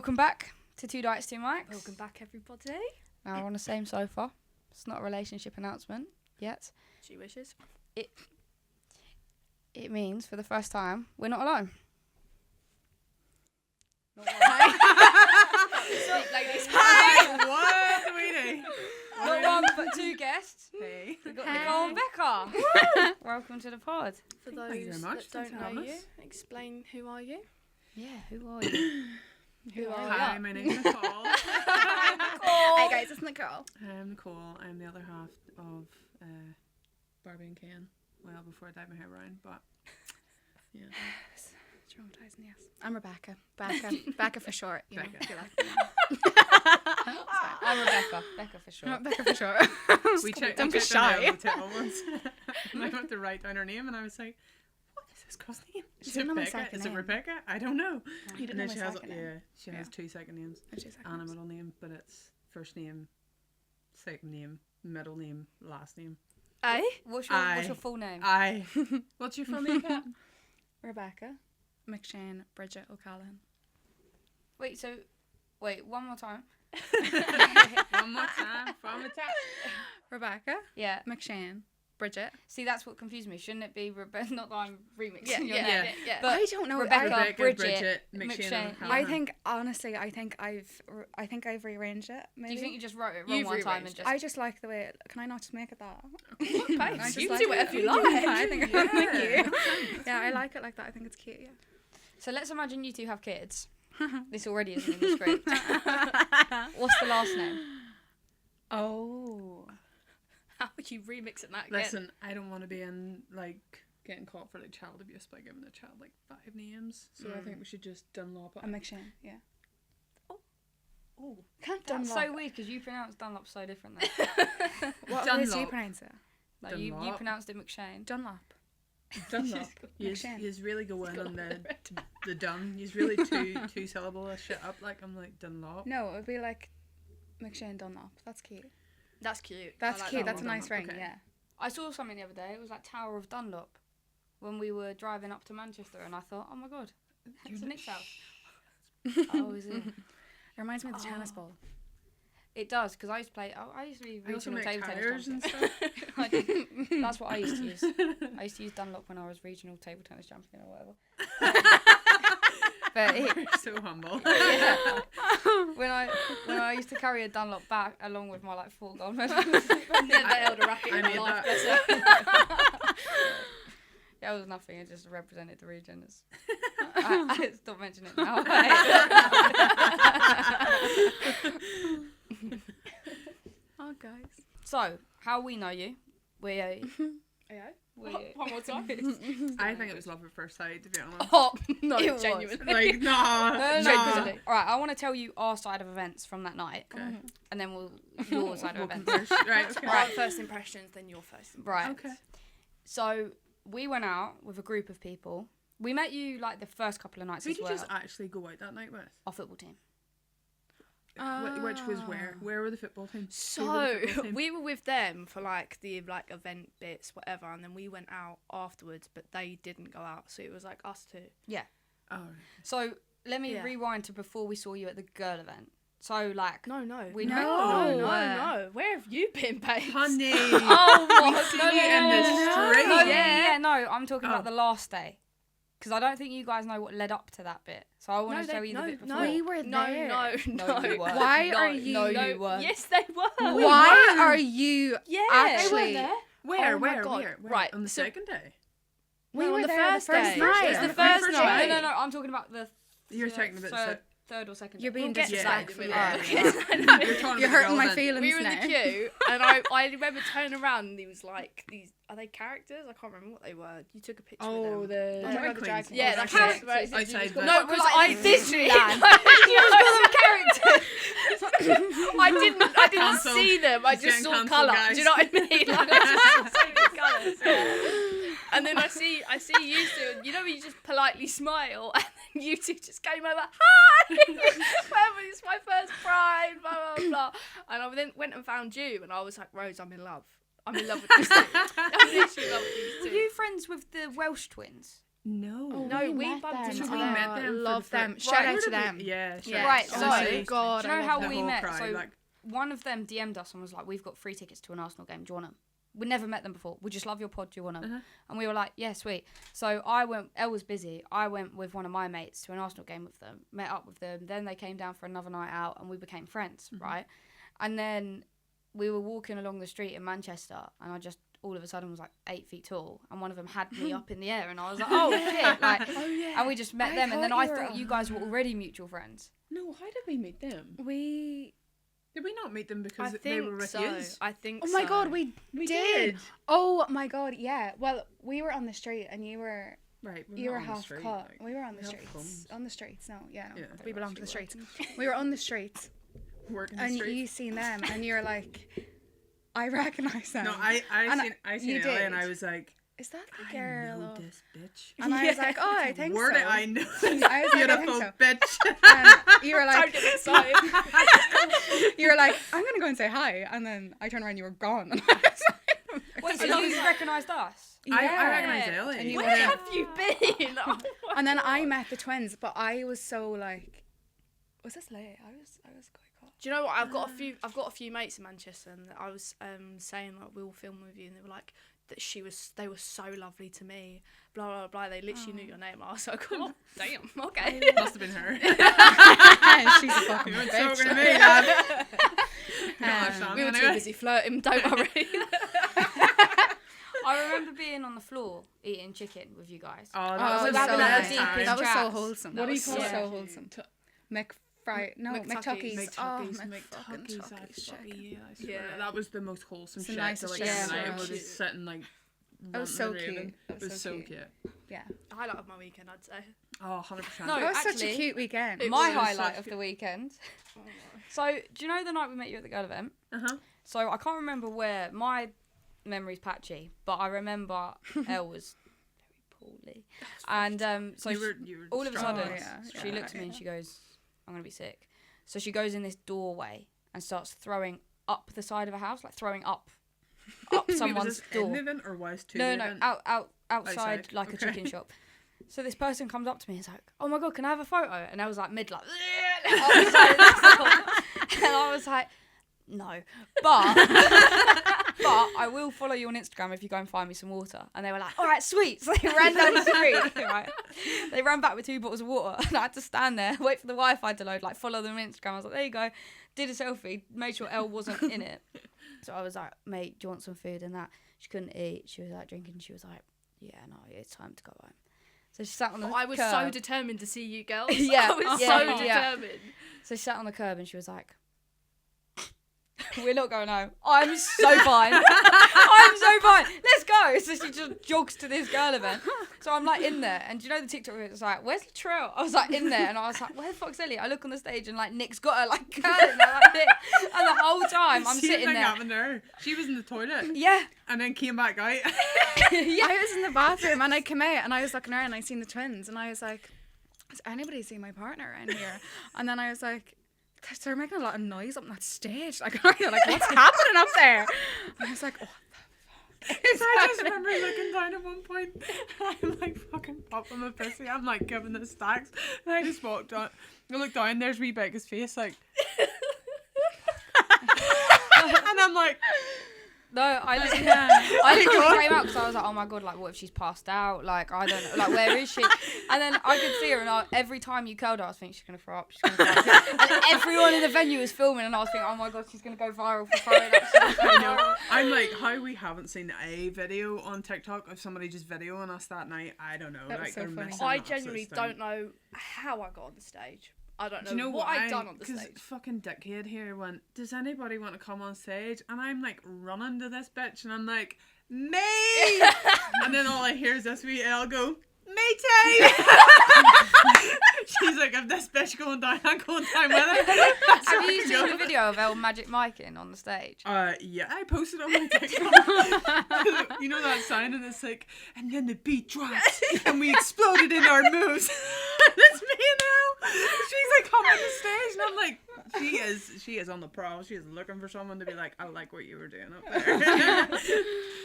Welcome back to Two Dykes, Two Mics. Welcome back, everybody. Now we're on the same sofa. It's not a relationship announcement yet. She wishes. It means for the first time we're not alone. Hi, what do we do? Not one but two guests. Hey. We've got Nicole and Becca. Welcome to the pod. For Thank you very those much. that Thanks don't for know having you, us. explain who are you? Yeah, who are you? Who are Hi, you? my name's Nicole. Hey guys, it's Nicole. I'm Nicole. I'm the other half of Barbie and Ken. Well, before I dyed my hair brown, but yeah. It's traumatising, yes. I'm Rebecca. Becca for short. You Becca. Know, if you like. I'm Rebecca. Becca for short. Becca for short. We checked Don't be her shy. name on the table once. And I went to write down her name and I was like, what is this girl's name? Is didn't it know my Becca? second Is it name. Rebecca? I don't know. You didn't And know then my she has second name. she has two second names. Two seconds. And a middle name, but it's first name, second name, middle name, last name. Eh? What's Aye. your full name? What's your full name, Kat? Rebecca McShane Bridget O'Callaghan. Wait, one more time. One more time from the top. Rebecca Yeah. McShane Bridget. See, that's what confused me. Shouldn't it be Rebecca? Not that I'm remixing Yeah, your yeah, name. yeah, yeah. But I don't know. Rebecca, Rebecca, Bridget, McShane. McShane. I think honestly, I think I've rearranged it. Maybe. Do you think you just wrote it wrong You've one time and rearranged just? I just like the way. Can I not just make it that? Babe, I just you like do it. whatever you Yeah, like. I think. Yeah. Thank you. Yeah, I like it like that. I think it's cute. Yeah. So let's imagine you two have kids. This already isn't in the script. What's the last name? Oh. How are you remixing that again? Listen, I don't want to be in getting caught for child abuse by giving a child 5 names. So I think we should just Dunlop it. A McShane. Yeah. Oh, Can't that's Dunlop. so weird because you pronounce Dunlop so different. Though. What way do you Dunlop. pronounce it? Like you Dunlop. pronounced it McShane. Dunlop. Dunlop. McShane. He's really going on the dun. He's really two syllable shit up. I'm like Dunlop. No, it would be like McShane Dunlop. That's cute. That's cute. That's I like cute. that That's a one. nice ring. Okay. Yeah. I saw something the other day. It was like Tower of Dunlop when we were driving up to Manchester, and I thought, oh my god, it's Nick's house. Oh, is it? It reminds me of the tennis ball. It does because I used to play. I used to be I also regional make table tennis tires champion. and stuff. I did. That's what I used to use. I used to use Dunlop when I was regional table tennis champion or whatever. But You're so humble. yeah, when I used to carry a Dunlop back along with my 4 gold medals. Never held a racket I in my made life. that. bless her. Yeah, it was nothing. It just represented the region. I stop mentioning it now. Oh, guys. So, how we know you? Yeah. We One more time. I think it was love at first sight, to be honest. Oh, no, It was. genuinely. Nah. No. Alright, I want to tell you our side of events from that night. Okay. And then your side of events. Right, okay. Right, first impressions, then your first impressions. Right. Okay. So, we went out with a group of people. We met you the first couple of nights Who as did you well. just actually go out that night with? Our football team. Which was where? Where were the football teams? Who were So the football team? we were with them for the event bits, whatever, and then we went out afterwards, but they didn't go out, so it was us two. Yeah. Oh. So, let me Yeah. rewind to before we saw you at the girl event. So, No. we No. met. No. Where have you been, babe? Honey. Oh, what? see you in the street. No, Yeah. no, I'm talking about Oh. the last day. Because I don't think you guys know what led up to that bit. So I want to tell you the bit before. We were there. No. No, you weren't. Why No, are you- No, No, you weren't. yes, they were. Why are you Yeah, actually? they were there. Where? Oh my where? God. Where? Right, On the so- second day. We No, were on the there first the first day. night. It's the The first first night. day. No, I'm talking about the You're talking about third or second. You're day. being We'll get to that. disrespectful. Alright. You're talking You're about hurting my girls then. feelings We were in now. the queue, and I remember turning around, and there was these. Are they characters? I can't remember what they were. You took a picture Oh, with them. the Oh, drag the queens. drag queens. Yeah, Oh, that's characters. right. Outside the- No, because I literally. I didn't Cancelled. see them. I She's just getting saw cancelled, colour. guys. Do you know what I mean? I just saw the colours. Yeah. And then I see you two, and you know when you just politely smile, and then you two just came over, hi, it's my first pride, blah blah blah. And I then went and found you, and I was like, Rose, I'm in love. I'm in love with these two. I'm literally in love with these Were two. you friends with the Welsh twins? No. Oh, No, we met bumped them. into We them. met them. for Love the them. fir- Shout Right, out where to did we- them. Yeah. Yeah. Right, Honestly, so- God, Do you know I how love them. we the whole met? crowd, So like, one of them DM'd us and was like, "We've got free tickets to an Arsenal game. Do you want them?" We never met them before. We just love your pod. Do you want them? Uh-huh. And we were like, "Yeah, sweet." So I went. Elle was busy. I went with one of my mates to an Arsenal game with them. Met up with them. Then they came down for another night out, and we became friends, right? And then we were walking along the street in Manchester, and I just all of a sudden was like 8 feet tall, and one of them had me up in the air, and I was like, "Oh shit!" Like, Oh yeah. and we just met I them, and then thought I you were- thought you guys were already mutual friends. no, how did we meet them? We. Did we not meet them because I they were think with so. you? I think Oh my so. god, we did. Oh my god, yeah. Well, we were on the street and you were Right. we're you not were on the half street, cut. like, We were on the we have streets. phones. On the streets. No, yeah, no. Yeah. We belong to the Actually streets. We were on the streets Working the and street. you seen them and you were like, I recognise them. No, I And seen you Ellie and I did. was like, Is that the I girl? know of- this bitch. And I was like, oh, I think Where so. did I know I this was like, I think beautiful so. bitch? And you were Don't like, get excited. you were like, I'm gonna go and say hi, and then I turned around, and you were gone. And I was like, Wait, so you recognised us? I yeah. recognise Ellie. And you Where were- have you been? Oh my And then God. I met the twins, but I was so like, was this late? I was quite cool. Do you know what? I've got a few mates in Manchester, and I was saying like we'll film with you, and they were like that they were so lovely to me. Blah blah blah. They literally knew your name. I was like, oh damn, okay. Must have been her. She's a fucking You weren't bitch. talking to me, lad. We were too busy flirting. Don't worry. I remember being on the floor eating chicken with you guys. Oh, Oh, that was that so was nice the time. deepest That was so chats. wholesome. What do you That call was it? so wholesome. McTuckies. Oh, McTuckies. chicken. I swear. Yeah. That was the most wholesome It's the shit. nicest to, like, shit spend the night, ever. and we're Cute. just sitting like. That was so ranting and cute. raving. It was so cute. Yeah. Highlight of my weekend, I'd say. Oh, 100%. No, It was such actually, a cute weekend. it My was highlight such of a- the weekend. So, do you know the night we met you at the girl event? Uh-huh. So, I can't remember where. My memory's patchy, but I remember Elle was very poorly. And so you she- were all of a strong. sudden, Oh, yeah, she yeah, looks at me and yeah. she goes, "I'm going to be sick." So she goes in this doorway and starts throwing up the side of a house, like throwing up Wait, was someone's this door. in the event or was to No, the no, event? outside Outside, like a okay. chicken shop. So this person comes up to me and is like, "Oh my god, can I have a photo?" And I was like mid like, up the side of the door. And I was like, "No," but I will follow you on Instagram if you go and find me some water. And they were like, "All right, sweet." So they ran down the street. Right, they ran back with 2 bottles of water, and I had to stand there, wait for the Wi-Fi to load, like follow them on Instagram. I was like, "There you go." Did a selfie, made sure Elle wasn't in it. So I was like, "Mate, do you want some food?" And that she couldn't eat. She was like drinking. She was like, "Yeah, no, it's time to go home." So she sat on the I was curb. so determined to see you girls. Yeah, I was yeah, so yeah. determined. So she sat on the curb and she was like, "We're not going home. I'm so fine. I'm so fine. Let's go." So she just jogs to this girl event. So I'm like in there, and do you know the TikTok where it's like, "Where's Latrell?" I was like in there, and I was like, "Where the fuck's Ellie?" I look on the stage, and like Nick's got her like curling her like this, and the whole time I'm Same sitting thing there. happened there. She was in the toilet Yeah, and then came back out. I was in the bathroom and I came out and I was looking around and I seen the twins and I was like, has anybody seen my partner in here? And then I was like, they're making a lot of noise up on that stage. Like, they're like, what's happening up there? And I was like, oh, I just remember looking down at one point and I'm like fucking popping my pussy. I'm like giving the stacks and I just walked on. I looked down, there's wee Becca's face like and I'm like no, I literally came out because I was like, "Oh my god, like what if she's passed out? Like I don't know, like where is she?" And then I could see her, and every time you curled her, I was thinking she's gonna throw up. She's gonna throw up. And everyone in the venue was filming, and I was thinking, "Oh my god, she's gonna go viral for throwing up." She's gonna go I know. viral. I'm like, how we haven't seen a video on TikTok of somebody just videoing us that night. I don't know. That was Like so they're funny. missing I an absolute genuinely thing. don't know how I got on the stage. I don't know, Do you know what why? I'd done on the Because stage. fucking dickhead here went, "Does anybody want to come on stage?" And I'm like running to this bitch and I'm like, "Me!" And then all I hear is this wee Elle go, "Me too!" She's like, "If this bitch going down, I'm going down with her." That's Have how you I seen go. the video of El Magic Miking on the stage? Yeah, I posted on my TikTok. You know that sign, and it's like, and then the beat drops, and we exploded in our moves. And it's me and Elle. She's like coming on the stage, and I'm like, She is on the prowl. She is looking for someone to be like, I like what you were doing up there.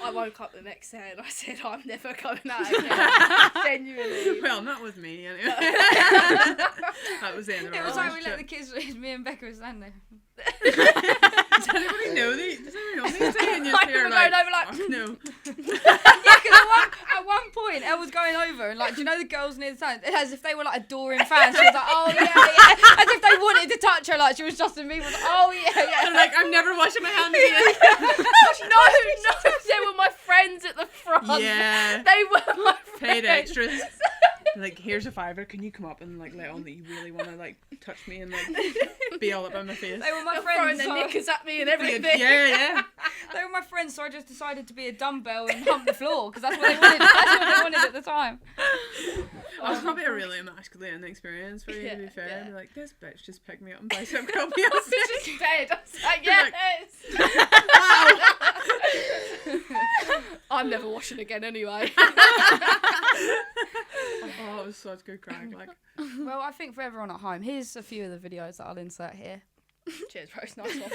I woke up the next day and I said, I'm never going out again. Genuinely. Well, not with me anyway. That was the end of It our was like we let relationship. the kids read, me and Becca were standing there. Does anybody know these? Does anybody know these things? And you're I there would like, go over like, fuck no. Yeah, because at one point, Elle was going over and like, do you know the girls near the stand? As if they were like adoring fans. She was like, oh yeah, yeah. As if they wanted to touch her, like she was Justin Bieber. Was like, oh yeah, yeah. I'm like, I'm never washing my hands again. no, they were my friends at the front. Yeah. They were my friends. Paid extras. Like, here's a $5. Can you come up and like let on that you really want to like touch me and like be all up on my face? They were my They're throwing friends. their So knickers at me and everything. Yeah. they were my friends, so I just decided to be a dumbbell and hump the floor because that's what they wanted. That's what they wanted at the time. It was probably a really emasculating experience for you, to be Yeah, fair. yeah. Be like, this bitch just picked me up and bicep curled me on Just stage. dead. I was like, You're yes. I'm never washing again anyway. Oh, it was such good crack. Like, Well, I think for everyone at home, here's a few of the videos that I'll insert here. Cheers, Rose. Nice one.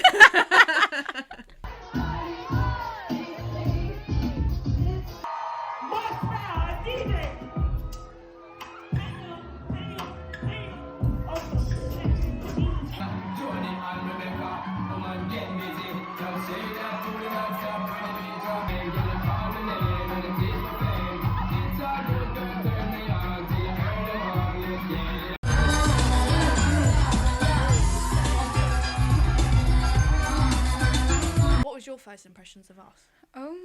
What was your first impressions of us? Oh,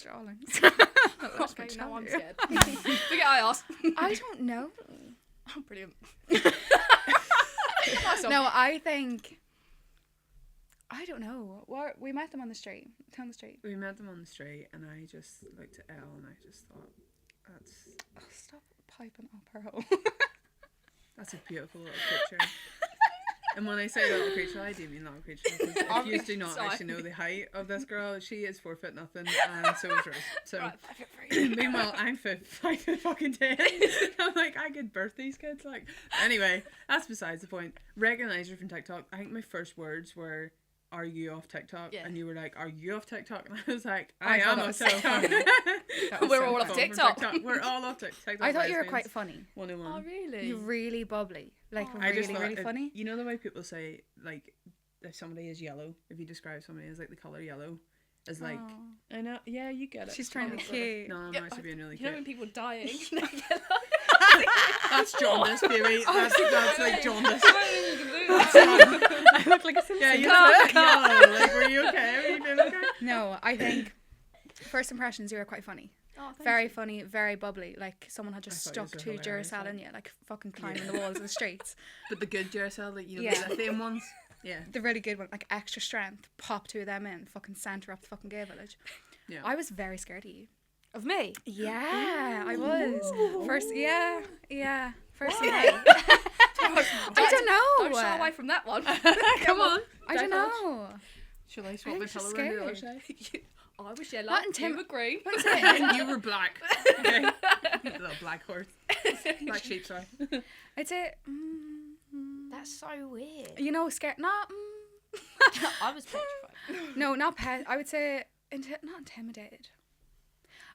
darlings. Okay, now I'm scared. Forget I asked. I don't know. Oh, brilliant. No, I think. I don't know. We met them on the street. Down the street. we met them on the street, and I just looked at Elle, and I just thought, Stop piping up her hole. that's a beautiful little creature. And when I say little creature, I do mean little creature. Because if you do not Sorry. actually know the height of this girl, she is 4 foot nothing, and so is Rose. So, Right, 5'3". meanwhile, I'm 5 foot fucking 10. I'm like, I could birth these kids. Like, anyway, that's besides the point. Recognize her from TikTok. I think my first words were, "Are you off TikTok?" Yeah. And you were like, "Are you off TikTok?" And I was like, I I thought am that off was so TikTok. funny. We're So all off from TikTok. We're all off TikTok. I thought you were quite funny. 101. Oh, really? You're really bubbly. Like, Oh. I just really, thought really if- funny. You know the way people say, like, if somebody is yellow, if you describe somebody as like the colour yellow, is like, I know. Yeah, you get it. She's trying to be cute. no, I'm Yeah, actually being really You know cute. when people are dying? That's jaundice, baby. That's like jaundice. I look like a Simpson. Yeah, you look yellow. Like, were you okay? Were you doing okay? No, I think first impressions, you were quite funny. Oh, thank Very you. funny, very bubbly. Like someone had just I thought stuck you were two hilarious, Duracell like- in you, like fucking climbing the walls of the streets. But the good Duracell, like, you know, Yeah. the lithium ones. Yeah. The really good one, like extra strength. Pop two of them in, fucking center up the fucking gay village. Yeah. I was very scared of you. Of me? Yeah, I was. First, yeah. First, Why? yeah. I don't know. Don't shy away from that one. Come on. I don't know. Shall I swap I my was just pillow around the other scared. side? I was yellow. Not intim- You were green. And you were black. Okay. Little black horse. Black sheep, sorry. I'd say, That's so weird. you know, scared. Not, I was petrified. no, not pet. I would say, not intimidated.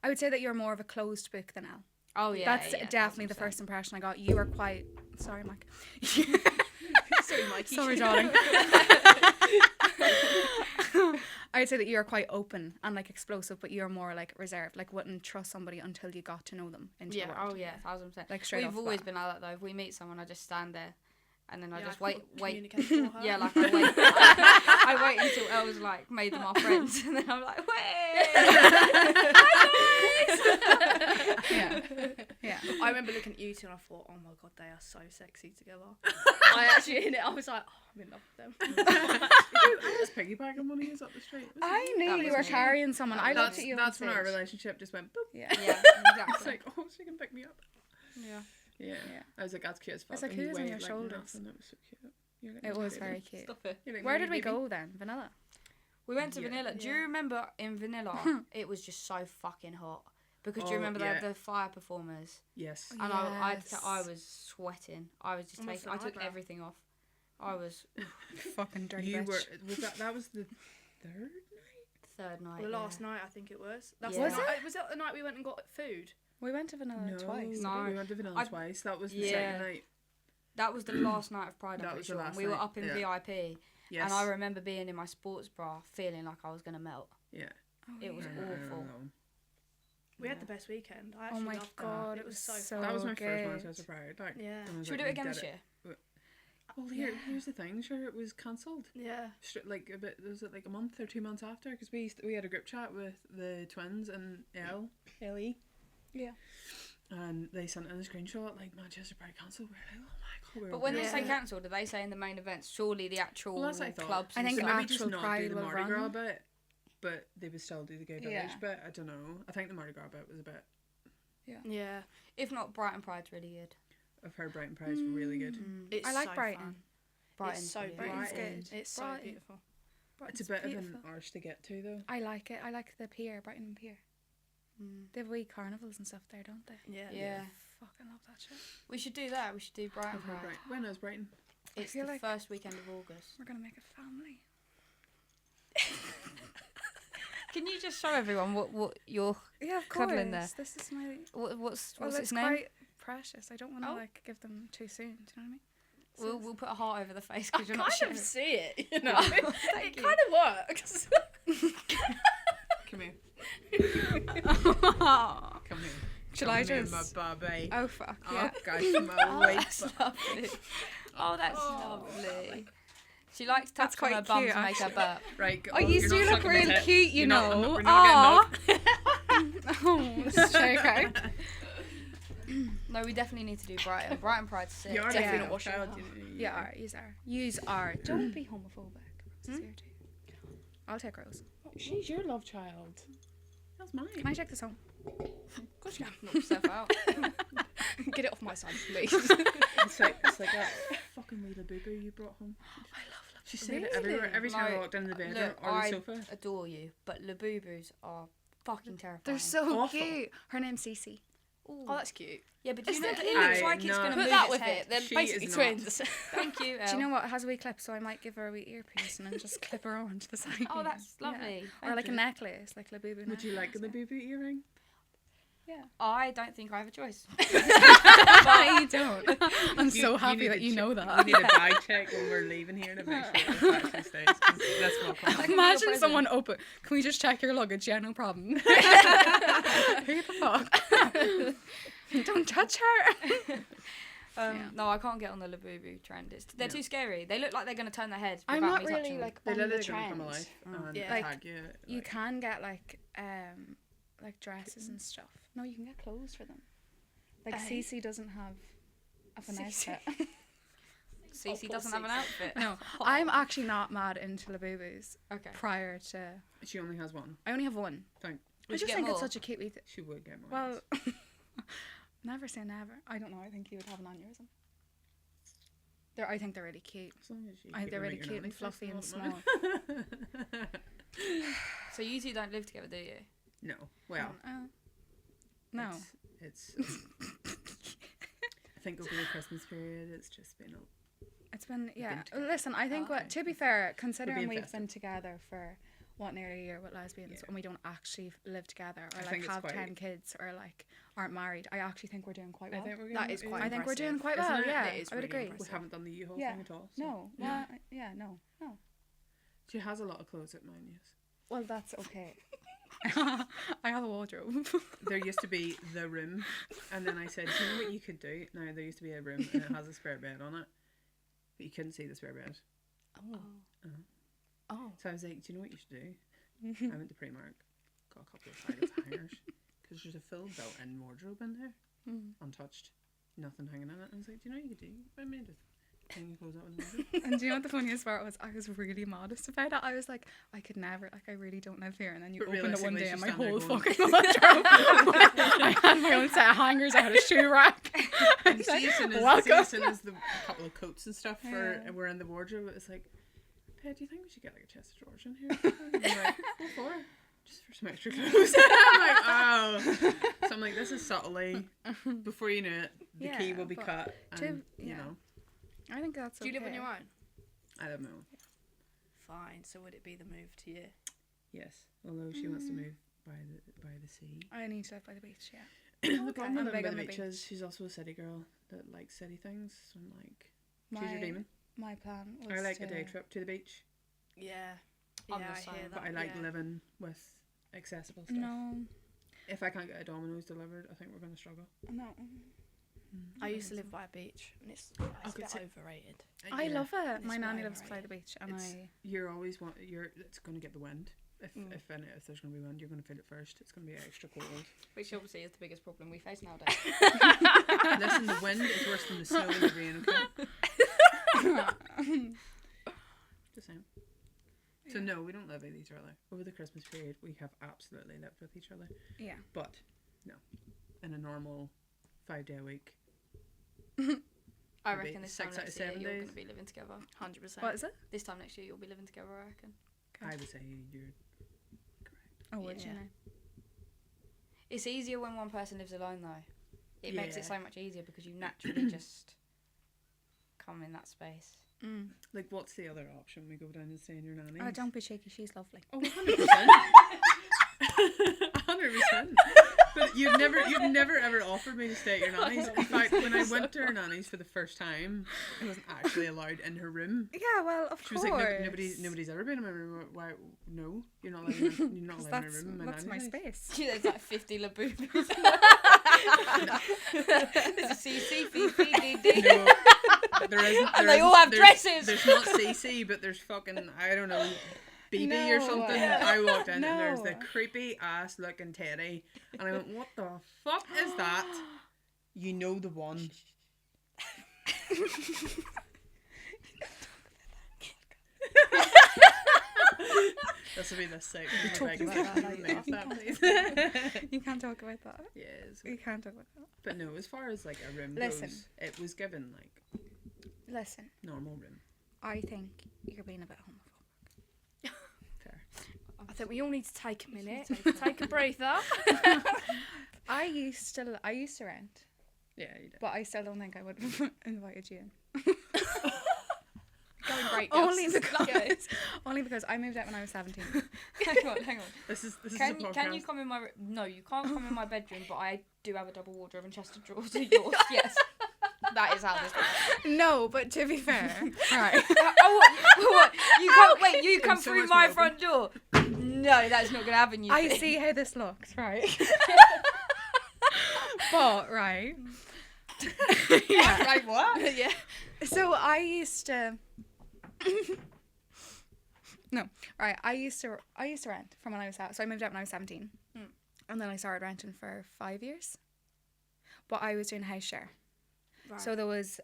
I would say that you're more of a closed book than Elle. Oh yeah. That's yeah, definitely the 100%. first impression I got. You were quite. Sorry, Mike. Sorry, Mikey. Sorry, darling. I'd say that you're quite open and like explosive, but you're more like reserved. Like wouldn't trust somebody until you got to know them. Into Yeah. the world. Oh yeah. 1000%. Like straight off We've the always bat. been like that though. If we meet someone, I just stand there, and then I Yeah, just can't wait. communicate for her. Yeah, like I wait. I wait until Els like made them our friends, and then I'm like, wait. Yeah. I remember looking at you two and I thought, oh my god, they are so sexy together. I actually in it, I was like, oh, I'm in love with them. I was piggybacking one of you up the street. I knew That you was were me. carrying someone. I looked That's, at you. that's on when our stage. relationship just went boop. Yeah. Yeah, It's exactly. like, oh, she can pick me up. Yeah. Yeah. Yeah. I was like, that's cute as fuck. It's like, and you who's on weighed your like shoulders? nothing. It was so cute. You're like, It "Oh, was baby." very cute. Stop it. You're like, Where "Oh, did we baby." go then? Vanilla. We went to Yeah. Vanilla. Do you Yeah. remember in Vanilla? It was just so fucking hot. Because do you Oh, remember yeah. the fire performers? Yes. And Yes. I was sweating. I was just And what's taking. I that took eyebrow? everything off. I was Fucking dirty You bitch. were that was the third night? third night. The yeah. last night, I think it was. That's Yeah. the night, was that the night we went and got food? We went to Vanilla twice. No. we went to Vanilla I- twice. That was the Yeah. second night. That was the last night of Pride. I'm That pretty was the sure. last We were night, up in yeah. VIP, Yes. and I remember being in my sports bra, feeling like I was gonna melt. Yeah. It was I remember awful. that one. We had Yeah. the best weekend. I Oh actually my loved god, that. it was so fun. That was my good. first Manchester Pride. Like, Yeah. and I was Should we like, do it again did this year? Well, here's the thing. Sure, it was cancelled. Yeah. Like a bit. Was it like a month or 2 months after? Because we had a group chat with the twins and Ellie. Yeah. And they sent in a screenshot like Manchester Pride cancelled. We're like, oh my god. We're But when they Yeah. say cancelled, do they say in the main events? Surely the actual Well, that's what I thought. clubs. I and think so stuff- maybe just actual not Pride do the will Mardi Gras run. bit, but they would still do the gay village Yeah. bit. I don't know. I think the Mardi Gras bit was a bit. Yeah. If not, Brighton Pride's really good. I've heard Brighton Pride's really good. It's I like so Brighton. fun. Brighton's It's so really beautiful. good. Brighton's good. It's so Brighton. beautiful. It's a bit of an arse to get to though. I like it. I like the pier, Brighton Pier. Mm. They have wee carnivals and stuff there, don't they? Yeah. Yeah. Fucking love that shit. We should do that. We should do Brighton I've heard Pride. Brighton. When is Brighton? It's feel the like- first weekend of August. We're gonna make a family. Can you just show everyone what your Yeah, of Cuddling there. This is my. what's Well, its it's name? quite precious. I don't want to Oh. like give them too soon. Do you know what I mean? We'll put a heart over the face I because you're not kind showing. of see it, you know. Thank it you. kind of works. Come here. Aw. Come here. Shall Come I here, just? my baby. Oh fuck Oh yeah. gosh, my Oh, weight. that's lovely. Oh, that's lovely. She likes That's taps on her quite bum cute, to make her actually. burp. Right. Oh, you you're do not look sucking my really tit. cute, you You're not- know. we're not getting Oh, it's okay. No, we definitely need to do Brighton. Brighton Pride's sick. You are Definitely a not washing child, her. Yeah, are. Use are. Don't be homophobic. It's here too. I'll take Rose. She's your love child. That's mine. Can I check this home? Gosh, you knock yourself out. Get it off my son, please. It's like that fucking wee boo boo you brought home. I love She said it everywhere. Every time I No, walked into the bedroom Look, or the I sofa. adore you, but Labubus are fucking terrifying. They're so Awful. cute. Her name's Cece. Ooh. Oh, that's cute. Yeah, but do you Is know it- that it looks I like it's know. going to Put move that its with head? it. They're She basically is not. twins. Thank you, Elle. Do you know what? It has a wee clip, so I might give her a wee earpiece and then just clip her on to the side. Oh, that's Yeah. lovely. Or Thank like a you. necklace, like Labubu. Would you like the boo boo earring? Yeah. I don't think I have a choice. Why you don't? I'm so happy need that to you check- know We that. need a bag check when we're leaving here to make sure it actually stays. 'Cause that's what comes. Like a Imagine present. someone open. Can we just check your luggage? Yeah, no problem. Who the fuck? Don't touch her. Yeah. No, I can't get on the Labubu trend. They're No. too scary. They look like they're going to turn their heads. I'm without not me really touching them. like They on literally the gonna come trend. alive and Yeah. Like, tag you. You can get like dresses and stuff. No, you can get clothes for them. Like Cece doesn't have a finesse Cece. set. Cece poor doesn't have an Cece. outfit. No, I'm actually not mad into Labubus. Okay. Prior to, She only has one. I only have one. Would I you just get think more? it's such a cute wee thing. She would get more. Well, never say never. I don't know. I think you would have an aneurysm. I think they're really cute. as long as you I think keep they're them really at your cute and nanny's place, fluffy and I don't mind. So you two don't live together, do you? No. Well, No. It's I think over the Christmas period, it's just been It's been, yeah. together. Listen, I think Oh, okay. to be fair, considering being we've festive. been together for nearly a year with lesbians Yeah. and we don't actually live together or I like think it's have quite- 10 kids or like aren't married, I actually think we're doing quite well. That is quite I think we're doing impressive. quite Isn't well, it? yeah. It is I would really agree. impressive. We haven't done the U-Haul Yeah. thing at all. So. No, Yeah. no. She has a lot of clothes at mine, yes. Well, that's okay. I have a wardrobe. There used to be the room, and then I said, do you know what you could do? Now, there used to be a room, and it has a spare bed on it, but you couldn't see the spare bed. Oh. So I was like, do you know what you should do? I went to Primark, got a couple of side of hangers, because there's a full built-in wardrobe in there, untouched, nothing hanging in it. I was like, do you know what you could do? I made a thing you close up in the wardrobe. And do you know what the funniest part was? I was really modest about it. I was like, I could never, like, I really don't live here. And then you But opened it one realistically, day she's and my standing whole there going- fucking wardrobe. I had my own set of hangers. I had a shoe rack. And see, as soon welcome. as soon as the couple of coats and stuff were in the wardrobe, it's like, hey, do you think we should get like a chest of drawers in here? I'm like, what for? Just for some extra clothes. I'm like, oh. So I'm like, this is subtly, before you know it, the key Yeah, will be but cut. And, you yeah. know. I think that's Do okay. you live on your own? I have my own. Fine. So would it be the move to you? Yes, although she wants to move by the sea. I need to live by the beach, yeah. The problem I'm with big living on by the the beach is she's also a city girl that likes city things. So I'm like, choose your demon. My plan was I like to... a day trip to the beach, Yeah. I'm Yeah, the I same, hear that. but I like yeah. living with accessible stuff. No. If I can't get a Domino's delivered, I think we're going to struggle. No. I used to live by a beach, and it's a could bit say- overrated. I Yeah. love it. It's My nanny whatever, lives by right? the beach, and It's, you're always it's going to get the wind. If there's going to be wind, you're going to feel it first. It's going to be extra cold. Which obviously is the biggest problem we face nowadays. Listen, the wind is worse than the snow and the rain. Okay. Just saying. So no, we don't live with each other. Over the Christmas period, we have absolutely lived with each other. Yeah. But no, in a normal 5-day a week. I Maybe reckon this 6 time out of next year 7 you're days. going to be living together. 100%. What is it? This time next year you'll be living together, I reckon. I would say you're correct. Oh, would you Yeah. know? It's easier when one person lives alone though. It makes it Yeah. so much easier because you naturally just come in that space. Mm. Like, what's the other option? We go down and stay in your nanny's. Oh, don't be cheeky. She's lovely. Oh, 100%. 100%. But you've never ever offered me to stay at your nanny's. In fact, when I went to her nanny's for the first time, I wasn't actually allowed in her room. Yeah, well, of She was course. like, nobody's ever been in my room. Why? No, you're not allowed in my That's room. In my my nanny's. space. There's like 50 laboobas. There's a CC, FFDD. No, there isn't. And there they all isn't- have there's- dresses. There's not CC, but there's fucking, I don't know, BB or No. something. I walked in and there's the No. creepy ass looking Teddy, and I went, "What the fuck is that?" You know the one. This will be the segment. talking Like, about that, leave that, please. You can't talk about that. Yes, You can't talk about that. but no. As far as like a room Listen. goes, it was given like Listen, normal room. I think you're being a bit homophobic. Fair. I think we all need to take a minute, take a breather. I used to rent, Yeah, you did. but I still don't think I would have invited you in. Going great. Only Gus. because, only because I moved out when I was 17. hang on. This is a Can podcast. you come in my No, you can't come in my bedroom, but I do have a double wardrobe and chest of drawers are yours. Yes. That is how this works. No, but to be fair, right. What? You can't wait, you come so through much my more front door. No, that's not gonna happen, you I think. see how this looks, right? But right. Yeah. Right, what? Yeah. So I used to. No, right. I used to rent from when I was out. So I moved out when I was 17, and then I started renting for 5 years. But I was doing house share. Right. So there was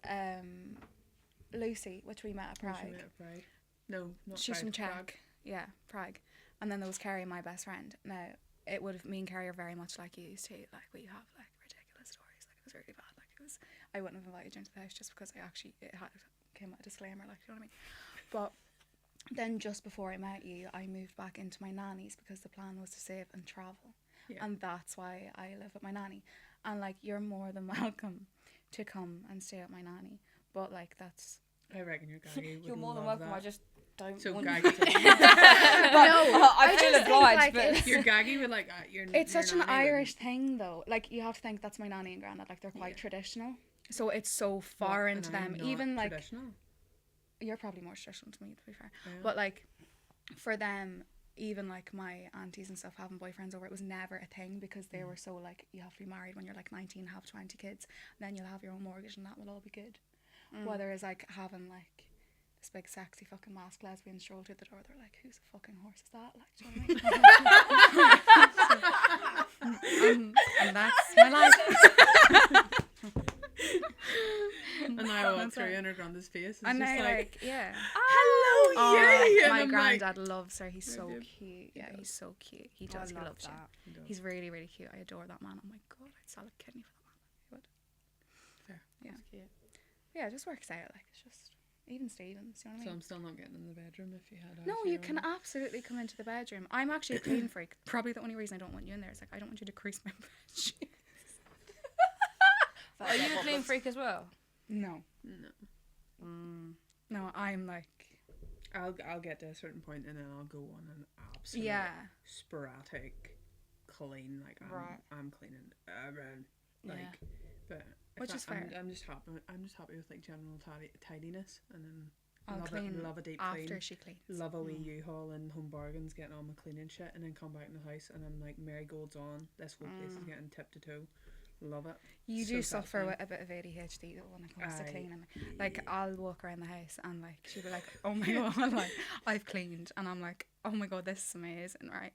Lucy, which we met at Where's Prague. she met at Prague? No, not She's Prague, from Czech. Prague. Yeah, Prague. And then there was Carrie, my best friend. Now, it would have, me and Carrie are very much like you used to. Like, we have, like, ridiculous stories. Like, it was really bad. Like, I wouldn't have invited you into the house just because it came with a disclaimer, like, you know what I mean? But then just before I met you, I moved back into my nanny's because the plan was to save and travel. Yeah. And that's why I live with my nanny. And, like, you're more than welcome to come and stay at my nanny. But, like, that's... I reckon your Gaggy would You're more than love welcome, that. I just don't So want Gaggy, you to. I feel just think, obliged, like, but it's- your Gaggy would like It's your such an nanny Irish thing, though. Like, you have to think that's my nanny and granddad. Like, they're quite traditional. So it's so would- far What, into and I'm them. not Even, like... traditional. You're probably more traditional to me, to be fair. Yeah. But, like, for them, even, like, my aunties and stuff having boyfriends over, it was never a thing because they were so, like, you have to be married when you're, like, 19, have 20 kids, then you'll have your own mortgage and that will all be good. Whereas, like, having, like, this big, sexy fucking masked lesbian stroll through the door, they're like, whose fucking horse is that? Like, do you know what I mean? And that's my life. And I walk through in her granddad's face. It's And just I, like, yeah. hello, Oh, yay! And my I'm like, granddad loves her. He's so Yeah. cute. Yeah, he's so cute. He I does. He love loves you. that. He's really, really cute. I adore that man. Oh my god, I'd sell a kidney for that man. I would. Fair. Yeah. That's cute. Yeah, it just works out. Like, it's just even Stevens. You know what I So mean? I'm still not getting in the bedroom if you had. No, half you your can own. absolutely come into the bedroom. I'm actually a clean freak. Probably the only reason I don't want you in there is like I don't want you to crease my bed sheet. Are you a clean freak as well? No, No. no, I'm like I'll get to a certain point and then I'll go on an absolute sporadic clean. Like I'm cleaning around. Like, but which is fair. I'm just happy with like general tidiness, and then I'll clean love a deep after clean. she cleans. Love a wee U-Haul and Home Bargains, getting all my cleaning shit, and then come back in the house and I'm like, marigolds on. This whole place is getting tip to toe. Love it. You So do suffer satisfying. with a bit of ADHD though when it comes to cleaning. Like I'll walk around the house and like she'll be like, oh my god, like I've cleaned, and I'm like, oh my god, this is amazing, right?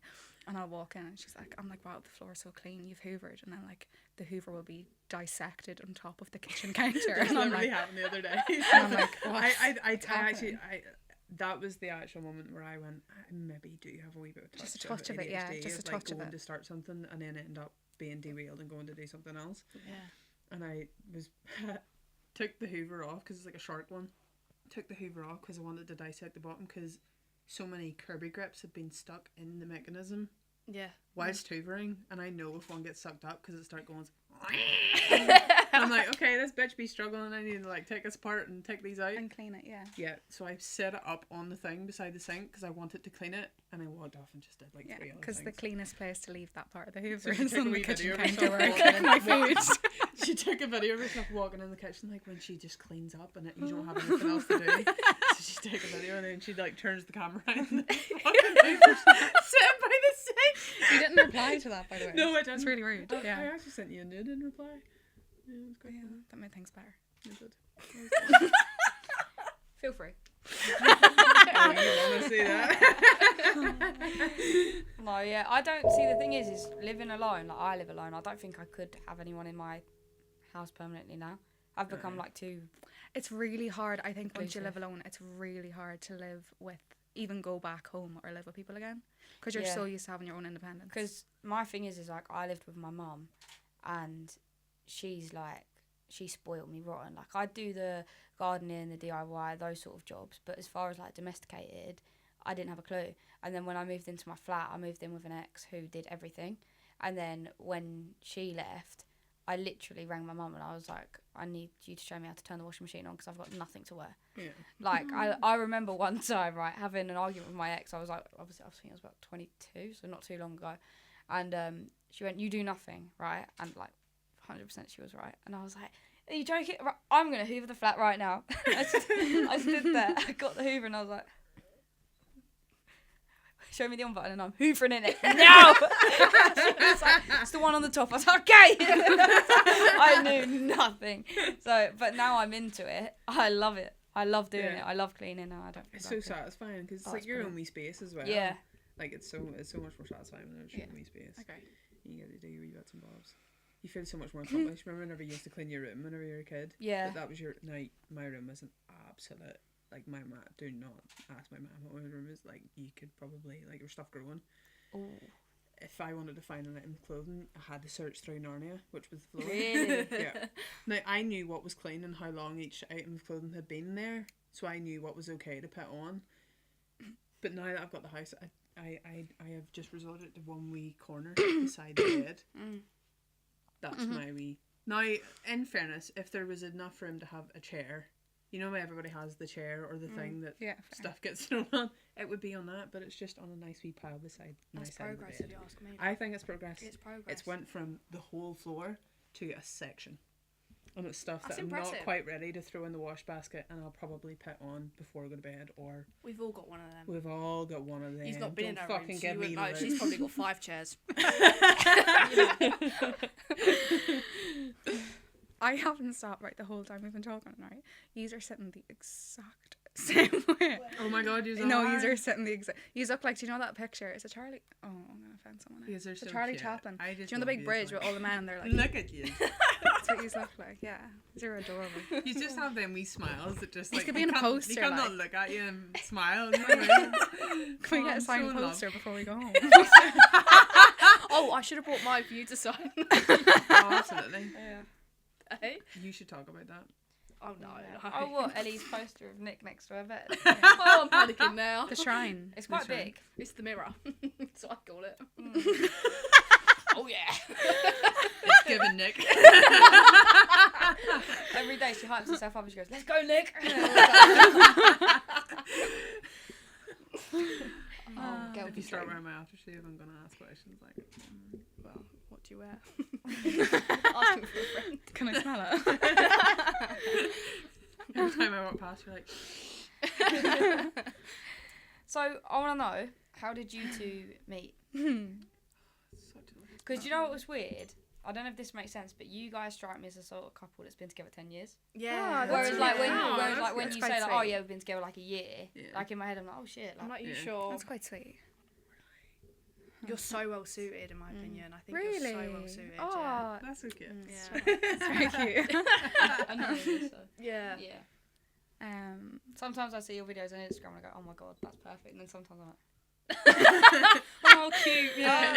And I'll walk in and she's like, I'm like, wow, the floor's so clean, you've hoovered, and then like the hoover will be dissected on top of the kitchen counter. That And I'm literally like, happened the other day. and I'm like, I happening? that was the actual moment where I went, I maybe do have a wee bit of Just a touch of it, yeah, ADHD, just a like touch of going it. to start something and then end up being derailed and going to do something else. Yeah. And I was took the hoover off because it's like a sharp one. Took the hoover off because I wanted to dissect the bottom because so many Kirby grips had been stuck in the mechanism Yeah. whilst hoovering, and I know if one gets sucked up because it starts going. I'm like, okay, this bitch be struggling. I need to like take this apart and take these out. and clean it, yeah. Yeah, so I set it up on the thing beside the sink because I wanted to clean it, and I walked off and just did like Yeah, 3 other because the things. cleanest place to leave that part of the hoover So she is took a on the wee kitchen video of counter herself where I walking cook my in. food. She took a video of herself walking in the kitchen, like when she just cleans up and you don't have anything else to do. So she took a video and then she like turns the camera around and the fucking hoover's sitting by the sink. You didn't reply to that, by the way. No, I didn't. It's really rude. I Yeah. actually sent you a nude in reply. Yeah, it was quite funny. That made things better. It did. Feel free. Oh, you want to see that? No, yeah, I don't see. The thing is living alone. Like I live alone. I don't think I could have anyone in my house permanently now. I've become like too. It's really hard. I think once you live Inclusive. alone, it's really hard to live with, even go back home or live with people again, because you're Yeah. so used to having your own independence. Because my thing is like I lived with my mum, and she's like, she spoiled me rotten. Like I do the gardening, the DIY, those sort of jobs, but as far as like domesticated, I didn't have a clue. And then when I moved into my flat, I moved in with an ex who did everything. And then when she left, I literally rang my mum and I was like, I need you to show me how to turn the washing machine on because I've got nothing to wear. Yeah. Like, I remember one time, right, having an argument with my ex. I was like, obviously, I think I was about 22, so not too long ago. And she went, you do nothing, right? And like, 100% she was right. And I was like, are you joking? Right, I'm going to hoover the flat right now. I stood there, I got the hoover and I was like, show me the on button and I'm hoovering in it. No! She was like, it's the one on the top. I was like, okay. I knew nothing. So, but now I'm into it. I love it. I love doing it. I love cleaning now. I don't feel It's like so it. satisfying because it's Oh, like it's your brilliant. own wee space as well. Yeah. Like it's so much more satisfying when it's your own wee space. Okay. You get to do your wee bits and bobs. You feel so much more accomplished. Remember whenever you used to clean your room whenever you were a kid? Yeah. That was your night. My room was an absolute, like my mom, do not ask my mom what my room is like. You could probably, like, your stuff growing. Ooh. If I wanted to find an item of clothing, I had to search through Narnia, which was the floor. Really? Yeah. Now I knew what was clean and how long each item of clothing had been there, so I knew what was okay to put on. But now that I've got the house, I have just resorted to one wee corner beside the bed. That's my wee. Now, in fairness, if there was enough room to have a chair, you know, everybody has the chair or the thing that Yeah. Fair. stuff gets thrown on. It would be on that, but it's just on a nice wee pile beside my That's side of the progress, bed. if you ask me. I think it's progress. It's progress. It's went from the whole floor to a section. And it's stuff That's that I'm impressive. not quite ready to throw in the wash basket and I'll probably put on before I go to bed, or We've all got one of them. we've all got one of them. You've not been in Don't her fucking room, so give you me wouldn't know. the She's probably got 5 chairs. I haven't stopped right the whole time we've been talking, right? Yous are sitting the exact same way. Oh my god, you No, yous are sitting the exact. Yous look like, do you know that picture? It's a Charlie. Oh, I'm gonna offend someone. Yous are It's a so Charlie cute. Chaplin. I Do just you know the love big yous, bridge like- with all the men and they're like, Look at you. that's what yous look like. Yeah, you're adorable. You just have them wee smiles that just These like could be you in a can't- poster, You cannot like. look at you and smile. You know what I mean? Can we Oh, get a I'm signed so in love. poster before we go home? Oh, I should have brought my for you to sign. Oh, absolutely. Yeah. Hey? You should talk about that. Oh, no. Oh, what? Ellie's poster of Nick next to her bed. Oh, I'm panicking now. The shrine. It's quite That's right. big. It's the mirror. So I call it. Oh, yeah. It's given Nick. Every day she hypes herself up and she goes, let's go, Nick. Girl If you start wearing my aftershave, I'm gonna ask questions like, Well, what do you wear? asking for a friend. Can I smell it? every time I walk past, you're like, So I want to know, how did you two meet? such a Because you know what was weird? I don't know if this makes sense, but you guys strike me as a sort of couple that's been together 10 years. Yeah. that's Whereas like when Oh, you, that's when good. you That's say quite like, oh sweet. yeah, we've been together like a year. Yeah. Like in my head, I'm like, oh shit. I'm Like, not you Yeah. sure. That's quite sweet. You're so well suited, in my opinion. I think Really? you're so well suited. Oh, that's so cute. Yeah. it's very cute. I know it is, so. Yeah. Yeah. Um, Sometimes I see your videos on Instagram and I go, oh my god, that's perfect. And then sometimes I'm like, oh cute. Yeah.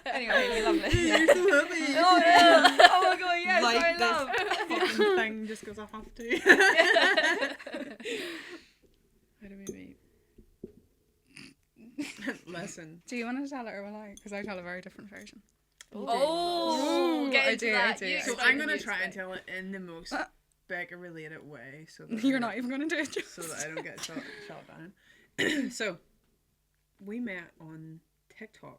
Anyway, you're lovely. You're so happy. Oh yeah. Oh my god, yes, Like I love. this fucking thing just because I have to. How do we meet? Listen. do you want to tell it or will I? Because I tell a very different version. Oh, Ooh, get I into do, I that. do. You So So explain I'm what gonna you try and explain. tell it in the most Becca related way, so that You're not even going to do it. so that I don't get shot down. So we met on TikTok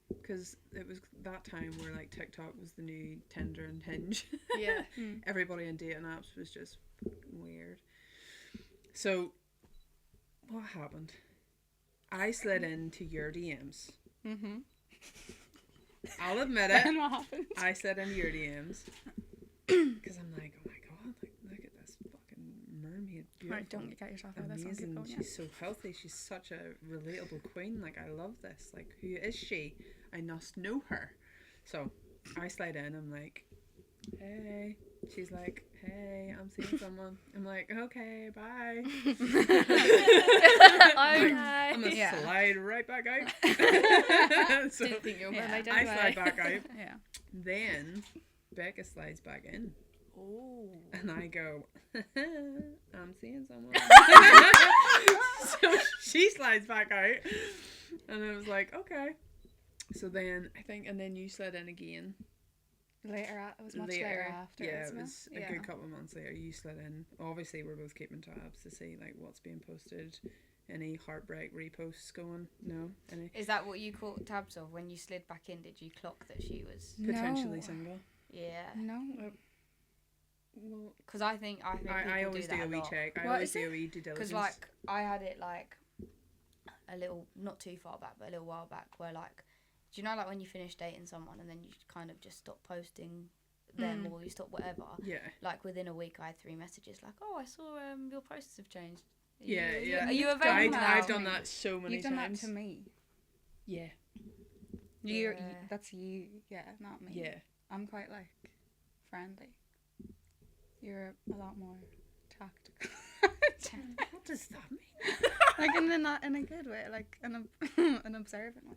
because it was that time where like TikTok was the new Tinder and Hinge. Yeah. Everybody in dating apps was just weird. So what happened? I slid into your DMs. Mm-hmm. I'll admit it. And what happened? I slid into your DMs because I'm like, oh my god, like look at this fucking mermaid, beautiful, Right, don't get yourself out of this. amazing. On She's so healthy. She's such a relatable queen. Like I love this. Like who is she? I must know her. So I slide in. I'm like, hey. She's like, hey, I'm seeing someone. I'm like, okay, bye. Okay. I'm gonna Yeah. slide right back out. So Didn't think you were Yeah. well I identified. slide back out. Yeah. Then Becca slides back in. Ooh. And I go, I'm seeing someone. So she slides back out. And I was like, okay. So then I think, and then you slid in again. It was much later after. Yeah, wasn't it was a Yeah. good couple of months later. You slid in. Obviously, we're both keeping tabs to see like what's being posted. Any heartbreak reposts going? No? Any? Is that what you caught tabs of when you slid back in? Did you clock that she was? Potentially No. single. Yeah. No. Well, Because I think I people always do that a wee lot. check. I What always is do it? a wee due diligence. Because like I had it like a little, not too far back, but a little while back, where like, do you know like when you finish dating someone and then you kind of just stop posting them or you stop whatever? Yeah. Like within a week, I had 3 messages like, oh, I saw your posts have changed. Yeah, yeah. Are you You've available done now? I've done that so many You've done times. that to me. Yeah. You're, Yeah. that's you. Yeah, not me. Yeah. I'm quite like friendly. You're a lot more tactical. What does that mean? Like in a good way, like an observant way.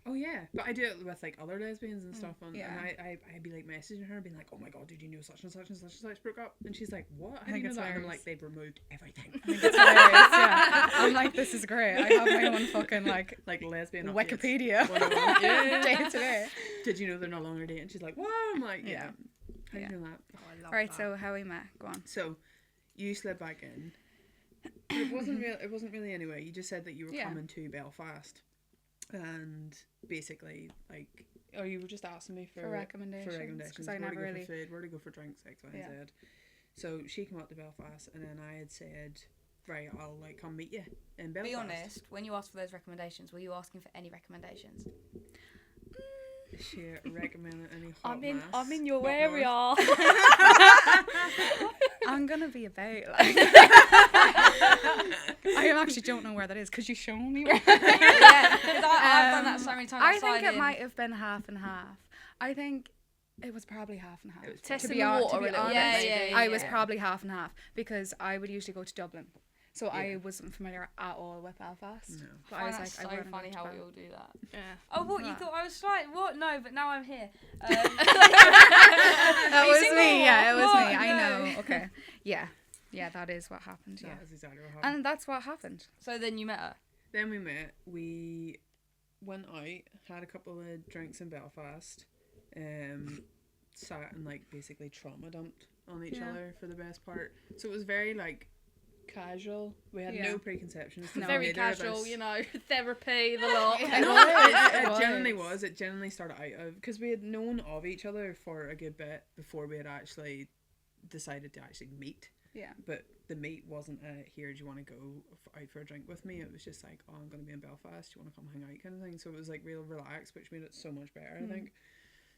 Oh yeah, but I do it with like other lesbians and stuff, and yeah. I'd be like messaging her, being like, "Oh my god, did you know such and such and such and such broke up?" And she's like, "What? How do think you know it's that?" And I'm hilarious. like, "They've removed everything." I think it's hilarious, yeah. I'm like, this is great. I have my own fucking like Like lesbian updates. Wikipedia. 101. Yeah. Day to day. Did you know they're no longer dating? She's like, "What?" I'm like, "Yeah." Yeah. How do Yeah. you know that? Oh, I love Right, that. so how we met? Go on. So, you slid back in. It wasn't real. It wasn't really anyway. You just said that you were Yeah. coming to Belfast, and basically, like, or you were just asking me for recommendations, 'cause I where to never go really- for food, where to go for drinks, X, Y, and Yeah. Z. So she came up to Belfast, and then I had said, right, I'll like come meet you in Belfast. Be honest, when you asked for those recommendations, were you asking for any recommendations? Is she recommending any hot I'm in your up north? area. I'm gonna be about like I actually don't know where that is. Could you show me where? Yeah, because I've done that so many times. I I've think signed it in. might have been half and half. I think it was probably half and half. It was Testing to be the hon- water to be a little honest, bit, Yeah, yeah, I was yeah. probably half and half because I would usually go to Dublin, so Yeah. I wasn't familiar at all with Belfast. No. But I I was find like, that I so wanna go funny to how we Bel- all do that. Yeah. Oh, what? You What? thought I was slight? What? No, but now I'm here. That you was single? me. Yeah, it was What? me. I No. know. Okay. Yeah. Yeah, that is what happened. Yeah. That was exactly what happened. And that's what happened. So then you met her. Then we met. We went out, had a couple of drinks in Belfast, sat and like basically trauma dumped on each Yeah. other for the best part. So it was very like casual. We had Yeah. no preconceptions. to Very either of casual, us. you know, therapy, the lot. It generally was. It generally started out of because we had known of each other for a good bit before we had actually decided to actually meet. Yeah. But the meet wasn't a here. Do you want to go out for a drink with me? It was just like, oh, I'm going to be in Belfast. Do you want to come hang out, kind of thing. So it was like real relaxed, which made it so much better. I think.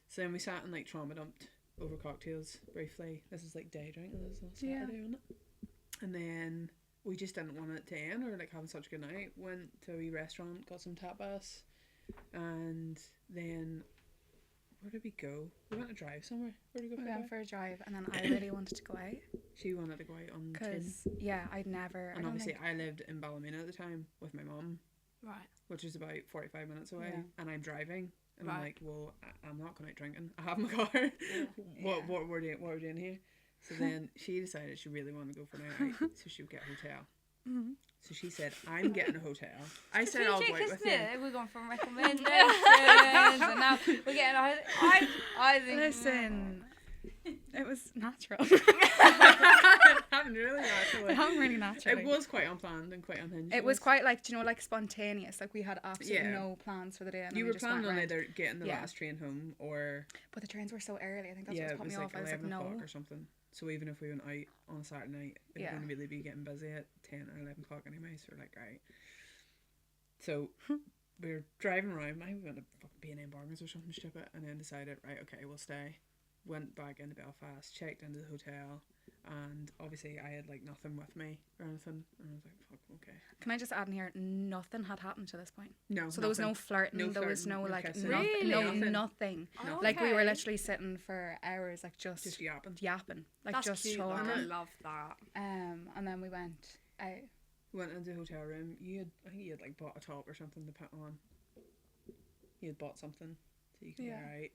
So then we sat and like trauma dumped over cocktails briefly. This is like day drinking. This is on Saturday, wasn't it? And then we just didn't want it to end. We were like having such a good night. Went to a wee restaurant, got some tapas, and then where did we go? We went to drive somewhere. Where did we go? We for a went drive? for a drive, and then I really wanted to go out She wanted to go out on Tin. because I'd never. And I don't obviously think- I lived in Ballymena at the time with my mum, Right. which is about 45 minutes away, Yeah. and I'm driving. And I'm Right. like, well, I'm not going out drinking. I have my car. What we're doing here? So then she decided she really wanted to go for a night out, so she would get a hotel. Mhm. So she said, I'm getting a hotel. I said, I'll go out with you. We've gone from recommendations and now we're getting. I think. Listen, it was natural. It happened really naturally. It happened really naturally. It was quite unplanned and quite unhinged. It was quite like, do you know, like spontaneous. Like we had absolutely Yeah. no plans for the day. And You then we were just planning went on round. either getting the Yeah. last train home or But the trains were so early. I think that's yeah, what it put was me like off. I was like, 11 o'clock no. or something. So even if we went out on a Saturday night, it Yeah. wouldn't really be getting busy at 10 or 11 o'clock anyway. So we're like, right. So we were driving around. I went to fucking B&M Bargains or something stupid, and then decided, right, okay, we'll stay. Went back into Belfast, checked into the hotel, and obviously I had like nothing with me or anything, and I was like, fuck, okay. Can I just add in here? Nothing had happened to this point. No, So there was no flirting. No there was flirting, no no like kissing, Really? nothing. nothing. Like we were Okay. literally sitting for hours, like just yapping. yapping, like That's just cute. talking. I love that. And then we went out. Went into the hotel room. I think you had like bought a top or something to put on. You had bought something so you could Yeah. wear out.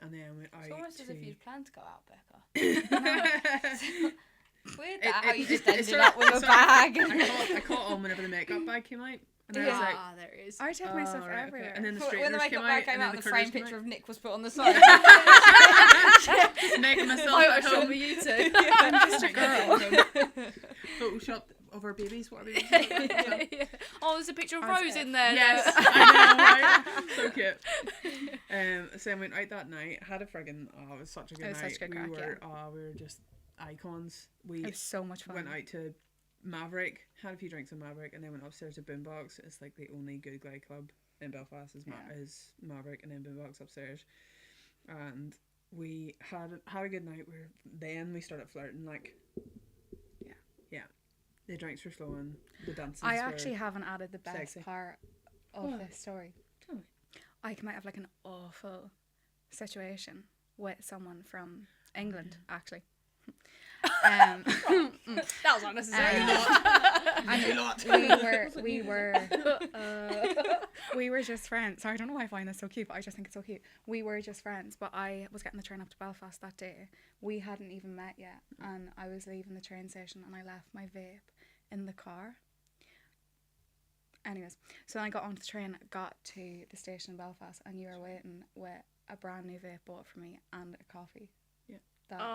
And then went out It's almost as if to- you'd planned to go out, Becca. Weird that how you just it ended sort up of- with a sort of- bag. I caught on whenever the makeup bag came out. And I was like, There it is. I take myself oh, right, okay. everywhere. And then the When the straighteners makeup came bag out, came and out then and the the frame curlers came picture out. of Nick was put on the side. Just making myself at Photoshop home. of you two. I'm just a girl. Photoshopped of our babies. What are we doing? Oh, there's a picture of I was Rose it. in there. Yes, I know, right? So cute. So I went out that night, had a friggin' it was such a good It was night. such good we crack, were just icons. We It was so much fun. went out to Maverick, had a few drinks in Maverick, and then went upstairs to Boombox. It's like the only good gay club in Belfast is Maverick, and then Boombox upstairs. And we had a good night. We started flirting, like yeah. The drinks were flowing, the dances. I were actually haven't added the best sexy. part of What? this story. Tell me. I came out of like an awful situation with someone from England, actually. That was unnecessary. We were just friends. Sorry, I don't know why I find this so cute, but I just think it's so cute. We were just friends, but I was getting the train up to Belfast that day. We hadn't even met yet, and I was leaving the train station, and I left my vape in the car. Anyways, so then I got onto the train, got to the station in Belfast, and you were waiting with a brand new vape bought for me and a coffee. Yeah.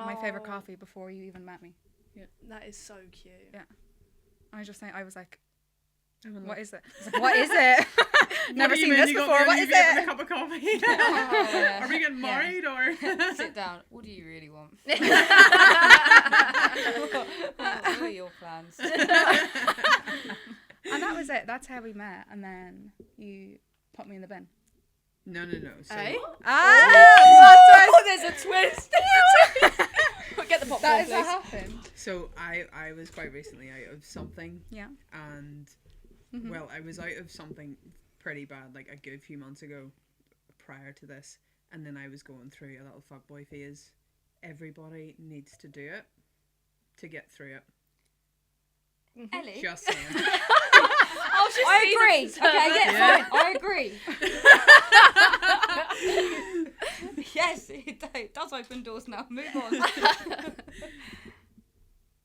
My favourite Oh. coffee before you even met me. That is so cute. Yeah. I was like, I'm in what love. is it? I was like, what is it? Never What do you seen mean this you got before. me a What new is vape and it? a cup of coffee? yeah. Are we getting married or? Sit down. What do you really want? What are your plans? And that was it. That's how we met. And then you put me in the bin. No. So Eh? Oh, there's a twist. Get the popcorn, That is please. what happened. So I was quite recently out of something, Yeah. and Mhm. well, I was out of something pretty bad like a good few months ago, prior to this, and then I was going through a little fuckboy phase. Everybody needs to do it to get through it. Ellie. Just saying. I agree. Okay, Yeah. fine. I agree. Yes, it does open doors now. Move on.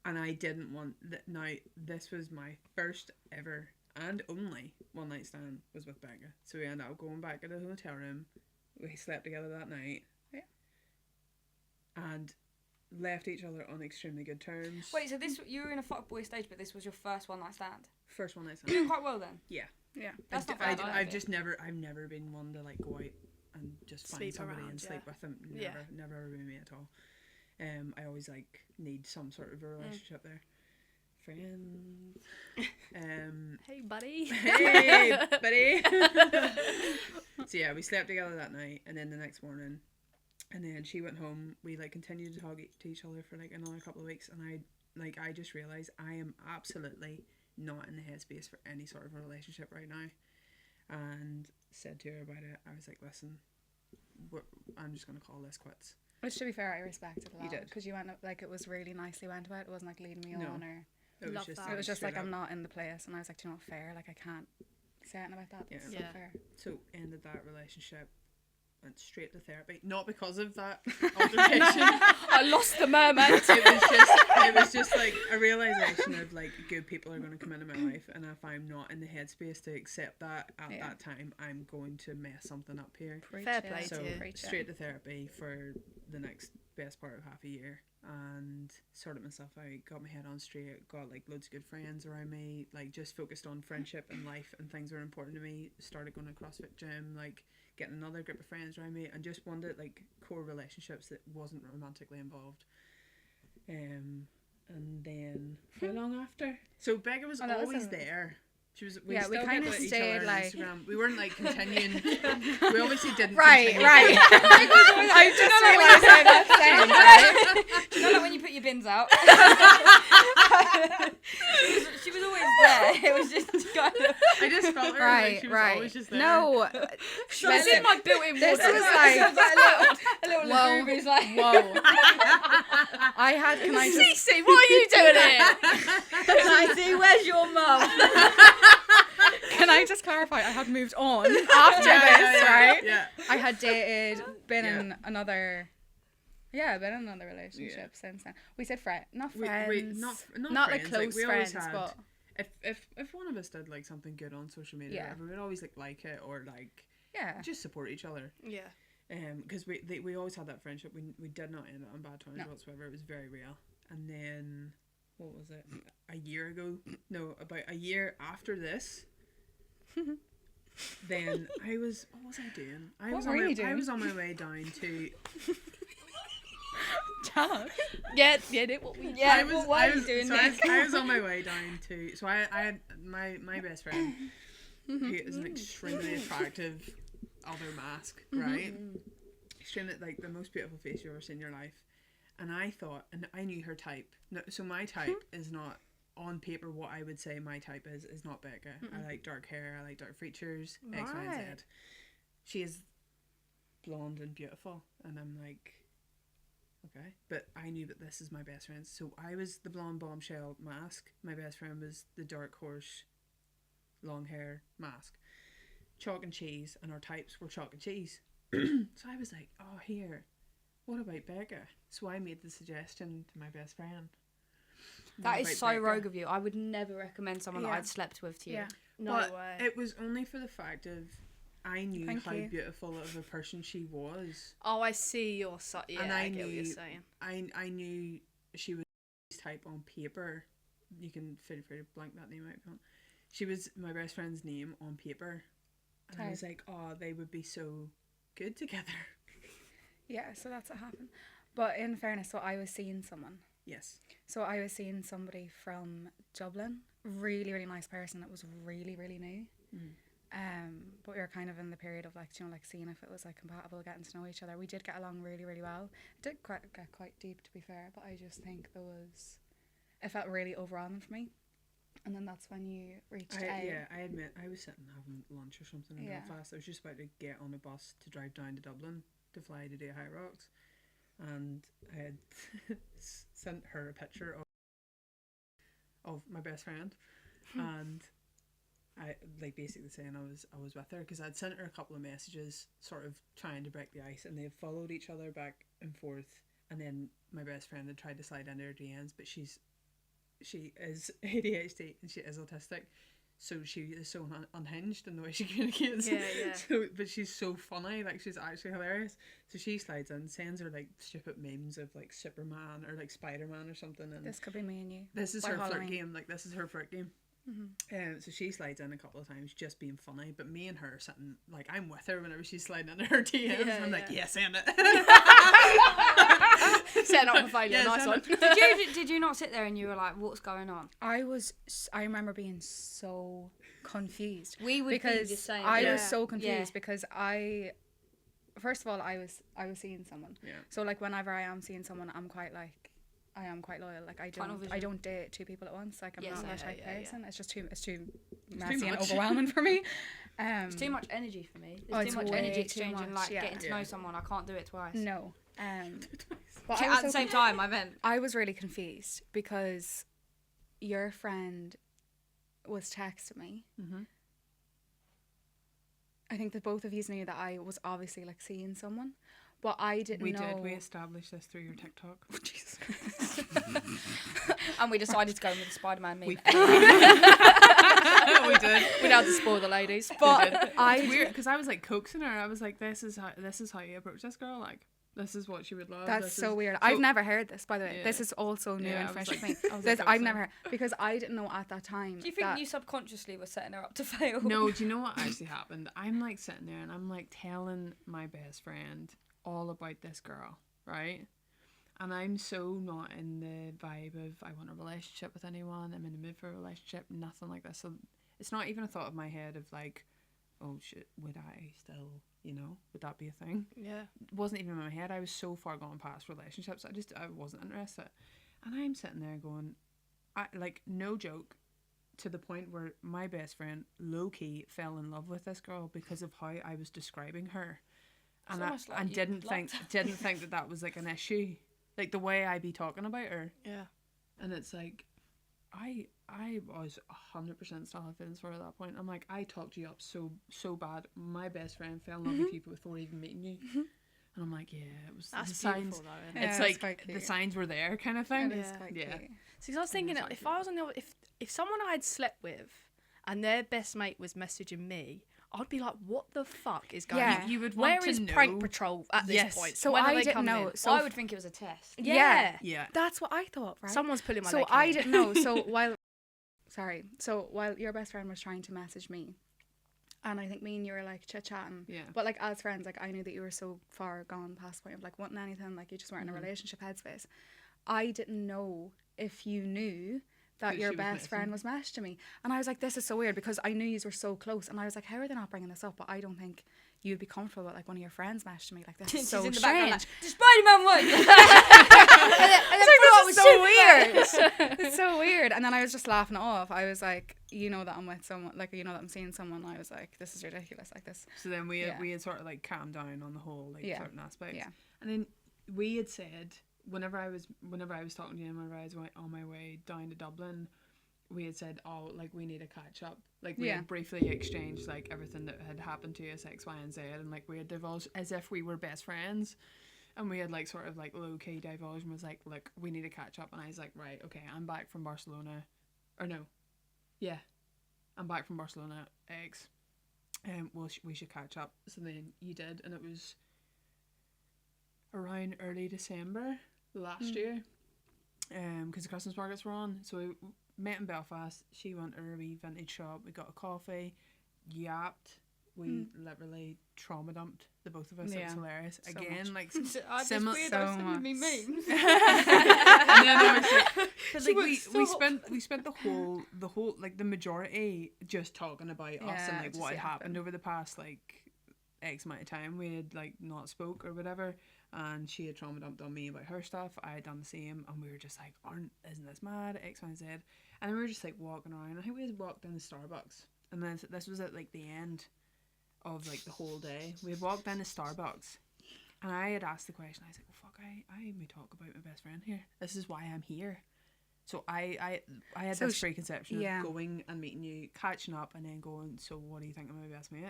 And I didn't want that. Now this was my first ever and only one night stand was with Becca. So we ended up going back to the hotel room. We slept together that night. Yeah. And left each other on extremely good terms. Wait, so this you were in a fuckboy stage, but this was your first one night stand. First one I You're said. doing quite well then. Yeah. That's not bad. I've just never been one to like go out and just find Sleep somebody around, and sleep yeah. with them. Never ever been me at all. I always like need some sort of a relationship there. Friends. Hey, buddy. Hey, buddy. So yeah, we slept together that night, and then the next morning, and then she went home. We like continued to talk to each other for like another couple of weeks, and I just realized I am absolutely not in the headspace for any sort of a relationship right now, and said to her about it. I was like, listen, I'm just gonna call this quits. Which, to be fair, I respected a lot. You did. Because you went up, like, it was really nicely went about. It wasn't like leading me No. on or... It was Love just that. It was just like, straight I'm up. not in the place. And I was like, do you know what, fair? Like, I can't say anything about that. That's Yeah. not Yeah. fair. So ended that relationship. Went straight to therapy. Not because of that altercation. I lost the mermaid. It was just like a realization of like good people are going to come into my life, and if I'm not in the headspace to accept that at Yeah. that time, I'm going to mess something up here. Preach Fair it. play So to you. Preach it. straight to therapy for the next best part of half a year, and sorted myself out, got my head on straight, got like loads of good friends around me, like just focused on friendship and life and things that are important to me. Started going to CrossFit gym, like getting another group of friends around me, and just wanted like core relationships that wasn't romantically involved. And then how long after? So Becca was Oh, that was always a- there. She was. Yeah, we still kinda kept each stayed, other on like- Instagram. We weren't like continuing. We obviously didn't. Right, continue. right. I just realised how that sounds, right? Do you know like when you put your bins out? she was always there. It was just kind of. I just felt her. Right, like she was right. always just there. No. So it's in my built-in This wardrobe. was like... A little Whoa. Lagoon like. Whoa. I had... Can I just... Cece, what are you doing here? Can I see where's your mum? Can I just clarify? I had moved on after this, right? Yeah. I had dated, been Yeah. in another... Yeah, been in another relationship since then. We said not friends. Not like friends. close we always friends, had, but... if one of us did like something good on social media, Yeah. or whatever, we'd always like it or like Yeah. just support each other. Yeah. Because we always had that friendship. We did not end up on bad terms No. whatsoever. It was very real. And then what was it? A year ago? No, about a year after this. Then I was. What was I doing? What were you doing? I was on my way down to. Yeah, what we Yeah, I was, what I are you was, doing so next? I was on my way down to. So I had my best friend, who is an extremely attractive other mask, right? Extremely, like the most beautiful face you've ever seen in your life. And I thought, and I knew her type. No, so my type is not on paper what I would say my type is not Becca. I like dark hair. I like dark features. X, Y, and Z. Right. She is blonde and beautiful, and I'm like. Okay, but I knew that this is my best friend. So I was the blonde bombshell mask. My best friend was the dark horse, long hair mask. Chalk and cheese, and our types were chalk and cheese. So I was like, oh, here, what about Becca? So I made the suggestion to my best friend. That What is about so Becca? rogue of you. I would never recommend someone that Yeah. I'd slept with to you. Yeah. No But way. it was only for the fact of I knew Thank how you. beautiful of a person she was. Oh, I see your side. Yeah, And I I get what you're knew- saying. I knew she was type on paper. You can feel free to blank that name out if you want. She was my best friend's name on paper. And I was like, oh, they would be so good together. Yeah, so that's what happened. But in fairness, so I was seeing someone. Yes. So I was seeing somebody from Dublin. Really, really nice person. It was really, really new. But we were kind of in the period of like, you know, like seeing if it was like compatible, getting to know each other. We did get along really, really well. It did get quite deep, to be fair, but I just think it felt really overwhelming for me. And then that's when you reached out. I admit, I was sitting having lunch or something in Yeah. Belfast. I was just about to get on a bus to drive down to Dublin to fly to do High Rocks. And I had sent her a picture of my best friend. And I like basically saying I was with her because I'd sent her a couple of messages sort of trying to break the ice, and they've followed each other back and forth, and then my best friend had tried to slide into her DMs, but she is ADHD and she is autistic, So she is so unhinged in the way she communicates. Yeah, yeah. So, but she's so funny, like she's actually hilarious. So she slides in, sends her like stupid memes of like Superman or like Spider-Man or something. And This could be me and you. this is by her flirt Halloween. game. Like this is her flirt game. So she slides in a couple of times just being funny, but me and her sitting like I'm with her whenever she's sliding into her DMs. Yeah, I'm like, yeah. yeah, send it. Setting up a failure, Yeah, nice one. Did you not sit there and you were like, what's going on? I remember being so confused. We would because be the same. I Yeah. was so confused Yeah. because first of all, I was seeing someone. Yeah. So like whenever I am seeing someone, I am quite loyal. Like Tunnel I vision. don't date two people at once. Like I'm Yes, not that yeah, type yeah, person. It's too too messy and much. overwhelming for me. It's too much energy for me. Oh, There's it's too much way energy too exchanging, much, like yeah. getting to know someone. I can't do it twice. No. But I At was the so same time, I meant. I was really confused because your friend was texting me. I think that both of you knew that I was obviously like seeing someone, but I didn't know. We established this through your TikTok. Jesus Christ. And we decided to go with the Spider-Man meme. We did. We now to spoil the ladies. But It's weird because I was like coaxing her. I was like, this is how you approach this girl. Like this is what she would love. That's This so is- weird. So- I've never heard this, by the way. Yeah. This is also new Yeah, I was information like- for me. I was This like, I've okay. never heard because I didn't know at that time. Do you think that you subconsciously were setting her up to fail? No, do you know what actually happened? I'm like sitting there and I'm like telling my best friend all about this girl, right? And I'm so not in the vibe of I want a relationship with anyone. I'm in the mood for a relationship, nothing like this. So it's not even a thought of my head of like, oh shit, would I still, would that be a thing? Yeah. It wasn't even in my head. I was so far gone past relationships. I wasn't interested. And I'm sitting there going, no joke, to the point where my best friend low-key fell in love with this girl because of how I was describing her. It's And almost like and you didn't liked think that was like an issue. Like the way I be talking about her. Yeah. And it's like, I was 100% still have feelings for her at that point. I'm like, I talked you up so bad. My best friend fell in love with you before even meeting you. And I'm like, yeah, it was That's the signs. beautiful though, isn't it? It's Yeah, it's like quite the cute. signs were there, kind of thing. It is Yeah. quite Yeah. cute. See, I was thinking That's if I was on the if someone I had slept with and their best mate was messaging me, I'd be like, what the fuck is going Yeah. on? You would Where want to is know. prank patrol at this Yes. point? So When are I they didn't coming know. in? So I would think it was a test. Yeah. Yeah. that's what I thought, right? Someone's pulling my So leg I here. didn't know. So while your best friend was trying to message me, and I think me and you were like chit chatting. Yeah. But like as friends, like I knew that you were so far gone past the point of like wanting anything. Like you just weren't in a relationship headspace. I didn't know if you knew that Who your she was best friend messaging. was messaging me, and I was like, this is so weird because I knew you were so close, and I was like, how are they not bringing this up? But I don't think you'd be comfortable with like one of your friends messaging me like this. Is She's so in the strange. background like, "Does Spider-Man work?" and then This was is so weird. It's so weird. And then I was just laughing it off. I was like, you know that I'm with someone, like you know that I'm seeing someone. I was like, this is ridiculous. Like this. So then we Yeah. had sort of like calmed down on the whole like Yeah. certain aspects. Yeah. And then we had said whenever I was talking to you whenever I was on my way down to Dublin, we had said, oh, like we need to catch up. Like we Yeah. had briefly exchanged like everything that had happened to us, X, Y, and Z, and like we had divulged as if we were best friends. And we had like sort of like low key divulged and was like, look, we need to catch up. And I was like, right, okay, I'm back from Barcelona, or no, yeah, I'm back from Barcelona, X. Well, we should catch up. So then you did, and it was around early December last year, because the Christmas markets were on. So we met in Belfast. She went to a wee vintage shop. We got a coffee, yapped. We literally trauma dumped the both of us. It Yeah. was hilarious. So Again, much. like I just similar. weirdo so sending me much. memes. And then I was like, but, like we Stop. spent the whole like the majority just talking about us Yeah, and like just what had yapping. happened over the past like X amount of time. We had like not spoke or whatever, and she had trauma dumped on me about her stuff. I had done the same, and we were just like, isn't this mad? X, Y, and Z. And then we were just like walking around. I think we had walked in the Starbucks, and then this was at like the end of like the whole day. We had walked in the Starbucks, and I had asked the question. I was like, well, fuck, I may talk about my best friend here. This is why I'm here. So I had So this preconception yeah. of going and meeting you, catching up, and then going, so what do you think of my best mate?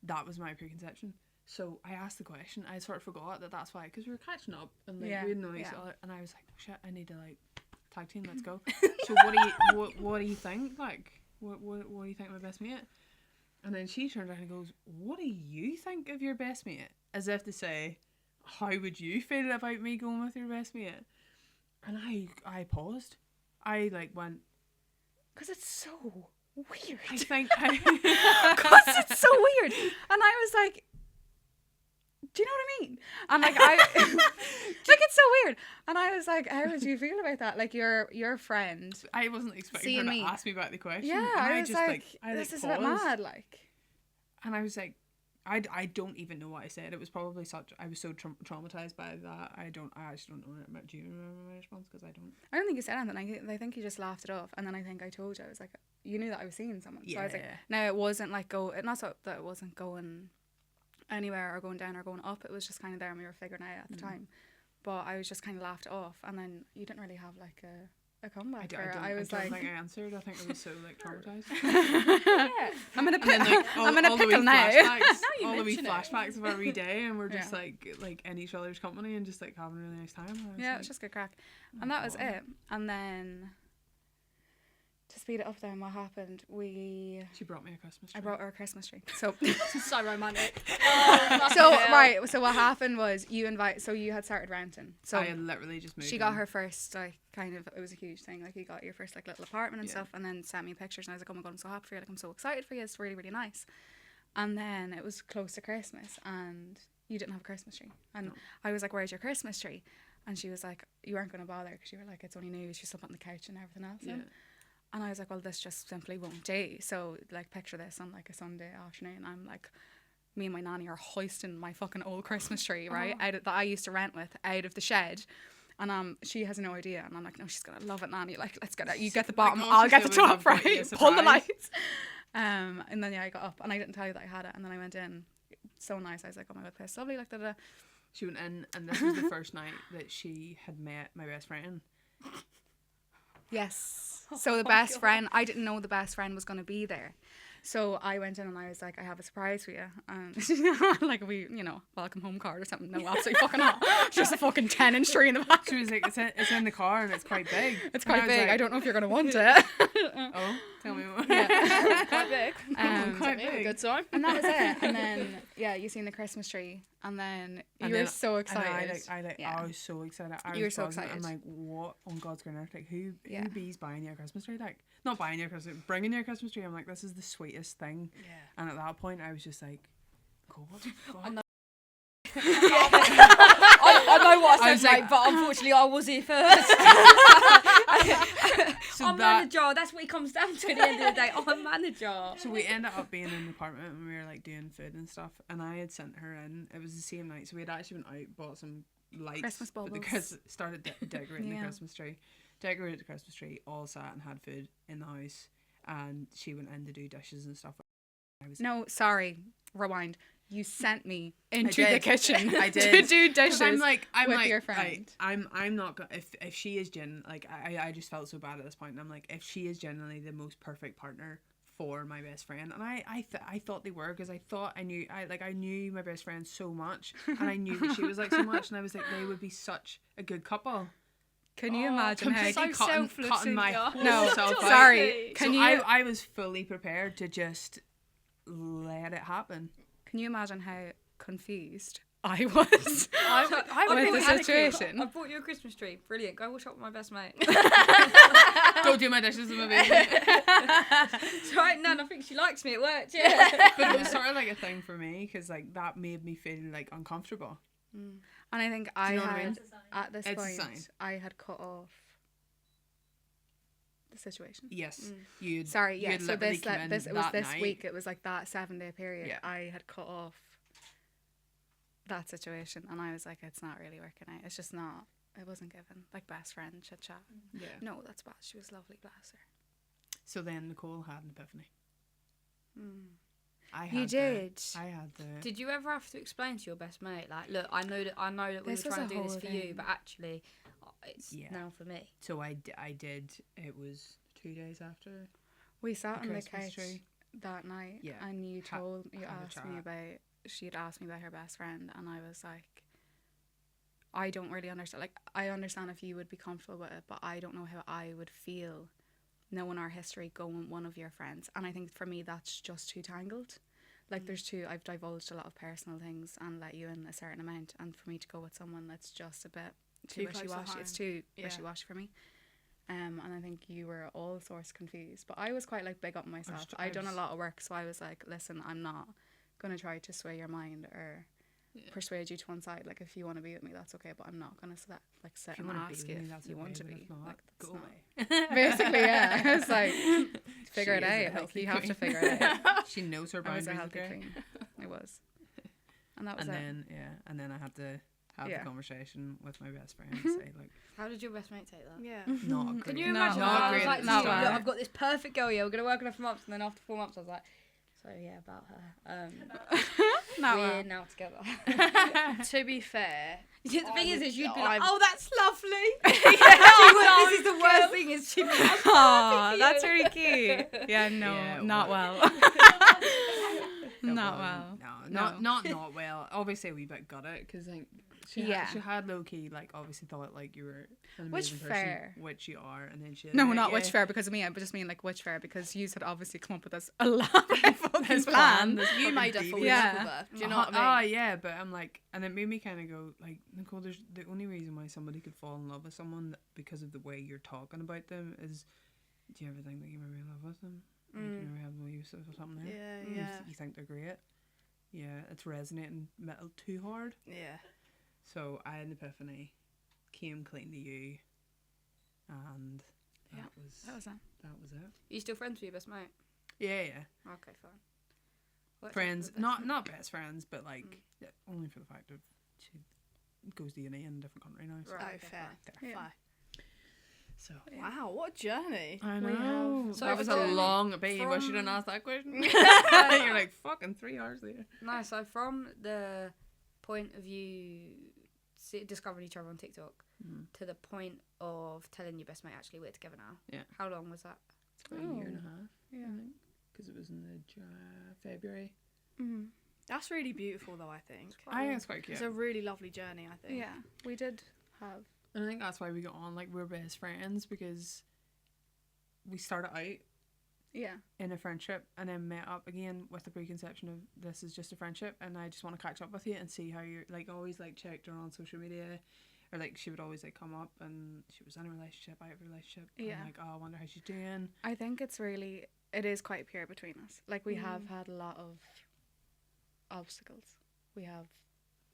That was my preconception. So I asked the question. I sort of forgot that that's why, because we were catching up and like Yeah, we didn't know each yeah. other, and I was like, oh, shit, I need to like tag team. Let's go. So what do you think? Like, what do you think of my best mate? And then she turned around and goes, what do you think of your best mate? As if to say, how would you feel about me going with your best mate? And I paused. I like went, Because it's so weird. I think Because it's so weird. And I was like, do you know what I mean? And like like it's so weird. And I was like, how would you feel about that? Like your friend. I wasn't expecting Seeing her to me. ask me about the question. Yeah, and I was just like, I this is paused, a bit mad. Like, and I was like, I don't even know what I said. It was probably I was so traumatized by that. I actually don't know. Do you remember my response? Because I don't think you said anything. I think you just laughed it off. And then I think I told you, I was like, you knew that I was seeing someone. So I was like, no, it wasn't like not so that it wasn't going anywhere or going down or going up. It was just kind of there and we were figuring it out at the time. But I was just kind of laughed it off. And then you didn't really have like a comeback. I was don't like, think I answered. I think I was so like traumatized. I'm in a And then, like, I'm in a all the wee pickle now. flashbacks, all the wee flashbacks of every day, and we're just like in each other's company and just like having a really nice time. Yeah, it was just good crack. And that was it. And then to speed it up then, what happened, She brought me a Christmas tree. I brought her a Christmas tree. So So romantic. so what happened was you had started renting. So I had literally just moved she got in. her first like kind of, it was a huge thing, like you got your first like little apartment and stuff, and then sent me pictures and I was like, oh my god, I'm so happy for you, like I'm so excited for you, it's really, really nice. And then it was close to Christmas and you didn't have a Christmas tree, and I was like, where's your Christmas tree? And she was like, you weren't going to bother because you were like, it's only new, she's up on the couch and everything else. Yeah. And I was like, well, this just simply won't do. So, like, picture this on, like, a Sunday afternoon. I'm, like, me and my nanny are hoisting my fucking old Christmas tree, right, that I used to rent with, out of the shed. And she has no idea. And I'm like, no, she's going to love it, nanny. Like, let's get it. You get the bottom, I'll get the top, right? Pull the lights. And then, I got up. And I didn't tell you that I had it. And then I went in. So nice. I was like, oh, my God, it's lovely. Like, da-da. She went in, and this was the first night that she had met my best friend. Yes. So the best friend, I didn't know the best friend was going to be there. So I went in and I was like, I have a surprise for you. And like welcome home card or something. No, absolutely fucking not. It's just a fucking 10-inch tree in the back. She was like, it's in the car and it's quite big. It's quite big. Like, I don't know if you're going to want it. Oh, tell me more. Yeah. Quite big. Quite big. A good time. And that was it. And then, you seen the Christmas tree. And then you were so excited. I was so excited. You were so excited. I'm like, what on God's green earth? Like, who bees buying your Christmas tree? Like, not buying your Christmas, bringing your Christmas tree. I'm like, this is the sweetest thing. Yeah. And at that point, I was just like, God, what the fuck? I know what I said, mate, but unfortunately I was here first. I'm manager. That's what it comes down to at the end of the day. I'm manager. So we ended up being in an apartment and we were like doing food and stuff. And I had sent her in. It was the same night, so we had actually went out, bought some lights, Christmas bulbs, started decorating the Christmas tree. Decorated the Christmas tree, all sat and had food in the house. And she went in to do dishes and stuff. No, sorry. Rewind. You sent me into the kitchen. I did to do dishes. I'm like your friend. I'm not gonna, if she is I just felt so bad at this point. And I'm like, if she is genuinely the most perfect partner for my best friend, and I thought they were, because I knew my best friend so much, and I knew that she was like so much, and I was like, they would be such a good couple. Can you imagine how so cutting my whole no, self out. sorry. Can so you? I was fully prepared to just let it happen. Can you imagine how confused I was with the situation? I bought you a Christmas tree. Brilliant. Go wash up with my best mate. Go do my dishes with my baby. It's right, Nan. I think she likes me. It worked. Yeah. But it was sort of like a thing for me, because like that made me feel like uncomfortable. And I think at this point I had cut off the situation. Yes. So this week, it was like that 7-day period. Yeah. I had cut off that situation, and I was like, it's not really working out. It's just not. It wasn't given. Like, best friend chit chat. Yeah. No, that's bad. She was lovely, bless her. So then Nicole had an epiphany. Did you ever have to explain to your best mate, like, look, I know that we were trying to do this for you, but actually, it's now for me. So I did. It was 2 days after we sat on the Christmas couch tree that night, and you asked me about. She'd asked me about her best friend, and I was like, I don't really understand. Like, I understand if you would be comfortable with it, but I don't know how I would feel knowing our history, go with one of your friends. And I think for me, that's just too tangled. Like I've divulged a lot of personal things and let you in a certain amount. And for me to go with someone that's just a bit too close to wishy-washy, it's home. too wishy-washy for me. And I think you were all sorts confused. But I was quite like big up on myself. I'd done a lot of work, so I was like, listen, I'm not going to try to sway your mind or persuade you to one side. Like, if you want to be with me, that's okay, but I'm not going to sit and ask you if you want to be. Like, go away. away. Basically, yeah. It's like, figure it She is a out. Like, healthy you have to queen. figure it out. She knows her I was boundaries. a healthy Okay? queen. I was. And that was And it. then and then I had to have Yeah. the conversation with my best friend and say like, How did your best mate take that? Yeah. not great. Can you No, imagine? not I was great like, at the "Look, start. I've got this perfect girl. Yeah, we're gonna work on her for months, and then after 4 months, I was like, so yeah, about her. No, We're now together. To be fair, Yeah, the thing I would- is you'd be I- like, oh, that's lovely. Yeah, This is the worst thing is she'd be like, oh, that's really cute. Yeah, no, Yeah, not well. well. It Not wasn't. well. No, No. not well. Obviously, a wee bit got it because like Yeah. she had low key like obviously thought like you were an Which amazing fair. person, which you are, and then she No, like, not yeah, which fair because of me. I just mean like which fair because you had obviously come up with this elaborate fucking This plan. this you fucking made a full devious- Yeah. level birth. Do you know what I Oh mean? yeah, but I'm like, and it made me kind of go like, Nicole, there's the only reason why somebody could fall in love with someone because of the way you're talking about them is, do you ever think that you're maybe in love with them? Like, you never have no use of something there. Yeah, You yeah, you think they're great. Yeah, it's resonating metal too hard. yeah. So I had an epiphany, came clean to you, and that Yeah, was That was it. that was it. Are you still friends with your best mate? Yeah, yeah. Okay, fine. What's Friends, up with that? not best friends, but like yeah, only for the fact of she goes to uni in a different country now. So. Right, Oh, okay, fair. fine. Yeah. Fair. So Wow, what a journey. I We know. have- So that was a from- long. I bet you wish you from- didn't ask that question. You're like fucking 3 hours later. No, so from the point of you discovering each other on TikTok to the point of telling your best mate actually we're together now. Yeah. How long was that? It's about a year and a half. Yeah. Because it was in the February. Mm-hmm. That's really beautiful, though, I think. I think it's quite cute. It's a really lovely journey, I think. Yeah, we did have. And I think that's why we got on. Like we're best friends because we started out Yeah. in a friendship and then met up again with the preconception of this is just a friendship and I just want to catch up with you and see how you're like always like checked her on social media or like she would always like come up and she was in a relationship, I have a relationship. Yeah. And like, oh, I wonder how she's doing. I think it is quite pure between us. Like we have had a lot of obstacles. We have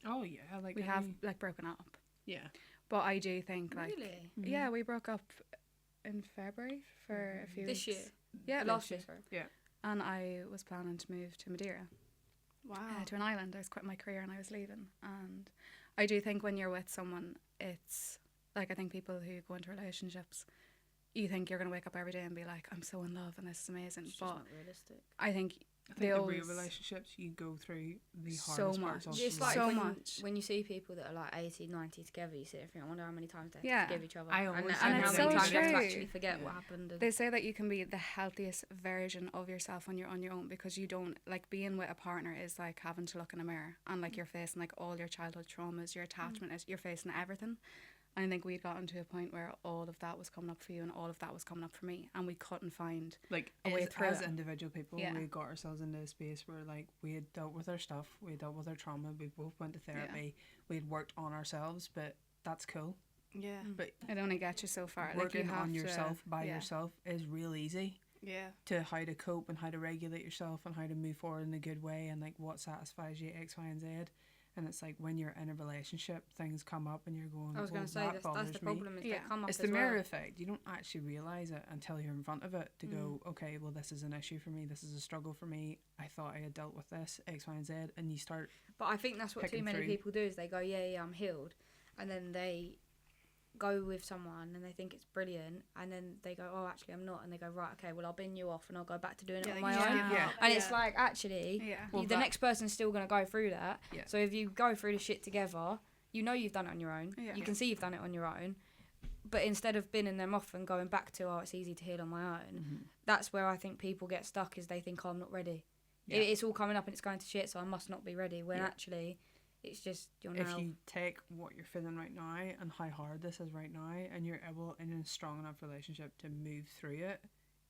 Oh yeah, like we have like broken up. yeah. But I do think like Really? yeah, we broke up in February for a few This weeks. year? Yeah, Last year, sorry. And I was planning to move to Madeira, Wow. to an island. I was quitting my career and I was leaving. And I do think when you're with someone, it's like I think people who go into relationships, you think you're going to wake up every day and be like, I'm so in love and this is amazing. It's just But not realistic. I think I they think the real always relationships you go through the So hardest much. parts of It's the like So when, much. when you see people that are like 80, 90 together, you sit there and think, I wonder how many times they Yeah. have to forgive each other. I and, always and think how it's many so times you have to true. actually forget what Yeah. happened. And they say that you can be the healthiest version of yourself when you're on your own because you don't like being with a partner is like having to look in a mirror and like you're facing like all your childhood traumas, your attachment is you're facing everything. And I think we'd gotten to a point where all of that was coming up for you and all of that was coming up for me and we couldn't find like a way as, through as it. individual people Yeah. we got ourselves into a space where like we had dealt with our stuff, we had dealt with our trauma, we both went to therapy, we had worked on ourselves, but that's cool. Yeah. But it only gets you so far. Like working you have on yourself to, by yeah. yourself is real easy Yeah. to how to cope and how to regulate yourself and how to move forward in a good way and like what satisfies you X, Y and Z. And it's like when you're in a relationship, things come up and you're going, I was going well, to say, that that's bothers the me. problem, is Yeah. they come up It's as the mirror well. effect. You don't actually realise it until you're in front of it to go, okay, well, this is an issue for me. This is a struggle for me. I thought I had dealt with this, X, Y, and Z. And you start, But I think that's what too picking many through. people do is they go, yeah, I'm healed. And then they go with someone and they think it's brilliant. And then they go, oh, actually, I'm not. And they go, right, okay, well, I'll bin you off and I'll go back to doing it Yeah, on they my just own. give Yeah. up. And it's like, actually, Yeah. Well, the that- next person's still going to go through that. Yeah. So if you go through the shit together, you know you've done it on your own. Yeah. You can see you've done it on your own. But instead of binning them off and going back to, oh, it's easy to heal on my own, that's where I think people get stuck, is they think, oh, I'm not ready. Yeah. It's all coming up and it's going to shit, so I must not be ready. When Yeah. actually, it's just, you're if now... you take what you're feeling right now and how hard this is right now, and you're able in a strong enough relationship to move through it,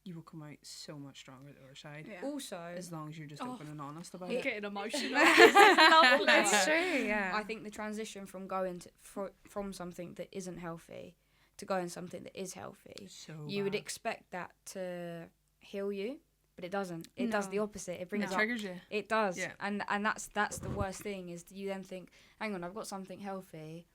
you will come out so much stronger the other side. Yeah. Also, As long as you're just open and honest about I'm it. getting emotional. It's true, yeah. I think the transition from going to from something that isn't healthy to going something that is healthy, So you would bad. expect that to heal you, but it doesn't. It does No. the opposite. It brings It up. triggers you. It does. Yeah. And that's the worst thing is you then think, hang on, I've got something healthy,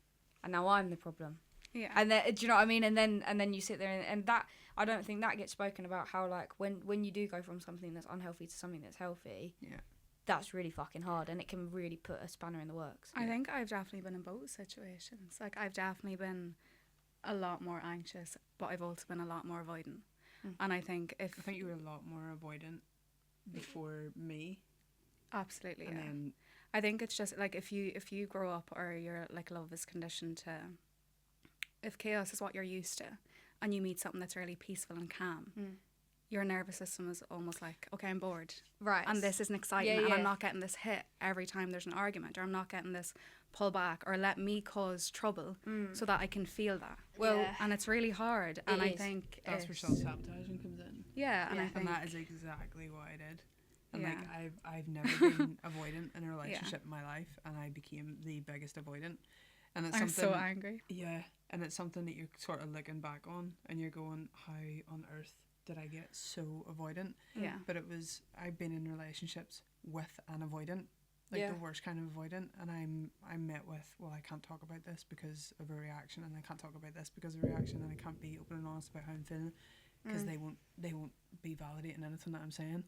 and now I'm the problem. Yeah. And then, do you know what I mean? And then you sit there and that, I don't think that gets spoken about, how like when you do go from something that's unhealthy to something that's healthy, Yeah. that's really fucking hard, and it can really put a spanner in the works. I think I've definitely been in both situations. Like, I've definitely been a lot more anxious, but I've also been a lot more avoidant. Mm. And I think I think you were a lot more avoidant before me. absolutely, And yeah. then I think it's just like if you grow up or your like love is conditioned to, if chaos is what you're used to, and you meet something that's really peaceful and calm, your nervous system is almost like, okay, I'm bored, Right. and this isn't exciting, Yeah, and yeah. I'm not getting this hit every time there's an argument, or I'm not getting this pull back, or let me cause trouble so that I can feel that. Well, Yeah. And it's really hard, and I is. think that's where it's- self-sabotaging comes in. yeah, and I Yeah. think And that is exactly what I did. And Yeah. like I've never been avoidant in a relationship in my life, and I became the biggest avoidant. And it's I'm something so angry. Yeah, and it's something that you're sort of looking back on, and you're going, how on earth did I get so avoidant? Yeah. But it was, I've been in relationships with an avoidant, like Yeah. the worst kind of avoidant, and I'm met with, well, I can't talk about this because of a reaction, and I can't talk about this because of a reaction, and I can't be open and honest about how I'm feeling because they won't be validating anything that I'm saying.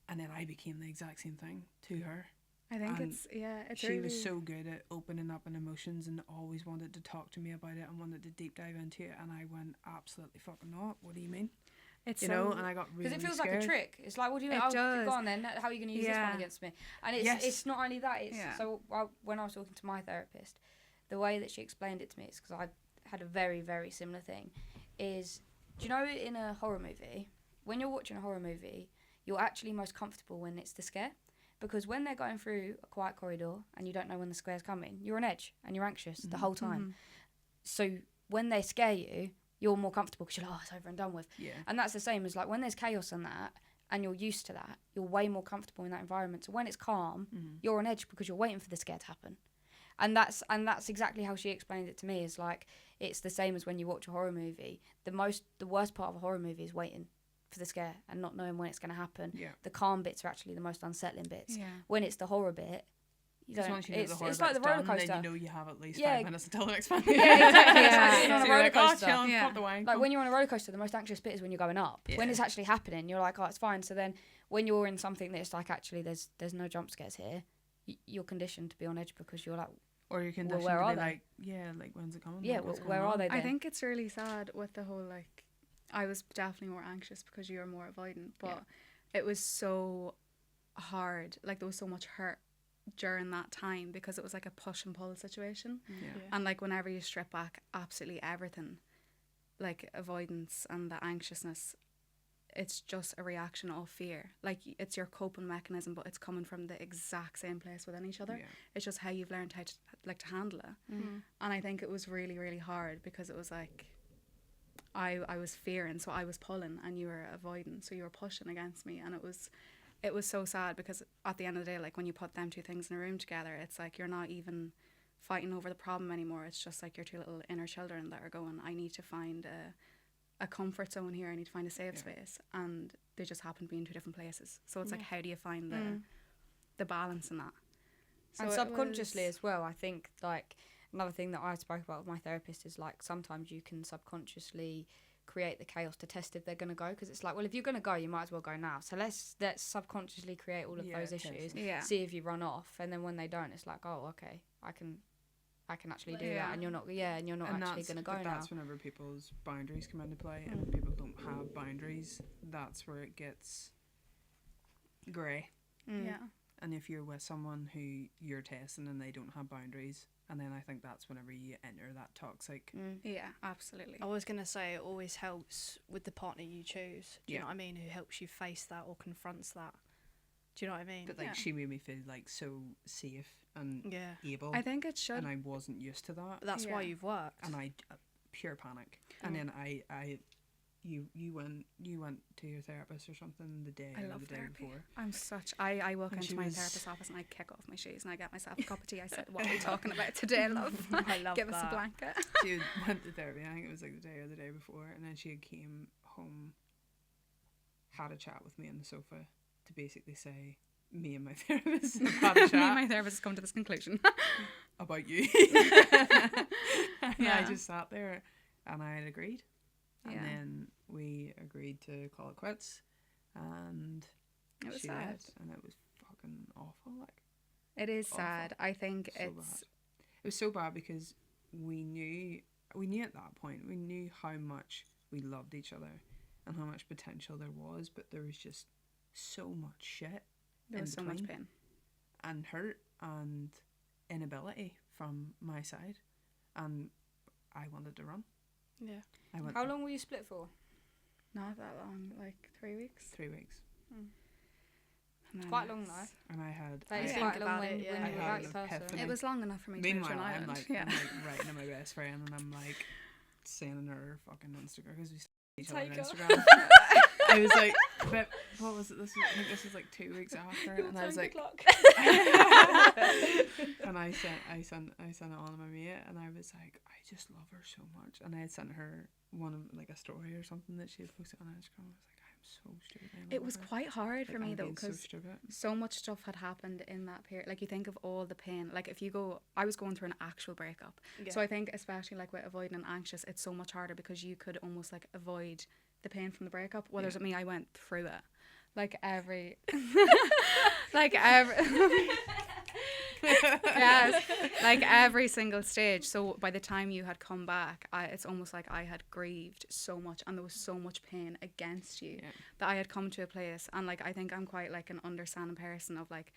And then I became the exact same thing to her. I think And it's She really, was so good at opening up in emotions and always wanted to talk to me about it and wanted to deep dive into it, and I went, absolutely fucking not. What do you mean? it's You so, know, and I got really because it feels scared. like a trick. It's like, what do you mean? It Oh, does. go on then. How are you going to use this Yeah. one against me? And it's Yes. it's not only that. It's Yeah. so when I was talking to my therapist, the way that she explained it to me is because I had a very, very similar thing. Is, do you know in a horror movie, when you're watching a horror movie, you're actually most comfortable when it's the scare, because when they're going through a quiet corridor and you don't know when the scare's coming, you're on edge and you're anxious the whole time. So when they scare you, you're more comfortable because you're like, oh, it's over and done with. Yeah. And that's the same as like when there's chaos and that, and you're used to that, you're way more comfortable in that environment. So when it's calm, you're on edge because you're waiting for the scare to happen. And that's exactly how she explained it to me. Is like, it's the same as when you watch a horror movie. The worst part of a horror movie is waiting for the scare and not knowing when it's going to happen. Yeah. The calm bits are actually the most unsettling bits. Yeah. When it's the horror bit, you Because don't. once you know the horror It's like the bit's roller done, coaster. then you know you have at least Yeah. 5 minutes until the next one. Yeah, exactly. It's like Yeah. being on So a you're roller like, oh, coaster. chill, Yeah. pop the wine. Like when you're on a roller coaster, the most anxious bit is when you're going up. When Yeah. it's actually happening, you're like, oh, it's fine. So then when you're in something that's like, actually, there's no jump scares here, you're conditioned to be on edge because you're like, Or you're conditioned where to are be they? like, yeah, like when's it coming? yeah, Like, what's where going are on? they then? I think it's really sad with the whole, like, I was definitely more anxious because you were more avoidant, but it was so hard. Like, there was so much hurt during that time because it was like a push and pull situation. Yeah. And like whenever you strip back absolutely everything, like avoidance and the anxiousness, it's just a reaction of fear. Like, it's your coping mechanism, but it's coming from the exact same place within each other. Yeah. It's just how you've learned how to to handle it. And I think it was really, really hard because it was like I was fearing, so I was pulling, and you were avoiding, so you were pushing against me. And it was so sad because at the end of the day, like, when you put them two things in a room together, it's like you're not even fighting over the problem anymore. It's just like your two little inner children that are going, I need to find a comfort zone here, I need to find a safe space, and they just happen to be in two different places. So it's like, how do you find the balance in that? So and it subconsciously was- as well, I think, like, another thing that I spoke about with my therapist is, like, sometimes you can subconsciously create the chaos to test if they're going to go, because it's like, well, if you're going to go, you might as well go now. So let's subconsciously create all of Yeah, those test issues, them. Yeah. see if you run off, and then when they don't, it's like, oh, okay, I can actually do Yeah. that, and you're not actually going to go but now. that's whenever people's boundaries come into play, and if people don't have boundaries, that's where it gets grey. Yeah. And if you're with someone who you're testing and they don't have boundaries, and then I think that's whenever you enter that toxic. Yeah, absolutely. I was going to say it always helps with the partner you choose. Do you Yeah. know what I mean? Who helps you face that or confronts that. Do you know what I mean? But like, Yeah. she made me feel like so safe and Yeah. able, I think it should. and I wasn't used to that, That's why Yeah. you've worked. and I pure panic. And then I you went to your therapist or something the day I or love the day therapy. before. I walk And into she my was- therapist's office and I kick off my shoes and I get myself a cup of tea. I said, "What are we talking about today, love?" I love Give us a that. blanket. She went to therapy. I think it was like the day or the day before, and then she came home, had a chat with me on the sofa to basically say, me and my therapist have had a Me and chat my therapist has come to this conclusion. about you. And Yeah. I just sat there, and I had agreed, and Yeah. then we agreed to call it quits, and It was she sad. left, and it was fucking awful. Like, It is Awful. sad. I think so it's bad. It was so bad because we knew at that point, we knew how much we loved each other and how much potential there was, but there was just so much shit there in was so much between. pain. And hurt and inability from my side, and I wanted to run. Yeah. I went How long were you split for? Not that long, like 3 weeks. 3 weeks, And then Quite long it's- though. and I had That is Yeah. quite Think long about when, it, yeah. when I you're had without an the person. epiphany. It was long enough for me to Meanwhile, reach an I'm island. like, yeah. I'm like writing to my best friend, and I'm like sending her fucking Instagram because we see each other on Take her. Instagram. I was like, but what was it? I think this was like 2 weeks after, and I was like, and I sent it on to my mate, and I was like, I just love her so much, and I had sent her one of like a story or something that she had posted on Instagram. I was like, I'm so stupid. I It love was her. quite hard for Like, me I'm though, being so because stupid. so much stuff had happened in that period. Like, you think of all the pain. Like, if you go, I was going through an actual breakup. Yeah. So I think, especially like with avoiding and anxious, it's so much harder because you could almost like avoid the pain from the breakup. Whereas with me, I went through it. Like every, yes, like every single stage. So by the time you had come back, it's almost like I had grieved so much, and there was so much pain against you Yeah. that I had come to a place. And like, I think I'm quite like an understanding person of like,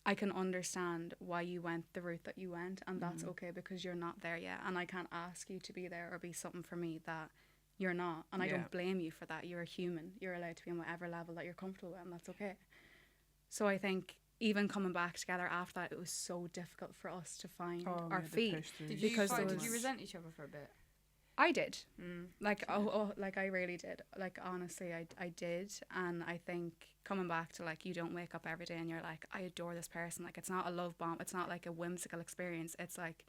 I can understand why you went the route that you went, and that's okay because you're not there yet, and I can't ask you to be there or be something for me that you're not, and I Yeah. don't blame you for that. You're a human. You're allowed to be on whatever level that you're comfortable with, and that's okay. So I think even coming back together after that, it was so difficult for us to find Oh, we our had to feet. push through Did you, Because fight, there did you was- resent each other for a bit? I did. Mm. Like, like I really did. Like, honestly, I did. And I think coming back to like, you don't wake up every day and you're like, I adore this person. Like, it's not a love bomb. It's not like a whimsical experience. It's like,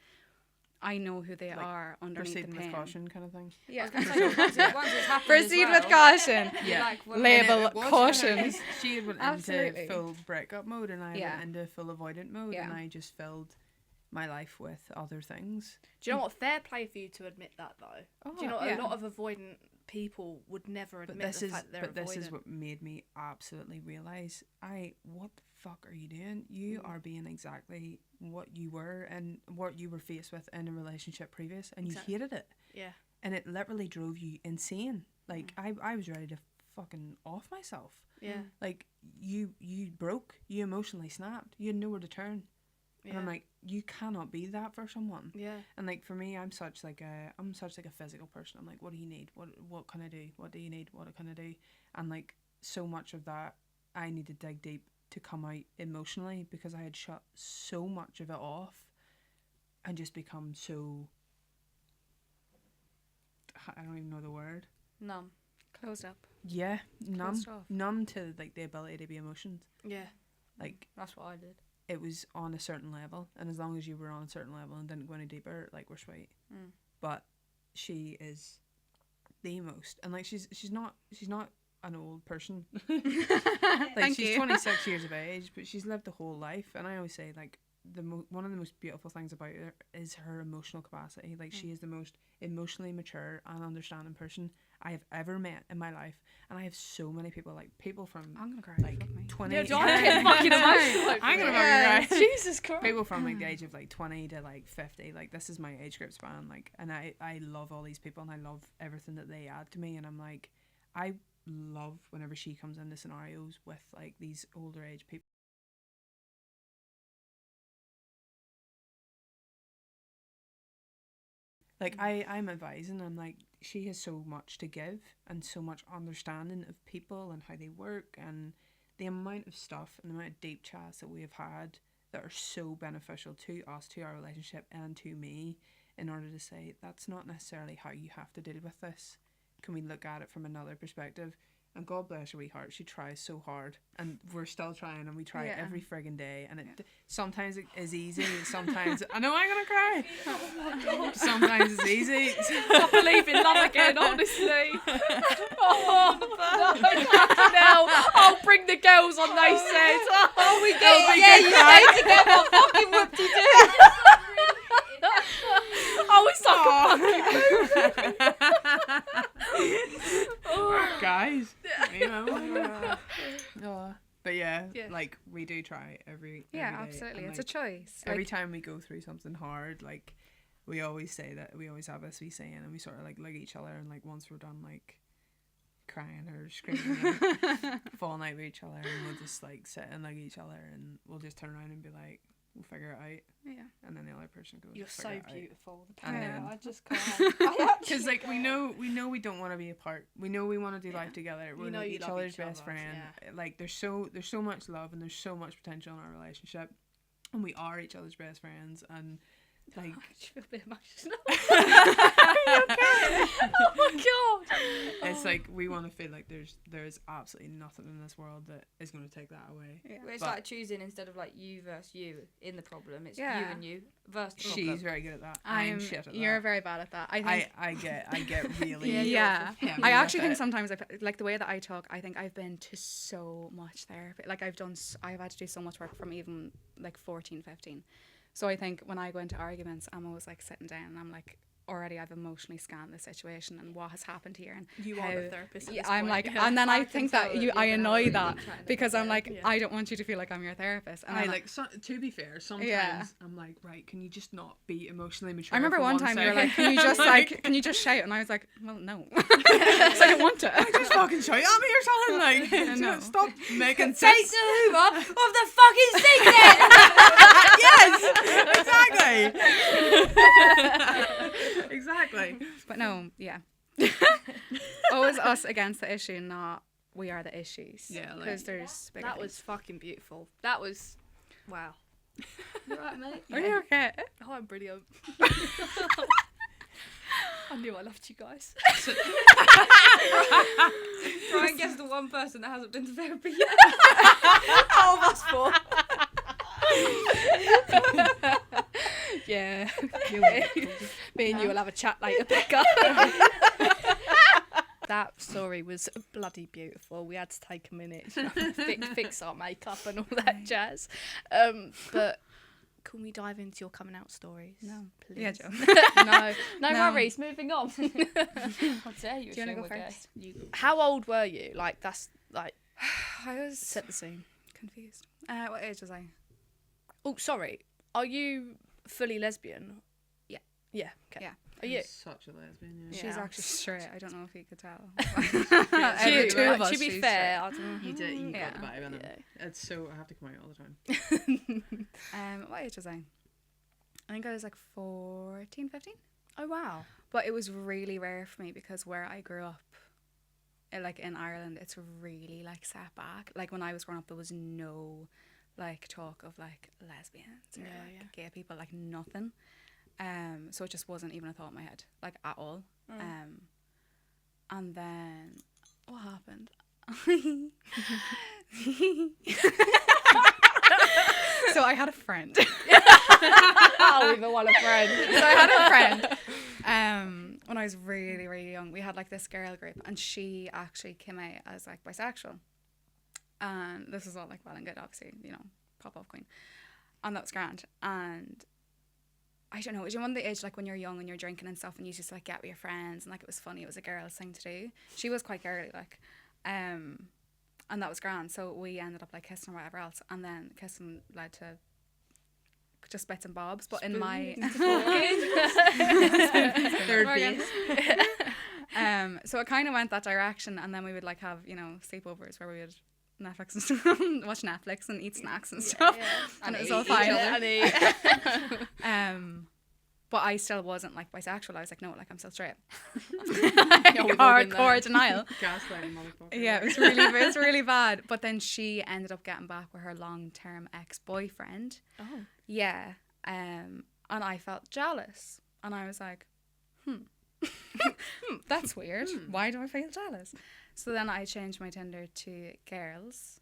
I know who they Like, are underneath Proceeding the with pain. caution kind of thing. Yeah. Once it's happened Proceed as with well, caution. you're Yeah. like, well, Label And it was caution. kinda 'cause she had went Absolutely. into full breakup mode, and I Yeah. went into full avoidant mode, Yeah. and I just filled my life with other things. Do you know what? Fair play for you to admit that, though. Oh, Do you know yeah. a lot of avoidant people would never But admit this the is fact that they're but this avoidant. is what made me absolutely realize what the fuck are you doing? You are being exactly what you were and what you were faced with in a relationship previous, and you Exactly. hated it, Yeah. and it literally drove you insane. Like I was ready to fucking off myself. Yeah. Like you broke, you emotionally snapped, you had nowhere to turn. Yeah. And I'm like, you cannot be that for someone. Yeah. And like for me, I'm such like a physical person. I'm like, what do you need? What can I do? What do you need? What can I do? And like so much of that, I need to dig deep to come out emotionally because I had shut so much of it off, and just become so. I don't even know the word. numb. Closed up. Yeah, numb, Closed off. numb to like the ability to be emotions. Yeah. Like That's what I did. it was on a certain level, and as long as you were on a certain level and didn't go any deeper, like we're sweet. Mm. But she is the most, and like she's not an old person. Like Thank she's you. 26 years of age, but she's lived a whole life, and I always say like one of the most beautiful things about her is her emotional capacity. Like she is the most emotionally mature and understanding person I have ever met in my life, and I have so many people from I'm gonna cry. like fuck me. 20. Yeah, don't get fucking emotional. I'm gonna Yeah. fucking cry. Jesus Christ. People from like the age of like 20 to like 50, like this is my age group span, like, and I love all these people, and I love everything that they add to me, and I'm like, I love whenever she comes into scenarios with like these older age people. Like I'm advising, I'm like, she has so much to give and so much understanding of people and how they work, and the amount of stuff and the amount of deep chats that we have had that are so beneficial to us, to our relationship, and to me, in order to say that's not necessarily how you have to deal with this. can we look at it from another perspective? And God bless her wee heart, she tries so hard, and we're still trying, and we try every friggin' day, and it sometimes it is easy, sometimes I know I'm gonna cry. Oh my God. Sometimes it's easy. I believe in love again, honestly. Oh, fucking hell. I'll bring the girls on, they said. Oh, we get it. Yeah, you stay together. Fucking whoop-de-doo. Oh, it's like a fucking movie. Guys, you know. But yeah, like we do try every day. Absolutely, And, it's like, a choice. Every time we go through something hard, like we always say that we always have this wee saying, and we sort of like look at each other, and like once we're done like crying or screaming, and falling out with each other, and we'll just like sit and look at each other, and we'll just turn around and be like, we'll figure it out. Yeah. And then the other person goes, You're so "Figure it out." beautiful. And then- I just can't. Because like we know we don't want to be apart. We know we want to do life together. We're know like you each love other's each best other, friend. Like there's so much love and there's so much potential in our relationship, and we are each other's best friends. And like I feel a bit emotional. Oh my God. it's like we want to feel like there's absolutely nothing in this world that is going to take that away. Yeah. It's But- like choosing instead of like you versus you in the problem. It's you Yeah. and you versus the problem. She's very good at that. I'm shit at You're that. very bad at that. I think. I get really Yeah, heavy I with actually think it. sometimes like the way that I talk, I think I've been to so much therapy. Like I've had to do so much work from even like 14, 15. So I think when I go into arguments, I'm always like sitting down and I'm like, already I've emotionally scanned the situation and what has happened here and You how, are the therapist at yeah, this I'm point. like, Yeah. and then I I think can that tell you, that I you've been annoy really that trying to because I'm get like, Yeah. I don't want you to feel like I'm your therapist. And I then like to be fair, sometimes Yeah. I'm like, right, can you just not be emotionally mature? I remember for one time you were second? like, can you just like, can you just shout? And I was like, well, no. It's like I want to. just fucking shout at me or something, like know. stop making Take sense. the Hoover of the fucking sink then! Yes, exactly. But no, yeah. Always us against the issue, not we are the issues. Yeah, like- because there's bigger That things. was fucking beautiful. That was, wow. You right, mate? Are you okay? Oh, I'm brilliant. I knew I loved you guys. Try and guess the one person that hasn't been to therapy yet. Out of us four. Yeah. Me and you will have a chat later, Becca. That story was bloody beautiful. We had to take a minute to fix our makeup and all that jazz. But can we dive into your coming out stories? No. Please. Yeah, Joe. No No. worries. Moving on. How dare you? Do you want to assume go we're gay. first? How old were you? Like, that's like, I was set the scene. confused. What age was I? Oh, sorry. Are you fully lesbian? Yeah. Yeah. Okay. Yeah. Are you? Such a lesbian. Yeah. Yeah. She's actually straight. I don't know if you could tell. Every To, two of to be she's fair, I don't know. You did. You Yeah. got the vibe in it. Yeah. It's so I have to come out all the time. What age was I? I think I was like 14, 15. Oh wow. But it was really rare for me because where I grew up, like in Ireland, it's really like set back. Like when I was growing up, there was no like talk of like lesbians or Yeah, like yeah. gay people, like nothing. So it just wasn't even a thought in my head, like at all. And then what happened? So I had a friend. Oh, we want a friend. So I had a friend when I was really, really young. We had like this girl group and she actually came out as like bisexual. And this is all like well and good, obviously, you know, pop-off queen. And that was grand. And I don't know, it was one of the age like when you're young and you're drinking and stuff and you just like get with your friends and like it was funny, it was a girl's thing to do. She was quite girly like. And that was grand. So we ended up like kissing or whatever else. And then kissing led to just bits and bobs. But in my Third base. so it kind of went that direction, and then we would like have, you know, sleepovers where we would Netflix and stuff, watch Netflix and eat snacks and stuff, and it was all fine. But I still wasn't like bisexual. I was like, no, like I'm still straight. Hardcore denial. Gaslighting motherfucker. Yeah, it was really bad. But then she ended up getting back with her long-term ex-boyfriend. Oh. Yeah. And I felt jealous. And I was like, That's weird. Why do I feel jealous? So then I changed my Tinder to girls,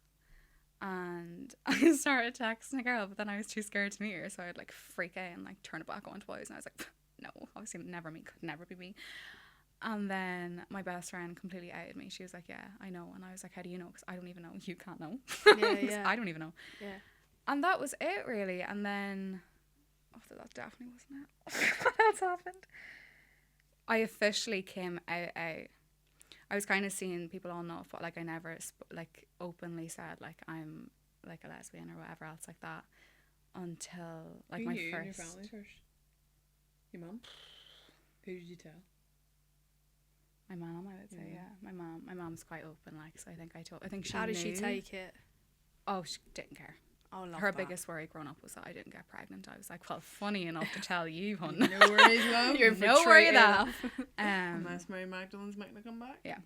and I started texting a girl, but then I was too scared to meet her, so I'd like freak out and like turn it back on twice, and I was like, no, obviously never me, could never be me. And then my best friend completely outed me. She was like, yeah, I know. And I was like, how do you know? Because I don't even know. You can't know. Yeah. I don't even know. Yeah. And that was it, really. And then, after that definitely wasn't it. What else happened? I officially came out. I was kind of seeing people all know, but like I never like openly said like I'm like a lesbian or whatever else like that until like Who my knew in your first. family first? Your mum? Who did you tell? My mum, I would say, yeah. My mom's quite open, like, so I think she How did knew. she take it? Oh, she didn't care. Oh, love Her that. biggest worry growing up was that I didn't get pregnant. I was like, well, funny enough to tell you, hun. No worries, love. You're For no worry treating that. Unless Mary Magdalene's making it come back. Yeah.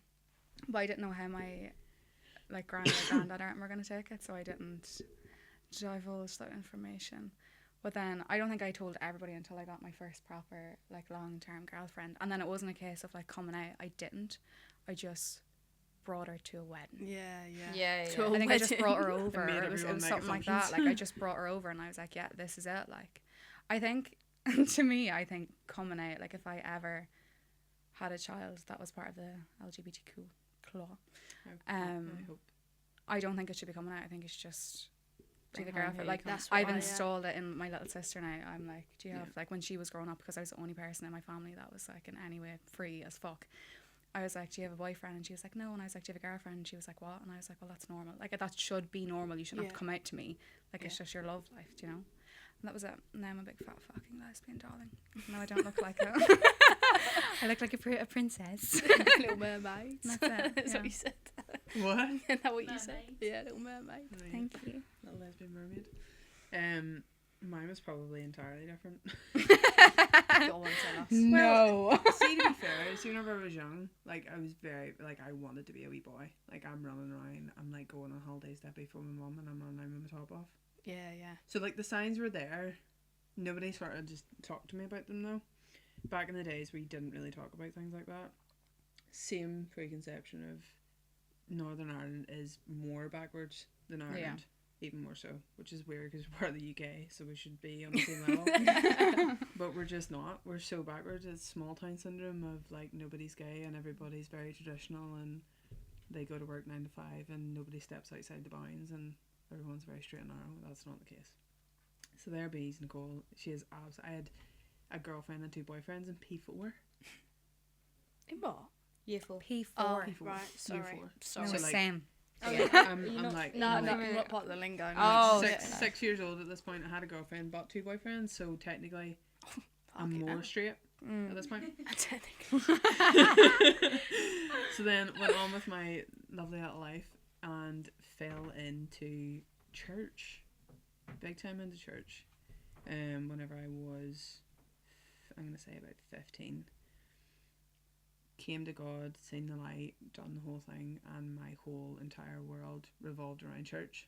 But I didn't know how my like granddad or granddad were going to take it, so I didn't divulge that information. But then I don't think I told everybody until I got my first proper like long-term girlfriend, and then it wasn't a case of like coming out. I didn't. I just brought her to a wedding. Yeah. To a I think I just wedding. brought her over. made It was everyone make something like that. assumptions. Like I just brought her over, and I was like, yeah, this is it. Like, I think to me, I think coming out, like if I ever had a child that was part of the LGBTQ club, I hope. I don't think it should be coming out. I think it's just do the Bring home girlfriend. who Like you That's I've what I- installed it in my little sister now. I'm like, do you have Yeah. like when she was growing up, because I was the only person in my family that was like in any way free as fuck. I was like, do you have a boyfriend? And she was like, no. And I was like, do you have a girlfriend? And she was like, what? And I was like, well, that's normal. Like that should be normal. You shouldn't have to come out to me. Like it's just your love life, do you know? And that was it. Now I'm a big fat fucking lesbian, darling. No, I don't look like it. I look like a princess. Little mermaid. That's it. That's Yeah. what you said. What? Isn't that what you said? Mermaid. Yeah, little mermaid. Thank you. Little lesbian mermaid. Mine was probably entirely different. Go on, tell us. No. See, to be fair, see, whenever I was young, like I was very, like I wanted to be a wee boy. Like I'm running around, I'm like going on holidays that before my mum, and I'm running around with my top off. Yeah. So like the signs were there. Nobody sort of just talked to me about them though. Back in the days we didn't really talk about things like that. Same preconception of Northern Ireland is more backwards than Ireland. Even more so, which is weird because we're the UK, so we should be on the same level. But we're just not. We're so backwards. It's small town syndrome of like nobody's gay and everybody's very traditional and they go to work 9 to 5 and nobody steps outside the bounds and everyone's very straight and narrow. That's not the case. So there bees Nicole. She is abs. I had a girlfriend and 2 boyfriends in P4. In what? Year 4. P4. Oh, P4. right. Sorry. P4. Sorry. No, So, like, same. I'm like No, I'm no, like, not part of the lingo. No. Oh, six years old at this point. I had a girlfriend, but 2 boyfriends. So technically, I'm Fucking more hell. straight at this point. Technically. So then went on with my lovely little life and fell into church, big time into church. Whenever I was, I'm gonna say about 15. Came to God, seen the light, done the whole thing, and my whole entire world revolved around church.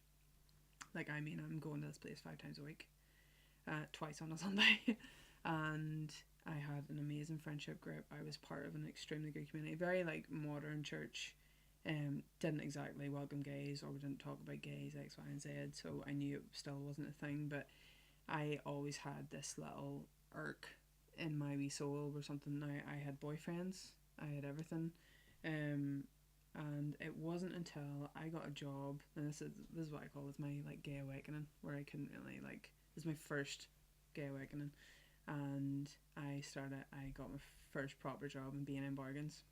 Like, I mean, I'm going to this place 5 times a week, twice on a Sunday, and I had an amazing friendship group. I was part of an extremely good community, very like modern church. Didn't exactly welcome gays, or we didn't talk about gays, X, Y, and Z. So I knew it still wasn't a thing, but I always had this little irk in my wee soul where something. Now I had boyfriends. I had everything, and it wasn't until I got a job, and this is what I call is my like gay awakening, where I couldn't really like, this is my first gay awakening, and I got my first proper job in B&M Bargains,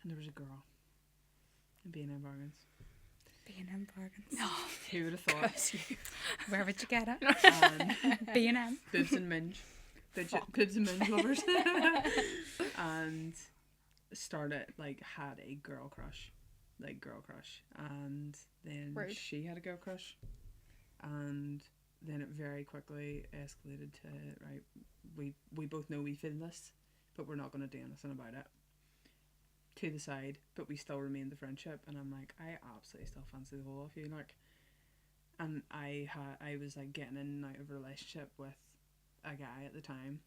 and there was a girl in B&M Bargains. B&M Bargains. Who would have thought? Where would you get it? And B&M. Boobs and minge. Boobs and minge lovers. And started, like, had a girl crush. And then Rude. she had a girl crush. And then it very quickly escalated to, right, we both know we feel this, but we're not going to do anything about it. To the side, but we still remain the friendship, and I'm like, I absolutely still fancy the whole of you, like. And I was like getting in and out of a relationship with a guy at the time,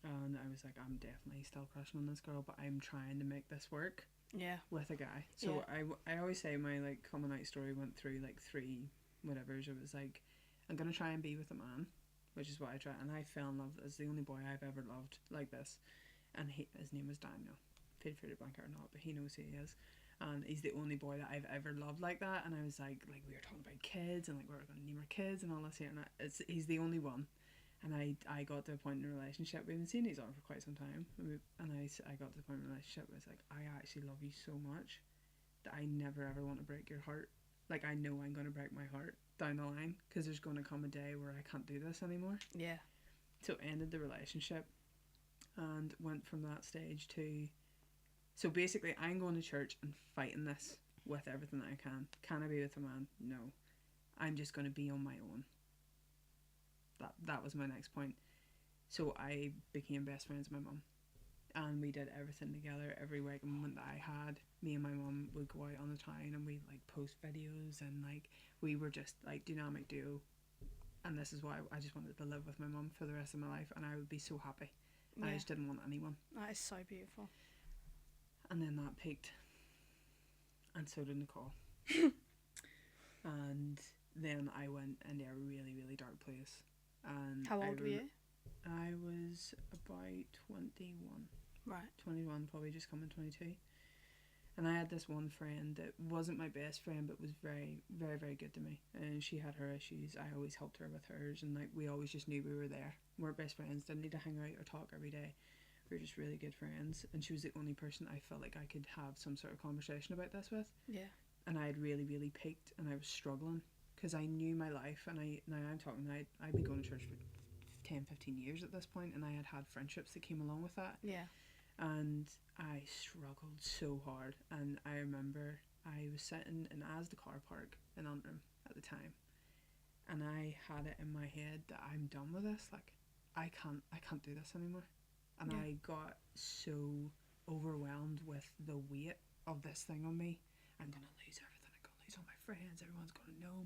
And I was like, I'm definitely still crushing on this girl, but I'm trying to make this work Yeah. with a guy. So I always say my like coming out story went through like 3 whatevers. It was like, I'm gonna try and be with a man, which is what I try, and I fell in love as the only boy I've ever loved like this, and his name was Daniel. Feel free to blank it or not, but he knows who he is. And he's the only boy that I've ever loved like that. And I was like we were talking about kids and like we were going to name our kids and all this here. And he's the only one. And I got to a point in a relationship. We've been seeing each other for quite some time. And I got to the point in a relationship where it's like, I actually love you so much that I never ever want to break your heart. Like, I know I'm going to break my heart down the line because there's going to come a day where I can't do this anymore. Yeah. So ended the relationship and went from that stage to... So basically, I'm going to church and fighting this with everything that I can. Can I be with a man? No. I'm just going to be on my own. That was my next point. So I became best friends with my mum. And we did everything together. Every weekend that I had, me and my mum would go out on the town and we'd like post videos and like we were just like dynamic duo. And this is why I just wanted to live with my mum for the rest of my life and I would be so happy. Yeah. I just didn't want anyone. That is so beautiful. And then that peaked. And so did Nicole. And then I went into a really, really dark place. And How old were you? I was about 21. Right. 21, probably just coming 22. And I had this one friend that wasn't my best friend, but was very, very, very good to me. And she had her issues. I always helped her with hers. And like we always just knew we were there. We weren't best friends. Didn't need to hang out or talk every day. We were just really good friends. And she was the only person I felt like I could have some sort of conversation about this with. Yeah. And I had really, really peaked. And I was struggling. Because I knew my life. And I'd been going to church for 10, 15 years at this point. And I had friendships that came along with that. Yeah. And I struggled so hard. And I remember I was sitting in Asda car park in Antrim at the time, and I had it in my head that I'm done with this. Like, I can't do this anymore. And I got so overwhelmed with the weight of this thing on me. I'm gonna lose everything. I'm gonna lose all my friends. Everyone's gonna know